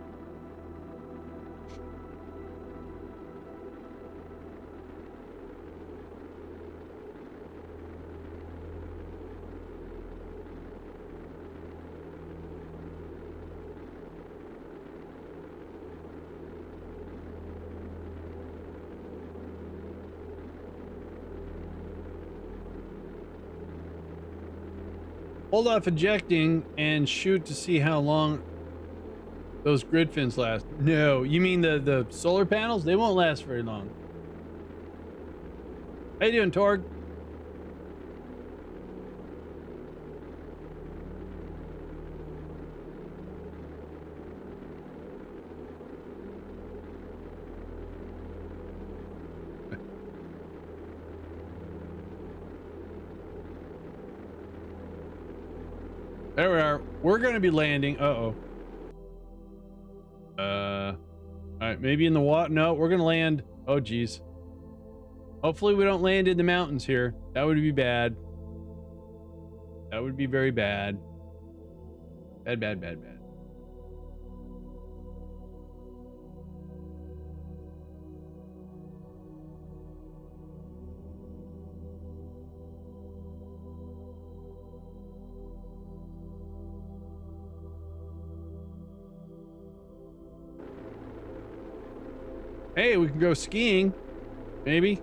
Hold off ejecting and shoot to see how long those grid fins last. No, you mean the solar panels? They won't last very long. How you doing, Torg? There we are. We're going to be landing. Uh-oh. All right, maybe in the water. No, we're going to land. Oh, geez. Hopefully we don't land in the mountains here. That would be bad. That would be very bad. Bad, bad, bad, bad. Hey, we can go skiing. Maybe.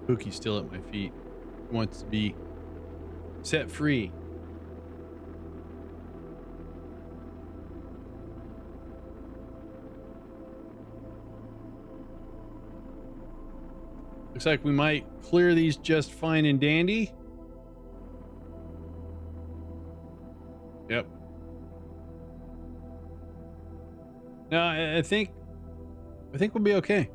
Pookie's still at my feet. He wants to be set free. Looks like we might clear these just fine and dandy. Yep. No, I think we'll be okay.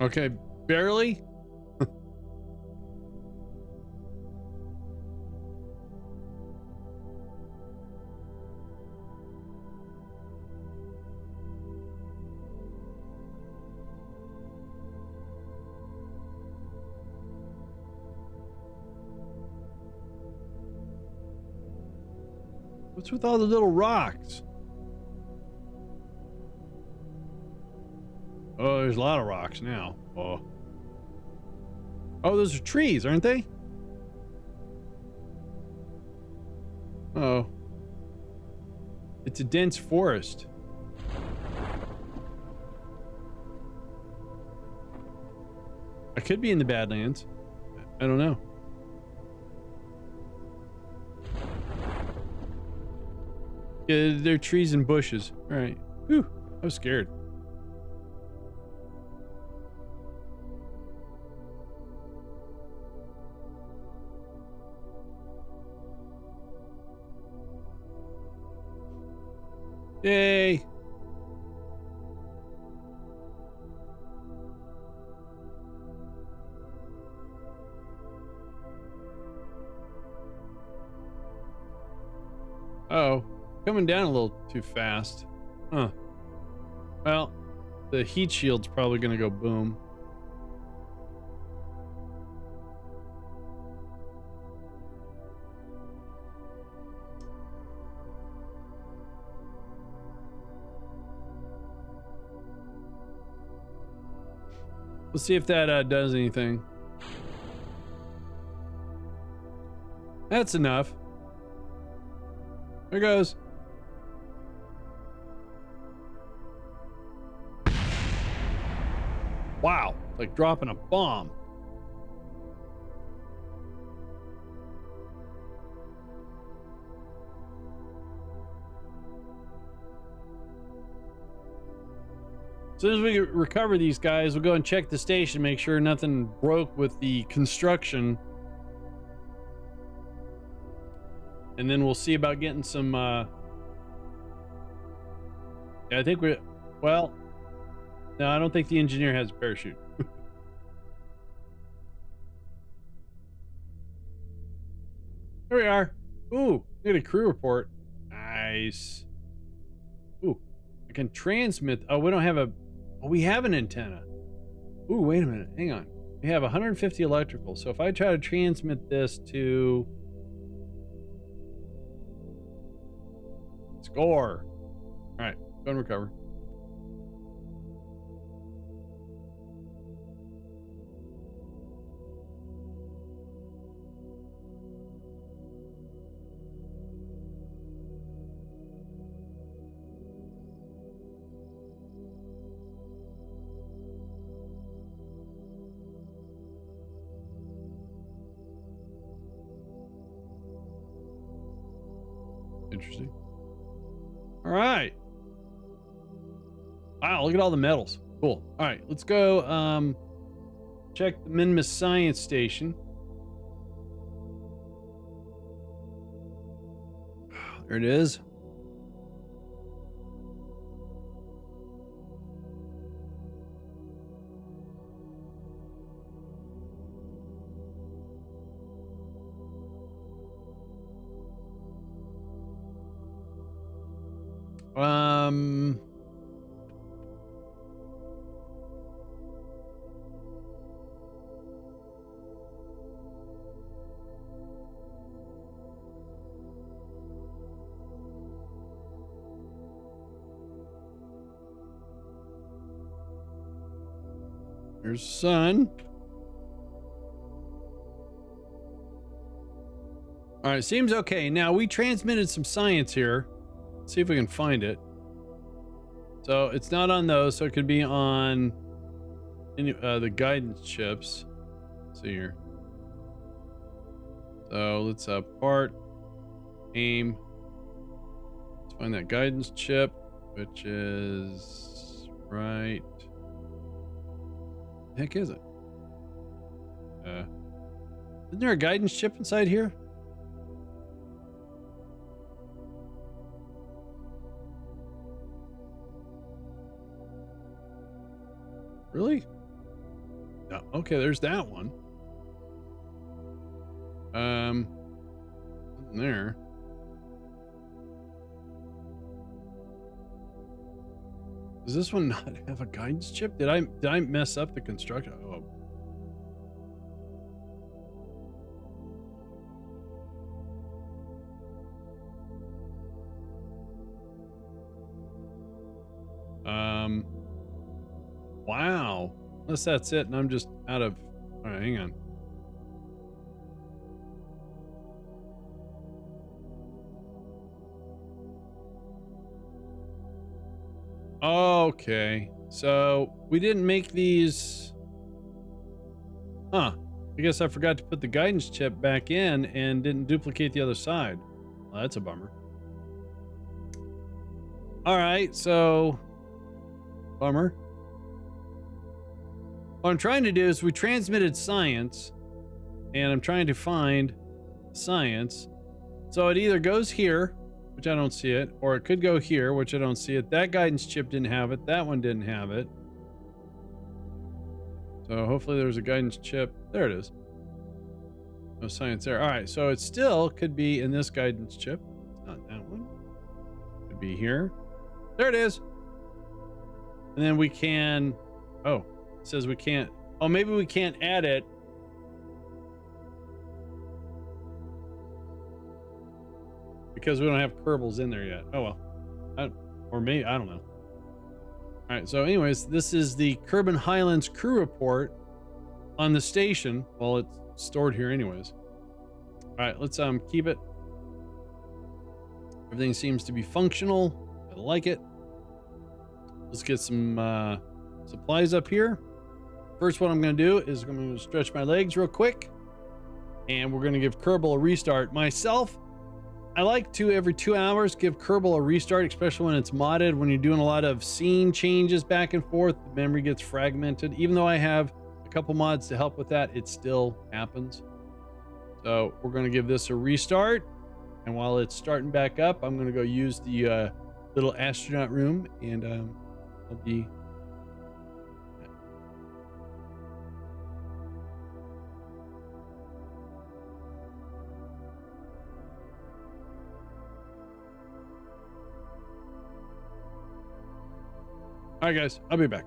Okay, barely. What's with all the little rocks? Oh, there's a lot of rocks now. Oh. Oh, those are trees, aren't they? Oh. It's a dense forest. I could be in the Badlands. I don't know. Yeah, they're trees and bushes. All right. Whew. I was scared. Yay. Oh, coming down a little too fast. Huh. Well, the heat shield's probably gonna go boom. Let's see if that does anything. That's enough. There goes. Wow, like dropping a bomb. As soon as we recover these guys, we'll go and check the station, make sure nothing broke with the construction. And then we'll see about getting some, yeah, I think well, no, I don't think the engineer has a parachute. There we are. Ooh, we got a crew report. Nice. Ooh, I can transmit. Oh, we don't have a, oh, we have an antenna. Ooh, wait a minute. Hang on. We have 150 electrical. So if I try to transmit this to score. All right, go and recover. Interesting. All right. Wow, look at all the medals. Cool. All right, let's go check the Minmus Science Station. There it is. There's sun. All right, seems okay. Now we transmitted some science here. Let's see if we can find it. So it's not on those, so it could be on the guidance chips. Let's see here. So let's part aim. Let's find that guidance chip, which is right. The heck is it? Isn't there a guidance chip inside here? Really? No. Okay, there's that one. There. Does this one not have a guidance chip? Did I mess up the construction? Oh. Wow. Unless that's it, and I'm just out of. All right, hang on. Okay, so we didn't make these. Huh. I guess I forgot to put the guidance chip back in and didn't duplicate the other side. Well, that's a bummer. All right, so bummer. What I'm trying to do is we transmitted science, and I'm trying to find science. So it either goes here, which I don't see it, or it could go here, which I don't see it. That guidance chip didn't have it. That one didn't have it. So hopefully there's a guidance chip. There it is. No science there. All right, so it still could be in this guidance chip. It's not that one. Could be here. There it is. And then we can, oh, it says we can't, oh, maybe we can't add it. Because we don't have Kerbals in there yet. Oh, well. Or maybe, I don't know. All right, so anyways, this is the Kerbal Highlands crew report on the station. Well, it's stored here anyways. All right, let's keep it. Everything seems to be functional. I like it. Let's get some supplies up here. First, what I'm going to do is I'm going to stretch my legs real quick, and we're going to give Kerbal a restart. Myself, I like to every 2 hours give Kerbal a restart, especially when it's modded. When you're doing a lot of scene changes back and forth, the memory gets fragmented. Even though I have a couple mods to help with that, it still happens. So we're going to give this a restart. And while it's starting back up, I'm going to go use the little astronaut room, and I'll be... All right, guys, I'll be back.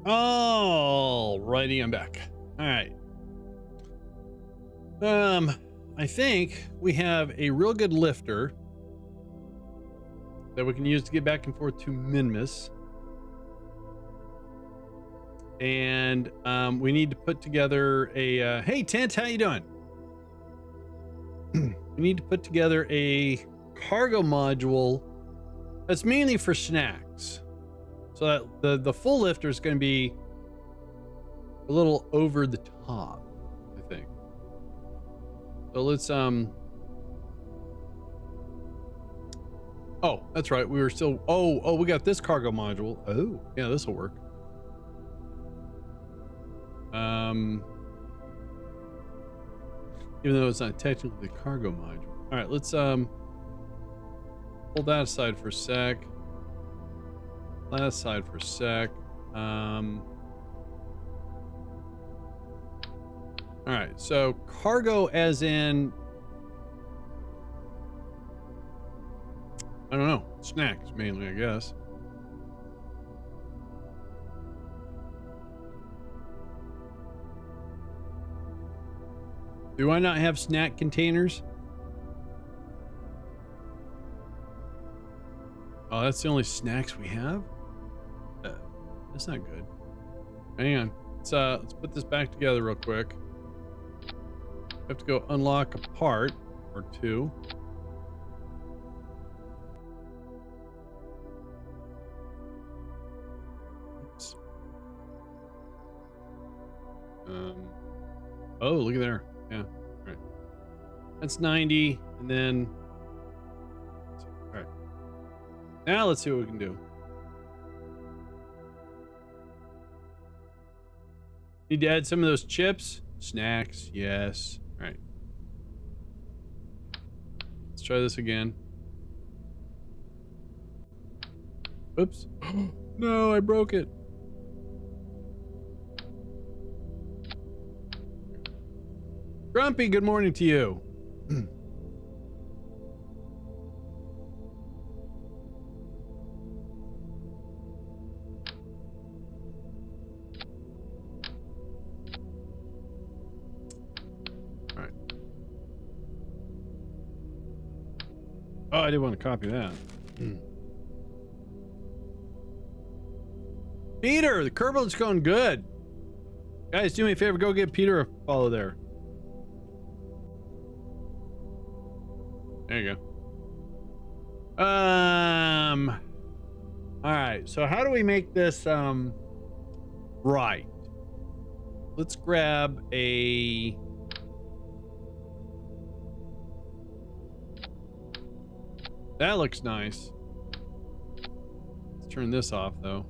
Alrighty, I'm back. All right. I think we have a real good lifter that we can use to get back and forth to Minmus. And we need to put together a hey Tent, how you doing? We need to put together a cargo module that's mainly for snacks. So that the full lifter is going to be a little over the top, I think. So let's oh, that's right. We were still we got this cargo module. Oh, yeah, this will work. Even though it's not technically the cargo module. All right, let's pull that aside for a sec. That aside for a sec. All right, so cargo as in, I don't know, snacks mainly, I guess. Do I not have snack containers? Oh, that's the only snacks we have? That's not good. Hang on. Let's put this back together real quick. We have to go unlock a part or two. Oops. Oh, look at there. Yeah. All right. That's 90, and then. All right. Now let's see what we can do. Need to add some of those chips. Snacks, yes. All right. Let's try this again. Oops. No, I broke it. Grumpy, good morning to you. Oh, I didn't want to copy that. Peter, the Kerbals going good. Guys, do me a favor, go give Peter a follow there. There you go. All right, so how do we make this right? Let's grab a that looks nice. Let's turn this off though.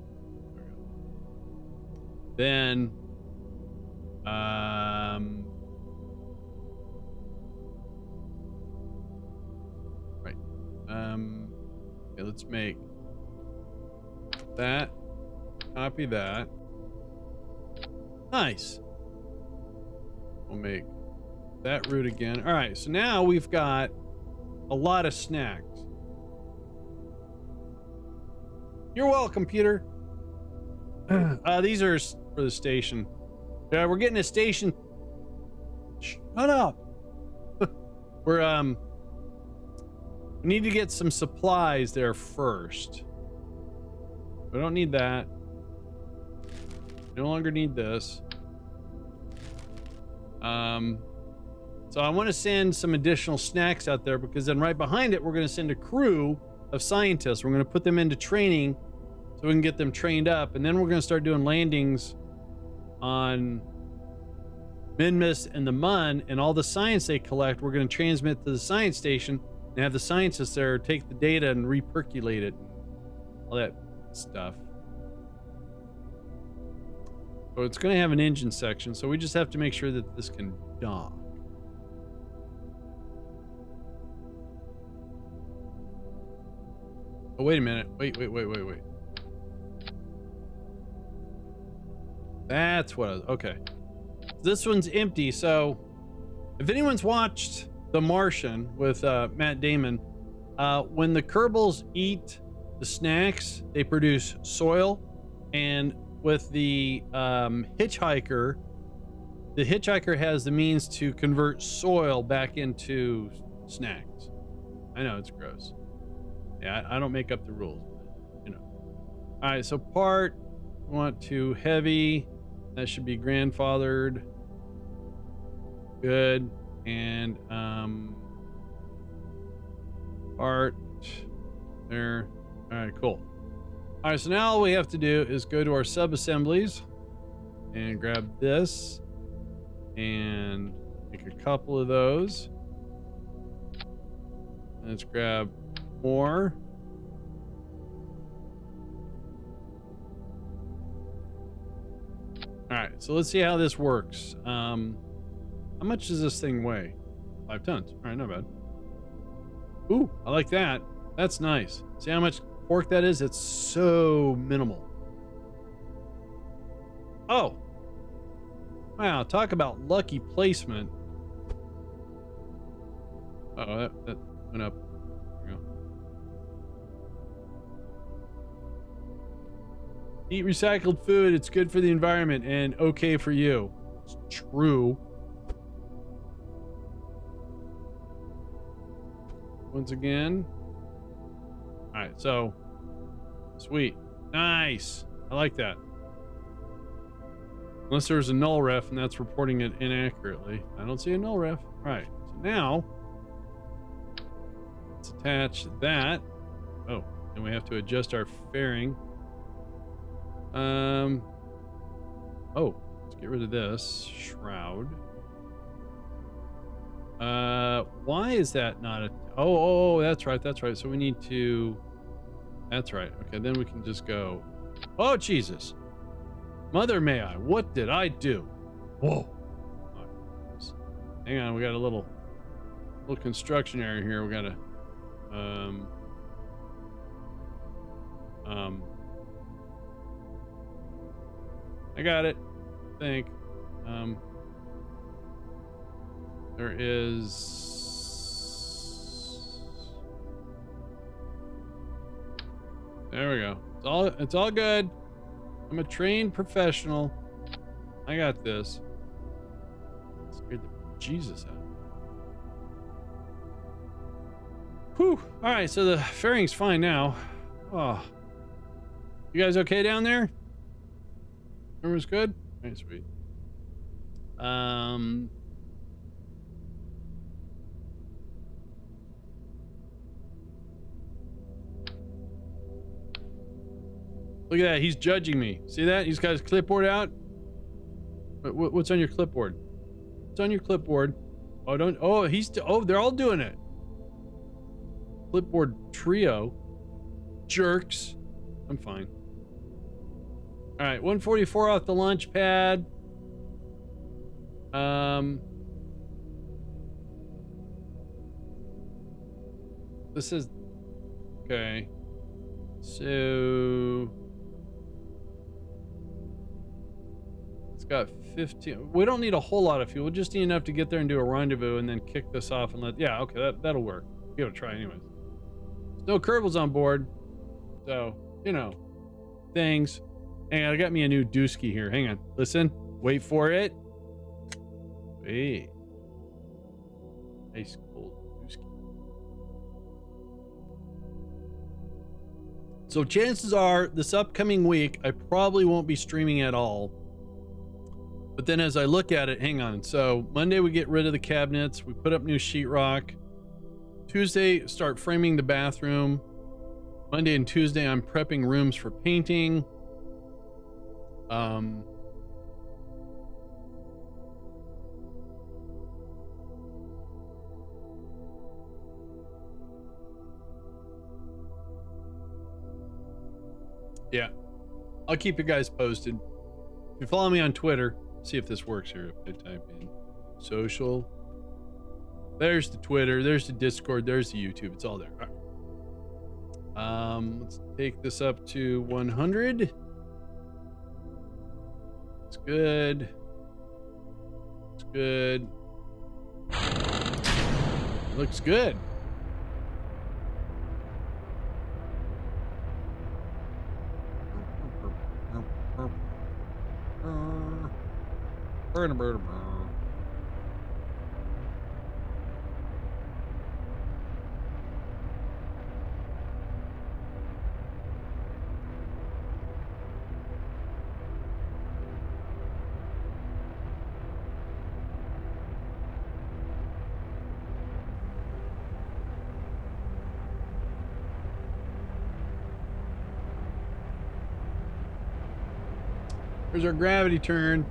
Then right. Okay, let's make that, copy that. Nice. We'll make that route again. All right, so now we've got a lot of snacks. You're welcome, Peter. These are for the station. Yeah, we're getting a station. Shut up. We're we need to get some supplies there first. We don't need that. No longer need this. So I want to send some additional snacks out there, because then right behind it, we're going to send a crew of scientists. We're going to put them into training so we can get them trained up. And then we're going to start doing landings on Minmus and the Mun, and all the science they collect, we're going to transmit to the science station and have the scientists there take the data and repercolate it. All that stuff. So it's going to have an engine section, so we just have to make sure that this can dock. Oh, wait a minute. Wait. That's what I was, okay. This one's empty, so if anyone's watched The Martian with Matt Damon, when the Kerbals eat the snacks, they produce soil, and with the hitchhiker, the hitchhiker has the means to convert soil back into snacks. I know it's gross. Yeah, I don't make up the rules, but, you know. All right, so part, we want to heavy. That should be grandfathered. Good. And part there. All right, cool. All right, so now all we have to do is go to our sub-assemblies and grab this and make a couple of those. Let's grab more. All right, so let's see how this works. How much does this thing weigh? 5 tons. All right, not bad. Ooh, I like that. That's nice. See how much pork that is? It's so minimal. Oh. Wow, talk about lucky placement. Uh-oh, that went up. There we go. Eat recycled food. It's good for the environment and okay for you. It's true. Once again. All right, so sweet. Nice. I like that. Unless there's a null ref and that's reporting it inaccurately. I don't see a null ref. All right, so now let's attach that. Oh, and we have to adjust our fairing. Oh, let's get rid of this shroud. Why is that not a... Oh, that's right. So we need to... That's right. Okay, then we can just go... Oh, Jesus. Mother may I. What did I do? Whoa. Right. Hang on, we got a little construction area here. We got to... I got it. I think. There is... There we go. It's all good. I'm a trained professional. I got this. Scared the Jesus out. Whew. All right, so the fairing's fine now. Oh. You guys okay down there? Everyone's good? All right, sweet. Look at that. He's judging me. See that? He's got his clipboard out. What's on your clipboard? What's on your clipboard? Oh, don't. Oh, they're all doing it. Clipboard trio. Jerks. I'm fine. All right. 144 off the launch pad. This is. Okay. So. Got 15. We don't need a whole lot of fuel. We just need enough to get there and do a rendezvous and then kick this off and yeah, okay, that'll work. Give it a try anyways. There's no Kerbals on board. So, you know, things. Hang on, I got me a new dooski here. Hang on. Listen. Wait for it. Wait. Nice cold dooski. So chances are this upcoming week, I probably won't be streaming at all. But then as I look at it, hang on. So Monday we get rid of the cabinets. We put up new sheetrock. Tuesday, start framing the bathroom. Monday and Tuesday, I'm prepping rooms for painting. Yeah, I'll keep you guys posted. If you follow me on Twitter, see if this works here. If I type in social, there's the Twitter, there's the Discord, there's the YouTube. It's all there. All right. Let's take this up to 100. It's good. It's good. It looks good. Burn, burn, burn. Here's our gravity turn.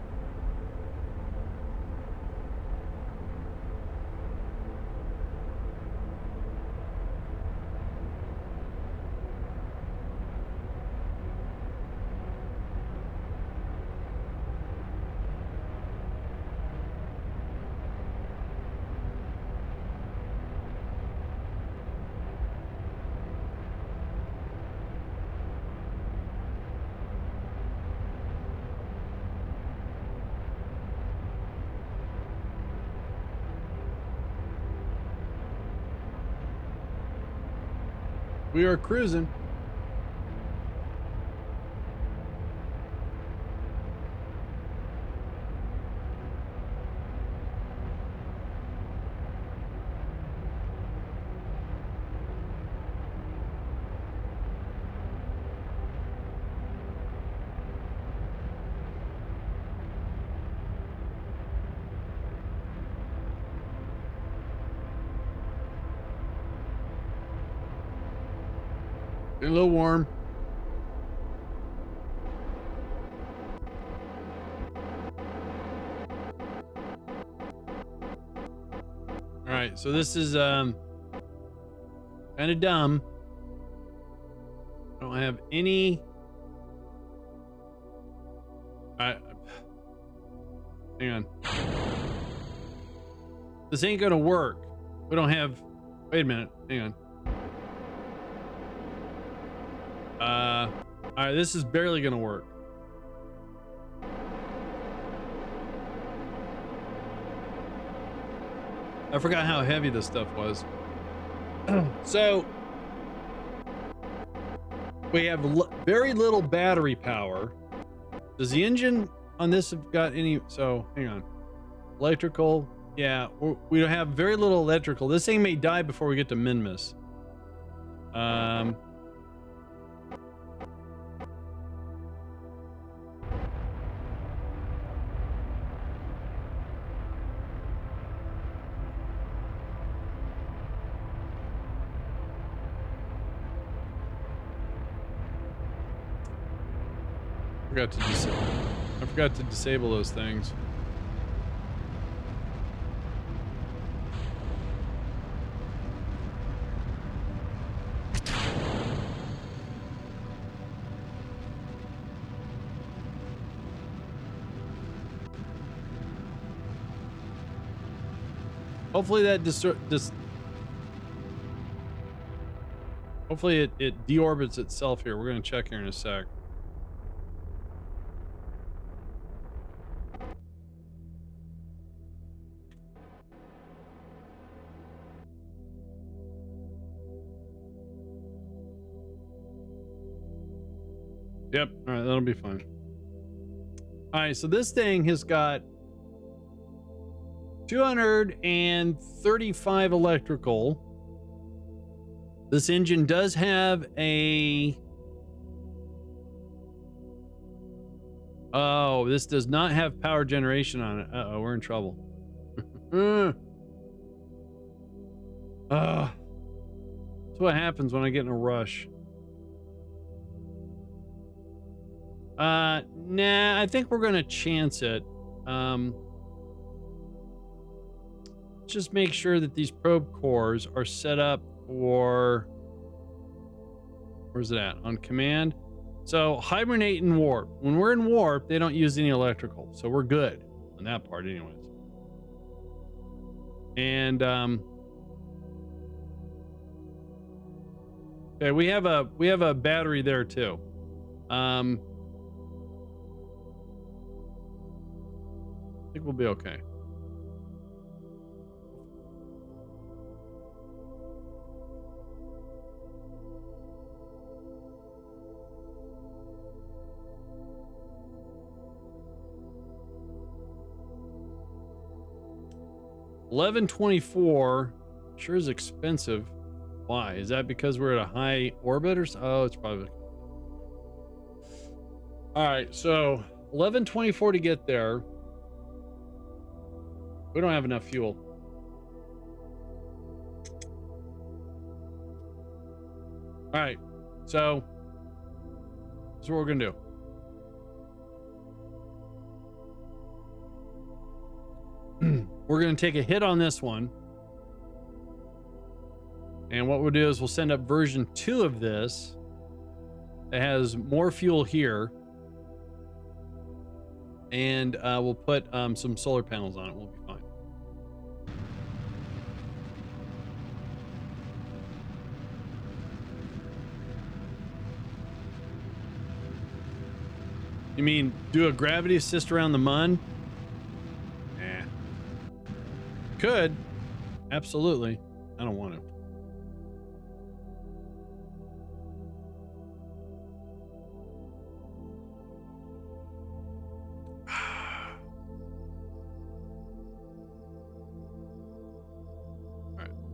We are cruising. Getting a little warm. All right, so this is kind of dumb. I don't have any. Hang on. This ain't gonna work. We don't have. Wait a minute. Hang on. All right, this is barely gonna work. I forgot how heavy this stuff was. So we have very little battery power. Does the engine on this have got any? So hang on. Electrical. Yeah, we have very little electrical. This thing may die before we get to Minmus. I forgot to disable those things. Hopefully that hopefully it deorbits itself here. We're gonna check here in a sec. Yep. All right, that'll be fine. All right, so this thing has got 235 electrical. This engine does have a... Oh, this does not have power generation on it. Uh-oh, we're in trouble. That's what happens when I get in a rush. Nah, I think we're gonna chance it. Just make sure that these probe cores are set up for... Where's it at? On command. So hibernate and warp. When we're in warp, they don't use any electrical, so we're good on that part anyways. And okay, we have a battery there too. I think we'll be okay. 1124 sure is expensive. Why? Is that because we're at a high orbit or so? Oh, it's probably. All right, so 1124 to get there. We don't have enough fuel. All right, so that's what we're gonna do. We're gonna take a hit on this one. And what we'll do is we'll send up version 2 of this. It has more fuel here. And we'll put some solar panels on it. We'll be fine. You mean do a gravity assist around the mun? Nah. Could. Absolutely. I don't want to.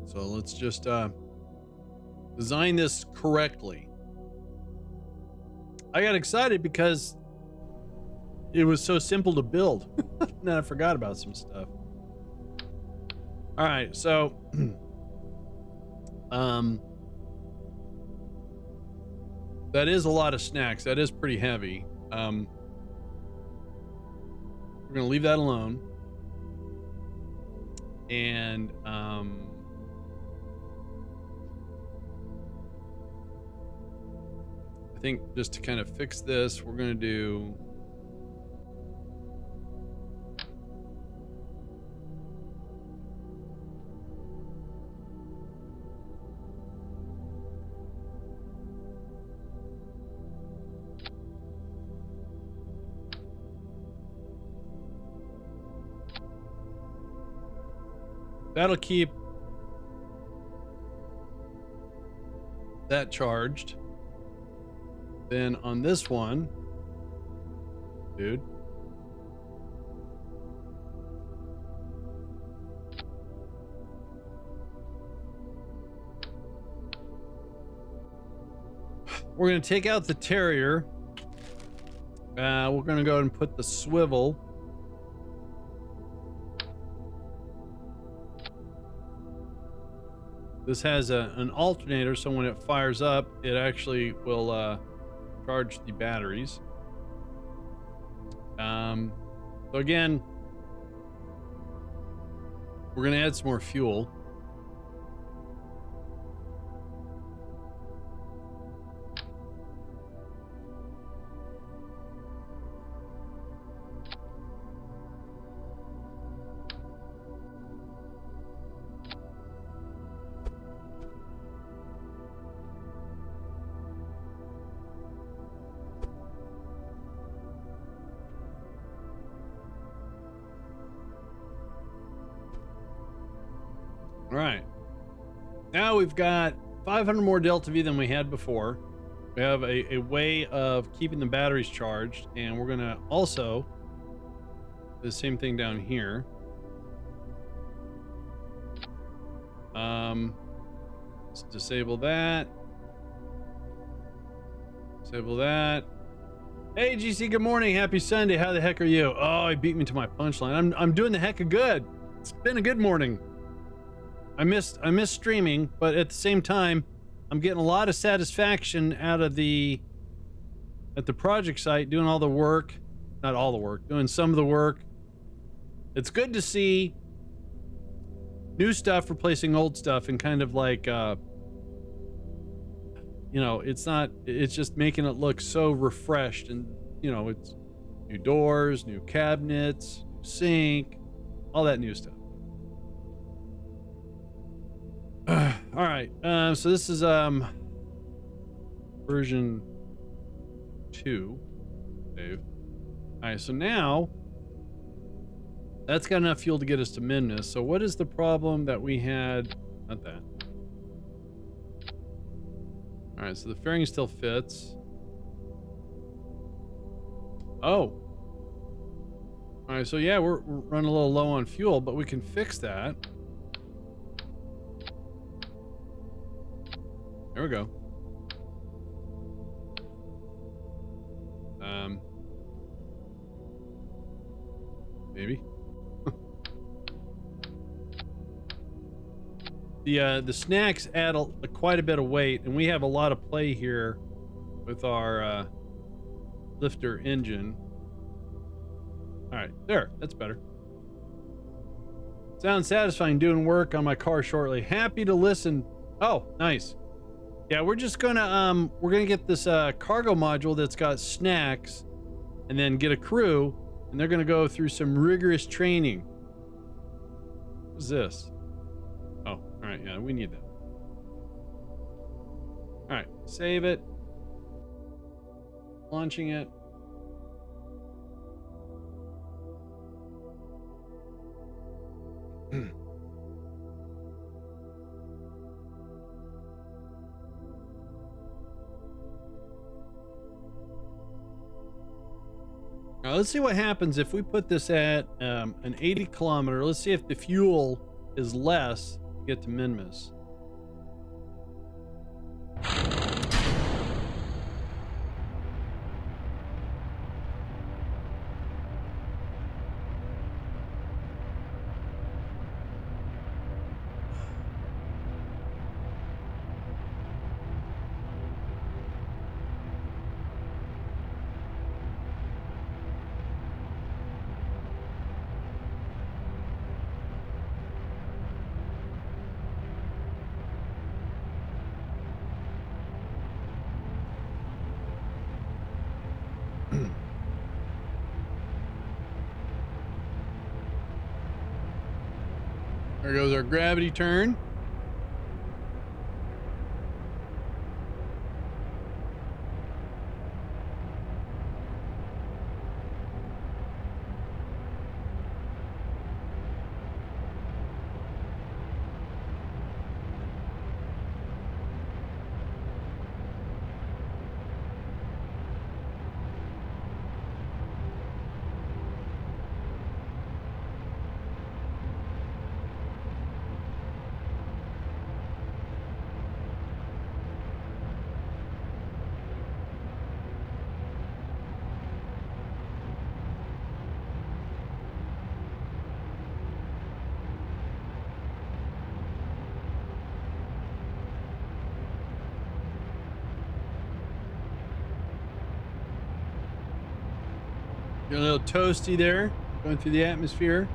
So let's just design this correctly. I got excited because it was so simple to build. And then I forgot about some stuff. All right, so that is a lot of snacks. That is pretty heavy. We're gonna leave that alone. And I think just to kind of fix this, we're going to do that'll keep that charged. Then on this one, dude, we're going to take out the Terrier. We're going to go ahead and put the swivel. This has an alternator, so when it fires up, it actually will charge the batteries. So again, we're going to add some more fuel. All right, now we've got 500 more Delta V than we had before. We have a way of keeping the batteries charged, and we're gonna also do the same thing down here. Let's disable that. Disable that. Hey GC, good morning, happy Sunday. How the heck are you? Oh, he beat me to my punchline. I'm doing the heck of good. It's been a good morning. I missed streaming, but at the same time, I'm getting a lot of satisfaction out of at the project site, doing all the work, not all the work, doing some of the work. It's good to see new stuff replacing old stuff, and kind of like, you know, it's just making it look so refreshed, and you know, it's new doors, new cabinets, new sink, all that new stuff. All right, so this is version 2, Dave. All right, so now that's got enough fuel to get us to Minmus. So what is the problem that we had? Not that. All right, so the fairing still fits. Oh. All right, so yeah, we're running a little low on fuel, but we can fix that. There we go. Maybe. The snacks add quite a bit of weight, and we have a lot of play here with our lifter engine. All right, there, that's better. Sounds satisfying doing work on my car shortly. Happy to listen. Oh, nice. Yeah, we're just gonna we're gonna get this cargo module that's got snacks, and then get a crew, and they're gonna go through some rigorous training. What's this? Oh, all right, yeah, we need that. All right, save it. Launching it. Now let's see what happens if we put this at an 80 kilometer. Let's see if the fuel is less to get to Minmus. There goes our gravity turn. Get a little toasty there, going through the atmosphere.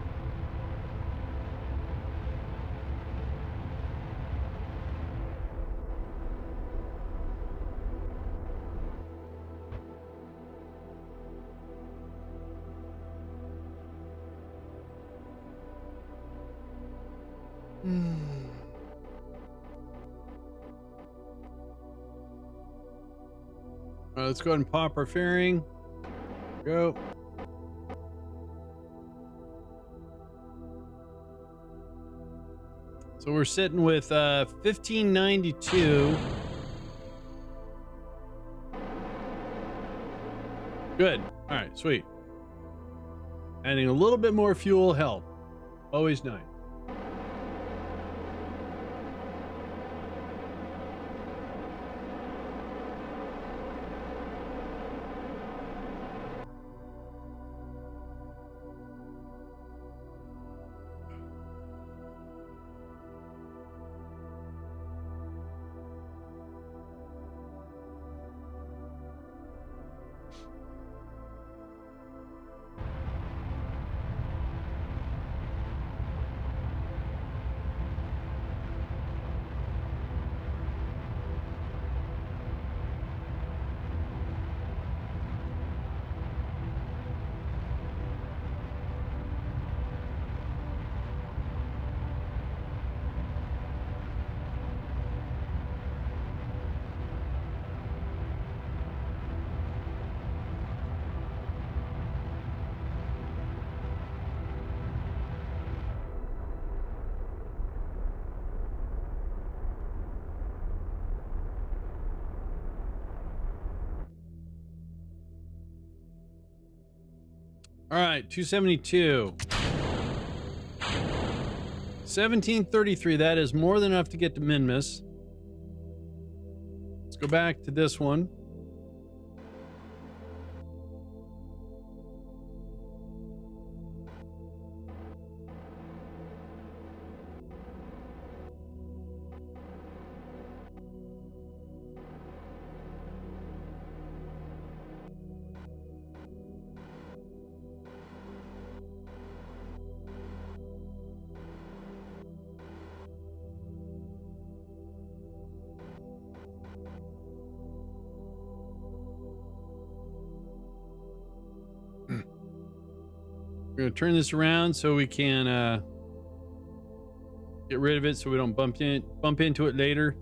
All right, let's go ahead and pop our fairing. Go. So we're sitting with 1592. Good. All right, sweet. Adding a little bit more fuel help. Always nice. All right, 272. 1733, that is more than enough to get to Minmus. Let's go back to this one. We're gonna turn this around so we can get rid of it so we don't bump into it later.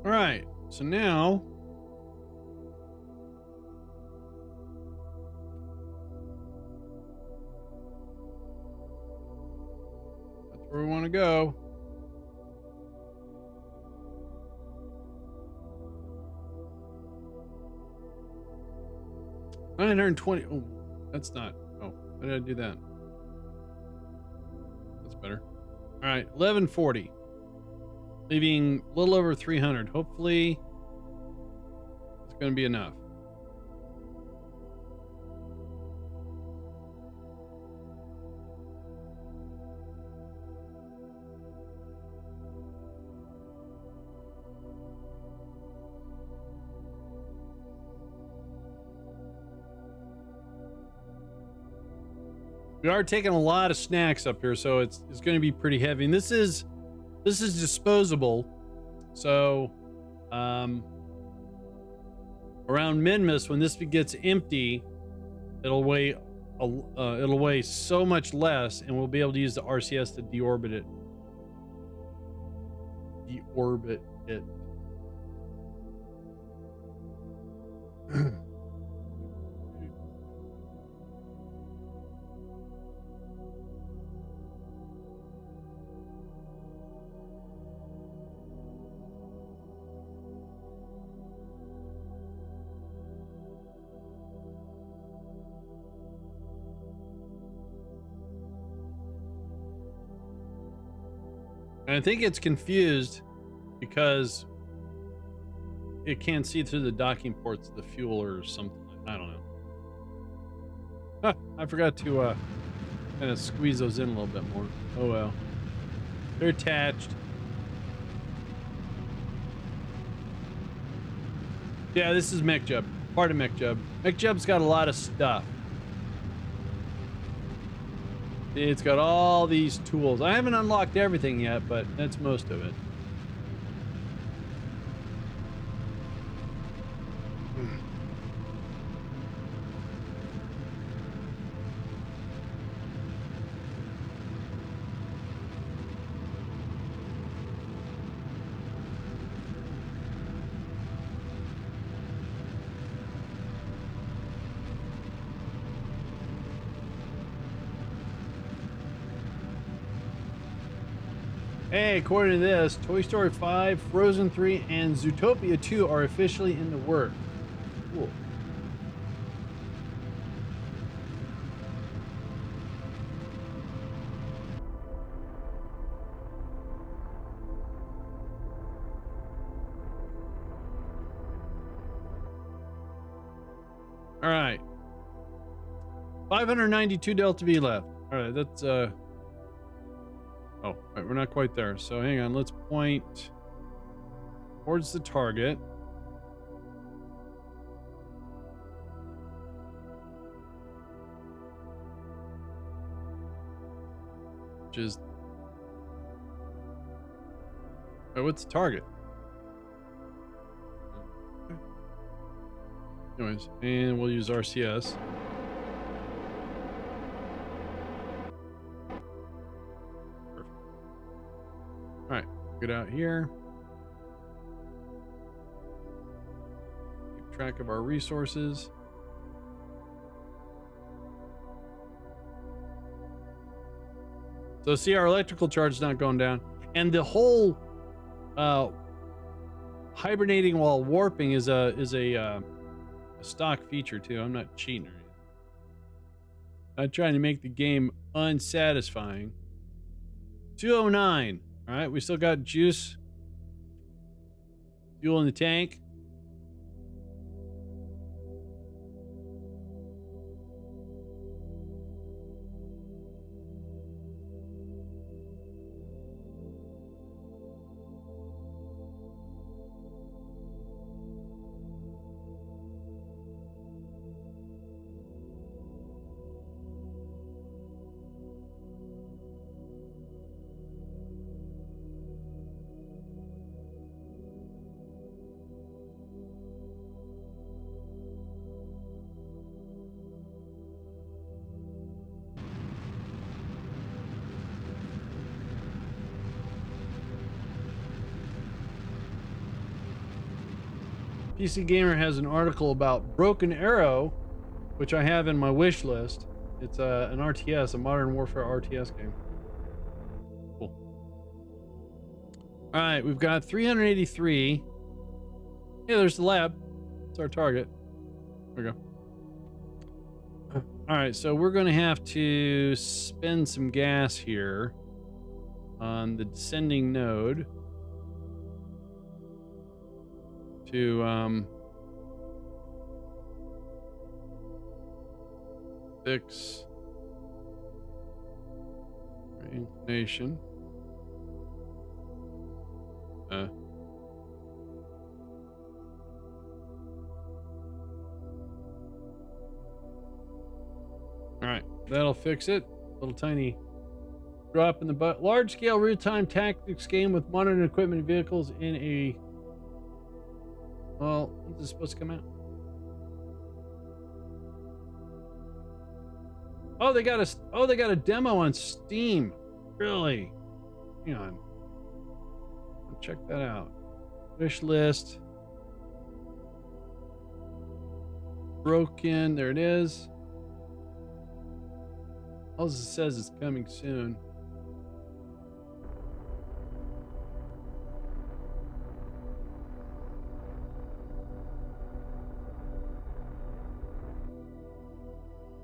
All right, so now that's where we want to go. $920. Oh, that's not. Oh, why did I do that? That's better. All right, 1140. Leaving a little over 300. Hopefully, it's going to be enough. We are taking a lot of snacks up here, so it's going to be pretty heavy. And this is disposable, so around Minmus, when this gets empty, it'll weigh so much less, and we'll be able to use the RCS to deorbit it. Deorbit it. And I think it's confused because it can't see through the docking ports of the fuel or something. I don't know. Huh, I forgot to kind of squeeze those in a little bit more. Oh well. They're attached. Yeah, this is MechJub. Part of MechJub. MechJub's got a lot of stuff. It's got all these tools. I haven't unlocked everything yet, but that's most of it. Hey, according to this, Toy Story 5, Frozen 3, and Zootopia 2 are officially in the works. Cool. All right. 592 Delta V left. All right, that's oh, right, we're not quite there. So hang on, let's point towards the target. Which is, oh, what's the target? Anyways, and we'll use RCS. Perfect. All right, get out here. Keep track of our resources. So see, our electrical charge is not going down, and the whole hibernating while warping is a stock feature too. I'm not cheating or anything. I'm trying to make the game unsatisfying. 209. All right, we still got juice, fuel in the tank. PC Gamer has an article about Broken Arrow, which I have in my wish list. It's an RTS, a Modern Warfare RTS game. Cool. All right, we've got 383. Yeah, there's the lab. It's our target. There we go. All right, so we're going to have to spend some gas here on the descending node to fix inclination. All right, that'll fix it. Little tiny drop in the butt. Large scale real-time tactics game with modern equipment and vehicles in a... Well, when's this supposed to come out? Oh, they got a demo on Steam. Really? Hang on. I'll check that out. Wish list. Broken. There it is. All it says is coming soon.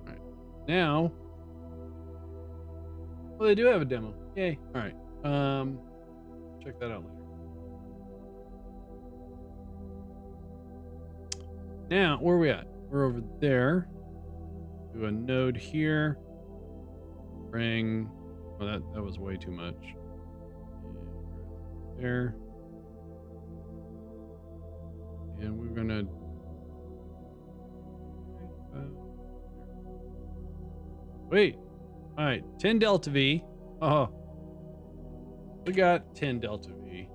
All right. Now, well, they do have a demo. Yay. All right. Check that out later. Now, where are we at? We're over there. Do a node here. Bring, well, that was way too much. There. And we're gonna wait. All right, 10 delta V. Oh, we got 10 delta V.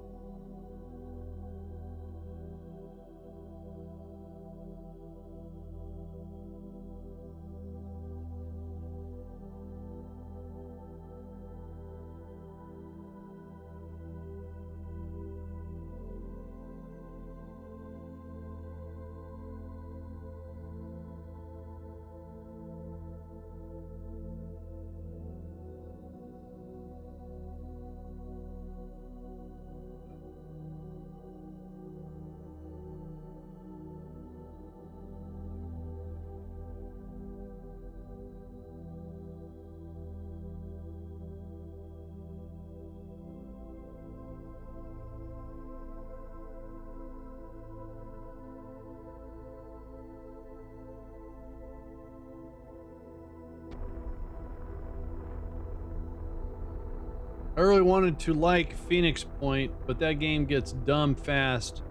I really wanted to like Phoenix Point, but that game gets dumb fast.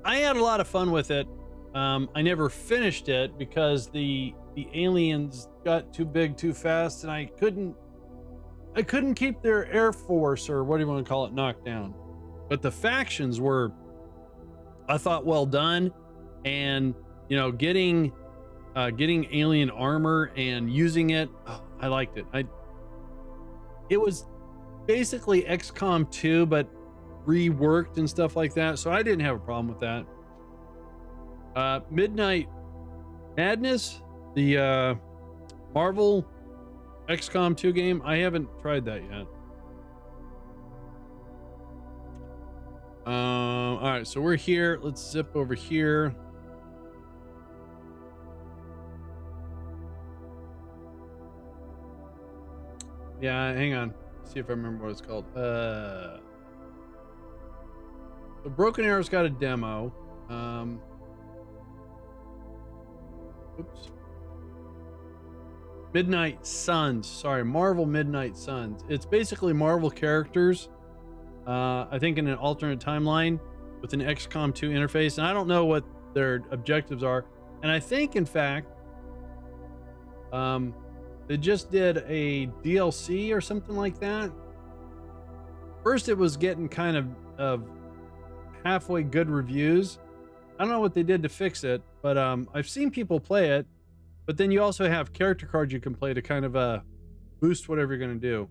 I had a lot of fun with it. I never finished it because the aliens got too big too fast, and I couldn't keep their air force, or what do you want to call it, knocked down. But the factions were, I thought, well done, and you know, getting alien armor and using it. Oh, I liked it. It was basically XCOM 2, but reworked and stuff like that. So I didn't have a problem with that. Midnight Madness, the Marvel XCOM 2 game. I haven't tried that yet. All right, so we're here. Let's zip over here. Yeah, hang on. See if I remember what it's called. So Broken Arrow's got a demo. Oops. Midnight Suns. Sorry, Marvel Midnight Suns. It's basically Marvel characters. I think in an alternate timeline with an XCOM 2 interface, and I don't know what their objectives are. And I think, in fact, they just did a DLC or something like that. First, it was getting kind of halfway good reviews. I don't know what they did to fix it, but I've seen people play it. But then you also have character cards you can play to kind of boost whatever you're going to do.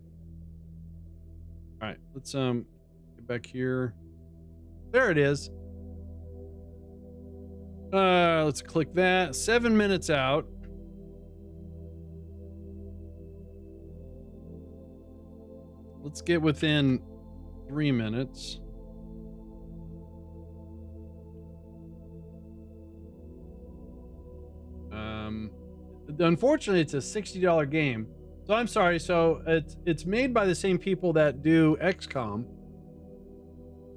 All right, let's get back here. There it is. Let's click that. 7 minutes out. Let's get within 3 minutes. Unfortunately, it's a $60 game. So I'm sorry. So it's made by the same people that do XCOM.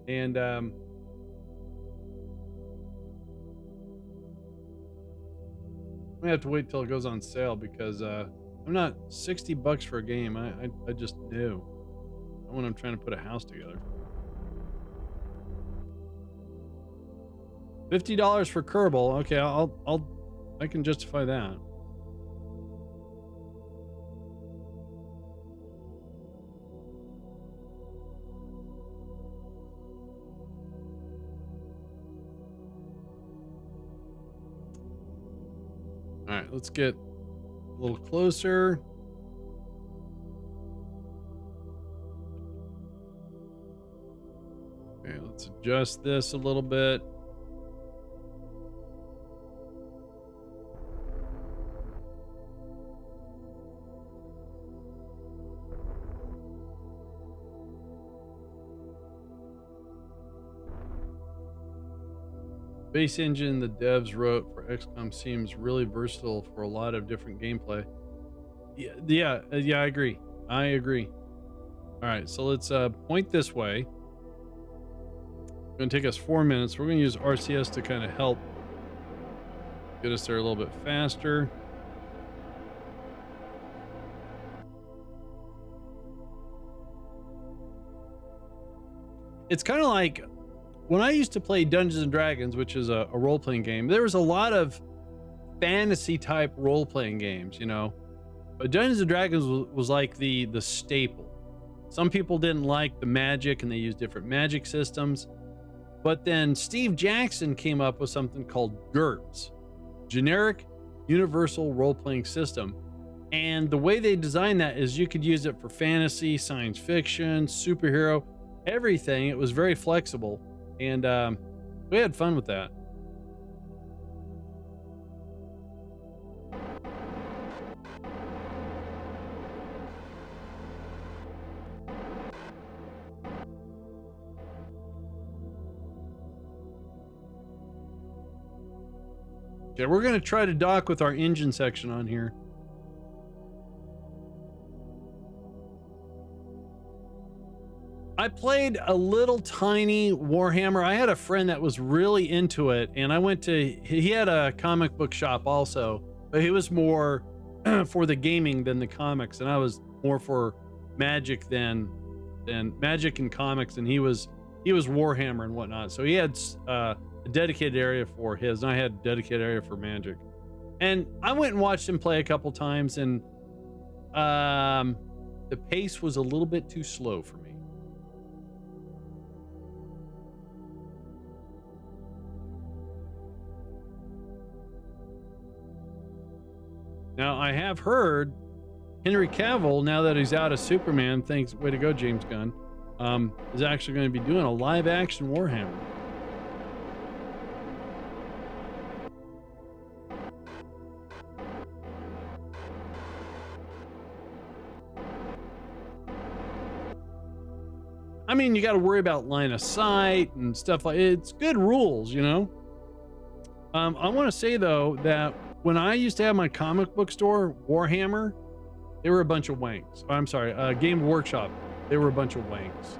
And we have to wait till it goes on sale because I'm not $60 for a game. I just knew when I'm trying to put a house together. $50 for Kerbal. Okay, I can justify that. All right, let's get a little closer. Okay, let's adjust this a little bit. Base engine the devs wrote for XCOM seems really versatile for a lot of different gameplay. Yeah, I agree. I agree. All right, so let's point this way. It's gonna take us 4 minutes. We're gonna use RCS to kind of help get us there a little bit faster. It's kind of like when I used to play Dungeons and Dragons, which is a role-playing game. There was a lot of fantasy type role-playing games, you know, but Dungeons and Dragons was like the staple. Some people didn't like the magic and they used different magic systems, but then Steve Jackson came up with something called GURPS, Generic Universal Role-Playing System. And the way they designed that is you could use it for fantasy, science fiction, superhero, everything. It was very flexible. And we had fun with that. Okay, we're going to try to dock with our engine section on here. I played a little tiny Warhammer. I had a friend that was really into it, and I went to, he had a comic book shop also, but he was more for the gaming than the comics, and I was more for magic than magic and comics, and he was Warhammer and whatnot. So he had a dedicated area for his, and I had a dedicated area for magic. And I went and watched him play a couple times, and the pace was a little bit too slow for me. Now, I have heard Henry Cavill, now that he's out of Superman, thanks, way to go, James Gunn, is actually going to be doing a live action Warhammer. I mean, you got to worry about line of sight and stuff like it's good rules, you know. I want to say though that when I used to have my comic book store, Warhammer, they were a bunch of wanks. I'm sorry, Game Workshop, they were a bunch of wanks.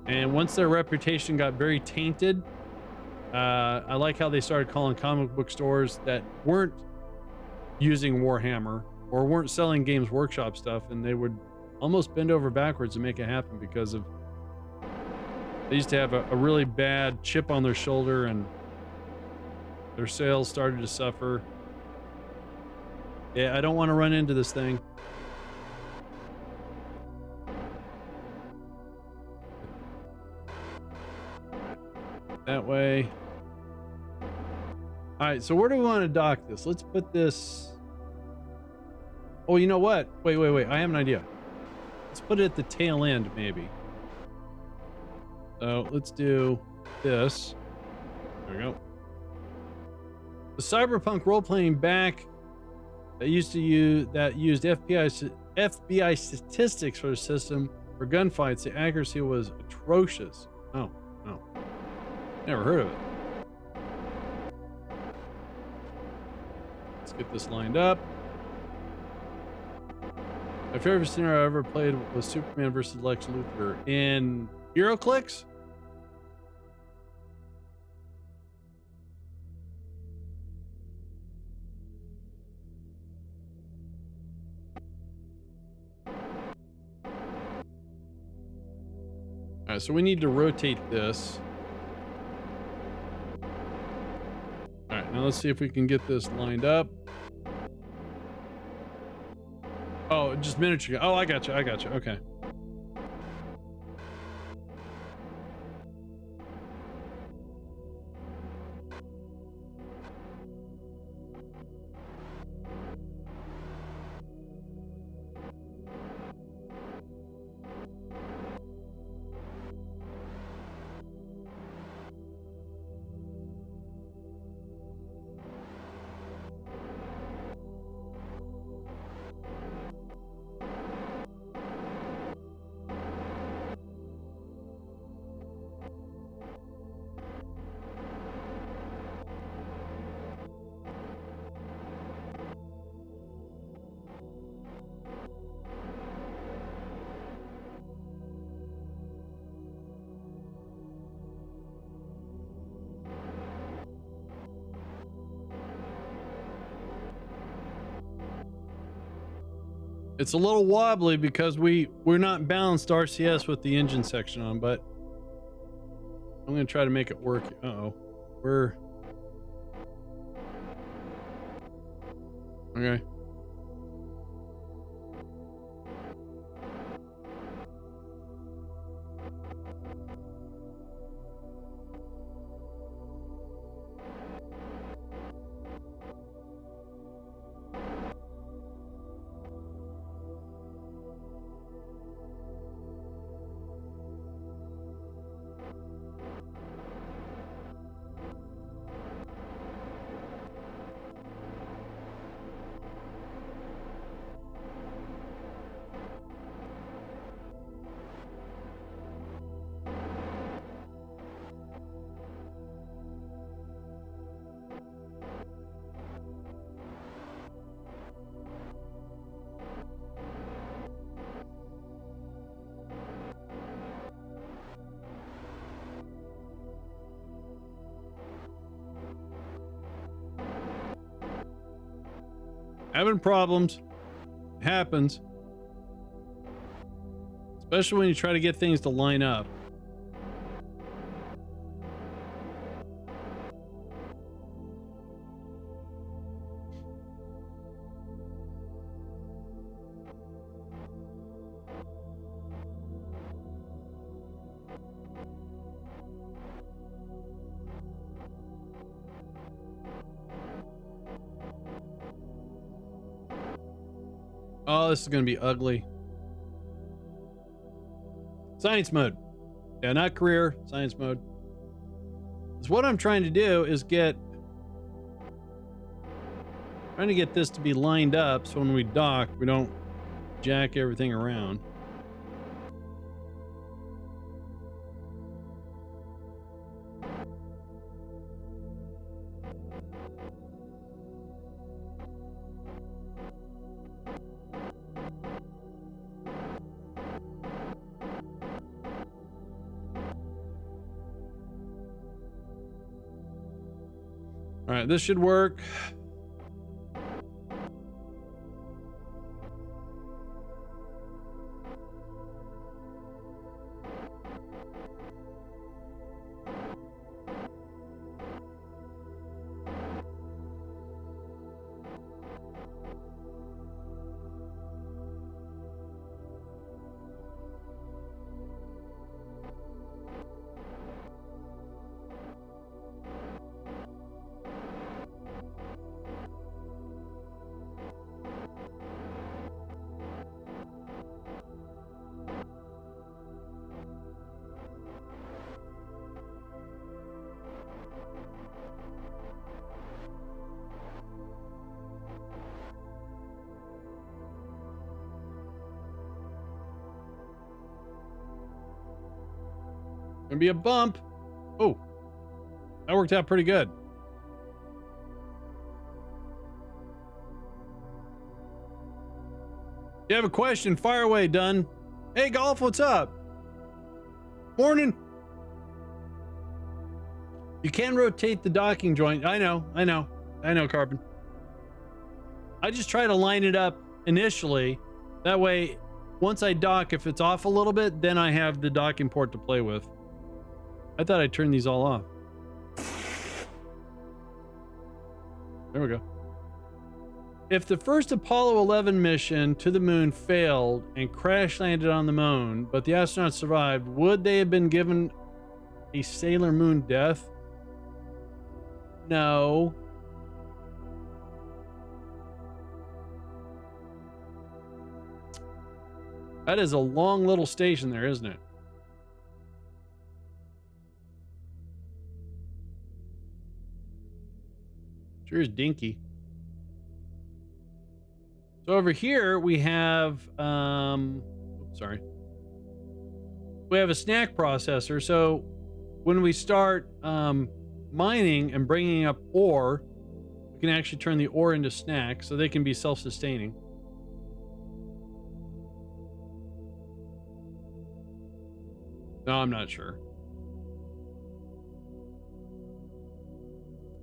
And once their reputation got very tainted, I like how they started calling comic book stores that weren't using Warhammer or weren't selling Games Workshop stuff, and they would almost bend over backwards to make it happen because of they used to have a really bad chip on their shoulder and their sales started to suffer. Yeah, I don't want to run into this thing. That way. All right, so where do we want to dock this? Let's put this. Oh, you know what? Wait. I have an idea. Let's put it at the tail end, maybe. So let's do this. There we go. The cyberpunk role-playing back that used FBI statistics for the system for gunfights. The accuracy was atrocious. Oh, no. Never heard of it. Let's get this lined up. My favorite scenario I ever played was Superman versus Lex Luthor in HeroClix. All right, so we need to rotate this. All right, now let's see if we can get this lined up. Oh, just miniature. Oh, I got you. Okay. It's a little wobbly because we're not balanced RCS with the engine section on, but I'm gonna try to make it work. Uh-oh. We're okay. Having problems. It happens. Especially when you try to get things to line up. Oh, this is going to be ugly. Science mode. Yeah, not career, science mode. Because what I'm trying to do is trying to get this to be lined up so when we dock, we don't jack everything around. All right, this should work. Gonna be a bump. Oh, that worked out pretty good. If you have a question, fire away, Dunn. Hey, Golf, what's up? Morning. You can rotate the docking joint. I know, Carbon. I just try to line it up initially. That way, once I dock, if it's off a little bit, then I have the docking port to play with. I thought I turned these all off. There we go. If the first Apollo 11 mission to the moon failed and crash landed on the moon, but the astronauts survived, would they have been given a Sailor Moon death? No. That is a long little station there, isn't it? Sure is dinky. So over here we have, sorry. We have a snack processor. So when we start mining and bringing up ore, we can actually turn the ore into snacks so they can be self-sustaining. No, I'm not sure.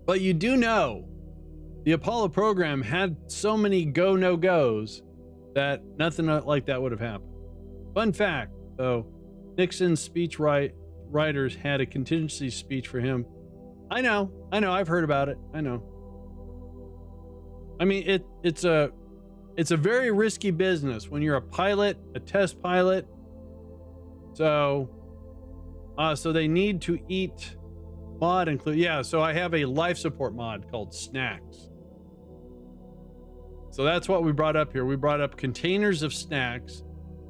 But you do know the Apollo program had so many go no goes that nothing like that would have happened. Fun fact, though, Nixon's speech writers had a contingency speech for him. I know, I've heard about it. I know. I mean, it's a very risky business when you're a pilot, a test pilot. So they need to eat mod include. Yeah, so I have a life support mod called Snacks. So that's what we brought up here. We brought up containers of snacks.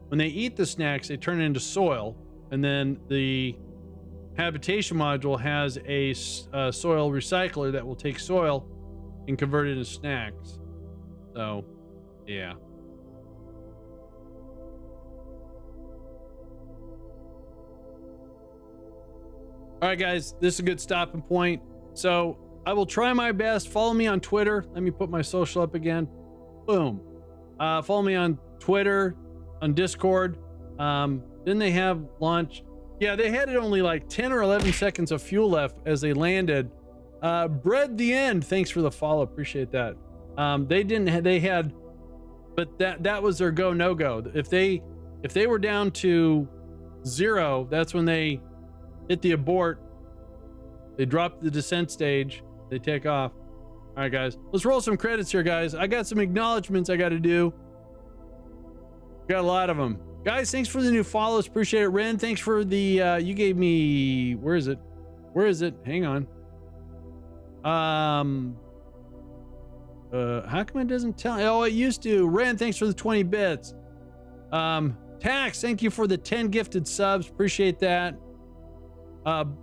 When they eat the snacks, they turn it into soil. And then the habitation module has a soil recycler that will take soil and convert it into snacks. So, yeah. All right, guys, this is a good stopping point. So I will try my best. Follow me on Twitter. Let me put my social up again. Boom. Follow me on Twitter, on Discord. Then they have launch. Yeah, they had it only like 10 or 11 seconds of fuel left as they landed. Bread the end. Thanks for the follow. Appreciate that. They had, but that was their go no go. If they were down to 0, that's when they hit the abort. They drop the descent stage. They take off. All right, guys, let's roll some credits here, guys. I got some acknowledgments I got to do. Got a lot of them. Guys, thanks for the new follows. Appreciate it. Ren, thanks for the, you gave me, where is it? Hang on. How come it doesn't tell? Oh, it used to. Ren, thanks for the 20 bits. Tax, thank you for the 10 gifted subs. Appreciate that. The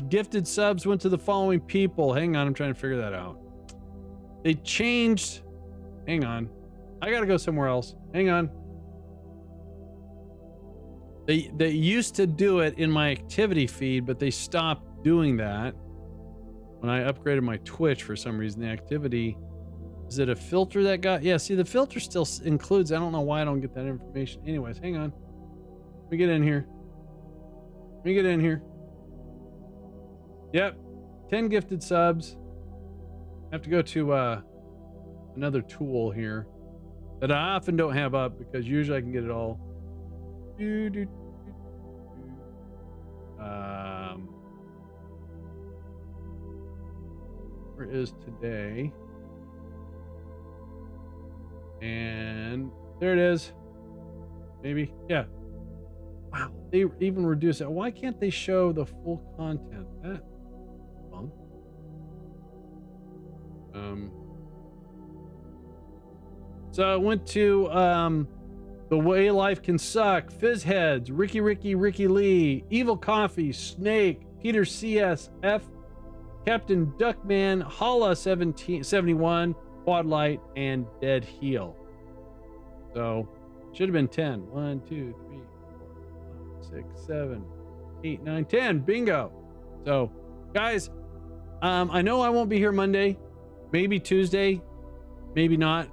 gifted subs went to the following people. Hang on, I'm trying to figure that out. They changed. Hang on. I gotta go somewhere else. Hang on. They used to do it in my activity feed, but they stopped doing that when I upgraded my Twitch for some reason. The activity, is it a filter that got? Yeah, see, the filter still includes. I don't know why I don't get that information. Anyways, hang on. Let me get in here. Let me get in here. Yep, 10 gifted subs. I have to go to another tool here that I often don't have up because usually I can get it all. Where is today? And there it is. Maybe, yeah. Wow, they even reduce it. Why can't they show the full content? That bunk. So I went to The Way Life Can Suck, Fizzheads, Ricky Lee, Evil Coffee, Snake, Peter CSF, Captain Duckman, Holla 1771, Quadlight, and Dead Heel. So should have been 10. 1, 2, 3, 4, 5, 6, 7, 8, 9, 10. Bingo. So guys, I know I won't be here Monday, maybe Tuesday, maybe not,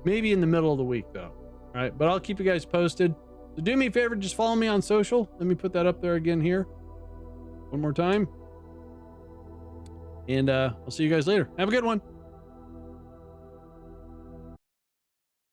maybe in the middle of the week though. All right, but I'll keep you guys posted. So do me a favor, just follow me on social. Let me put that up there again here one more time. And I'll see you guys later. Have a good one.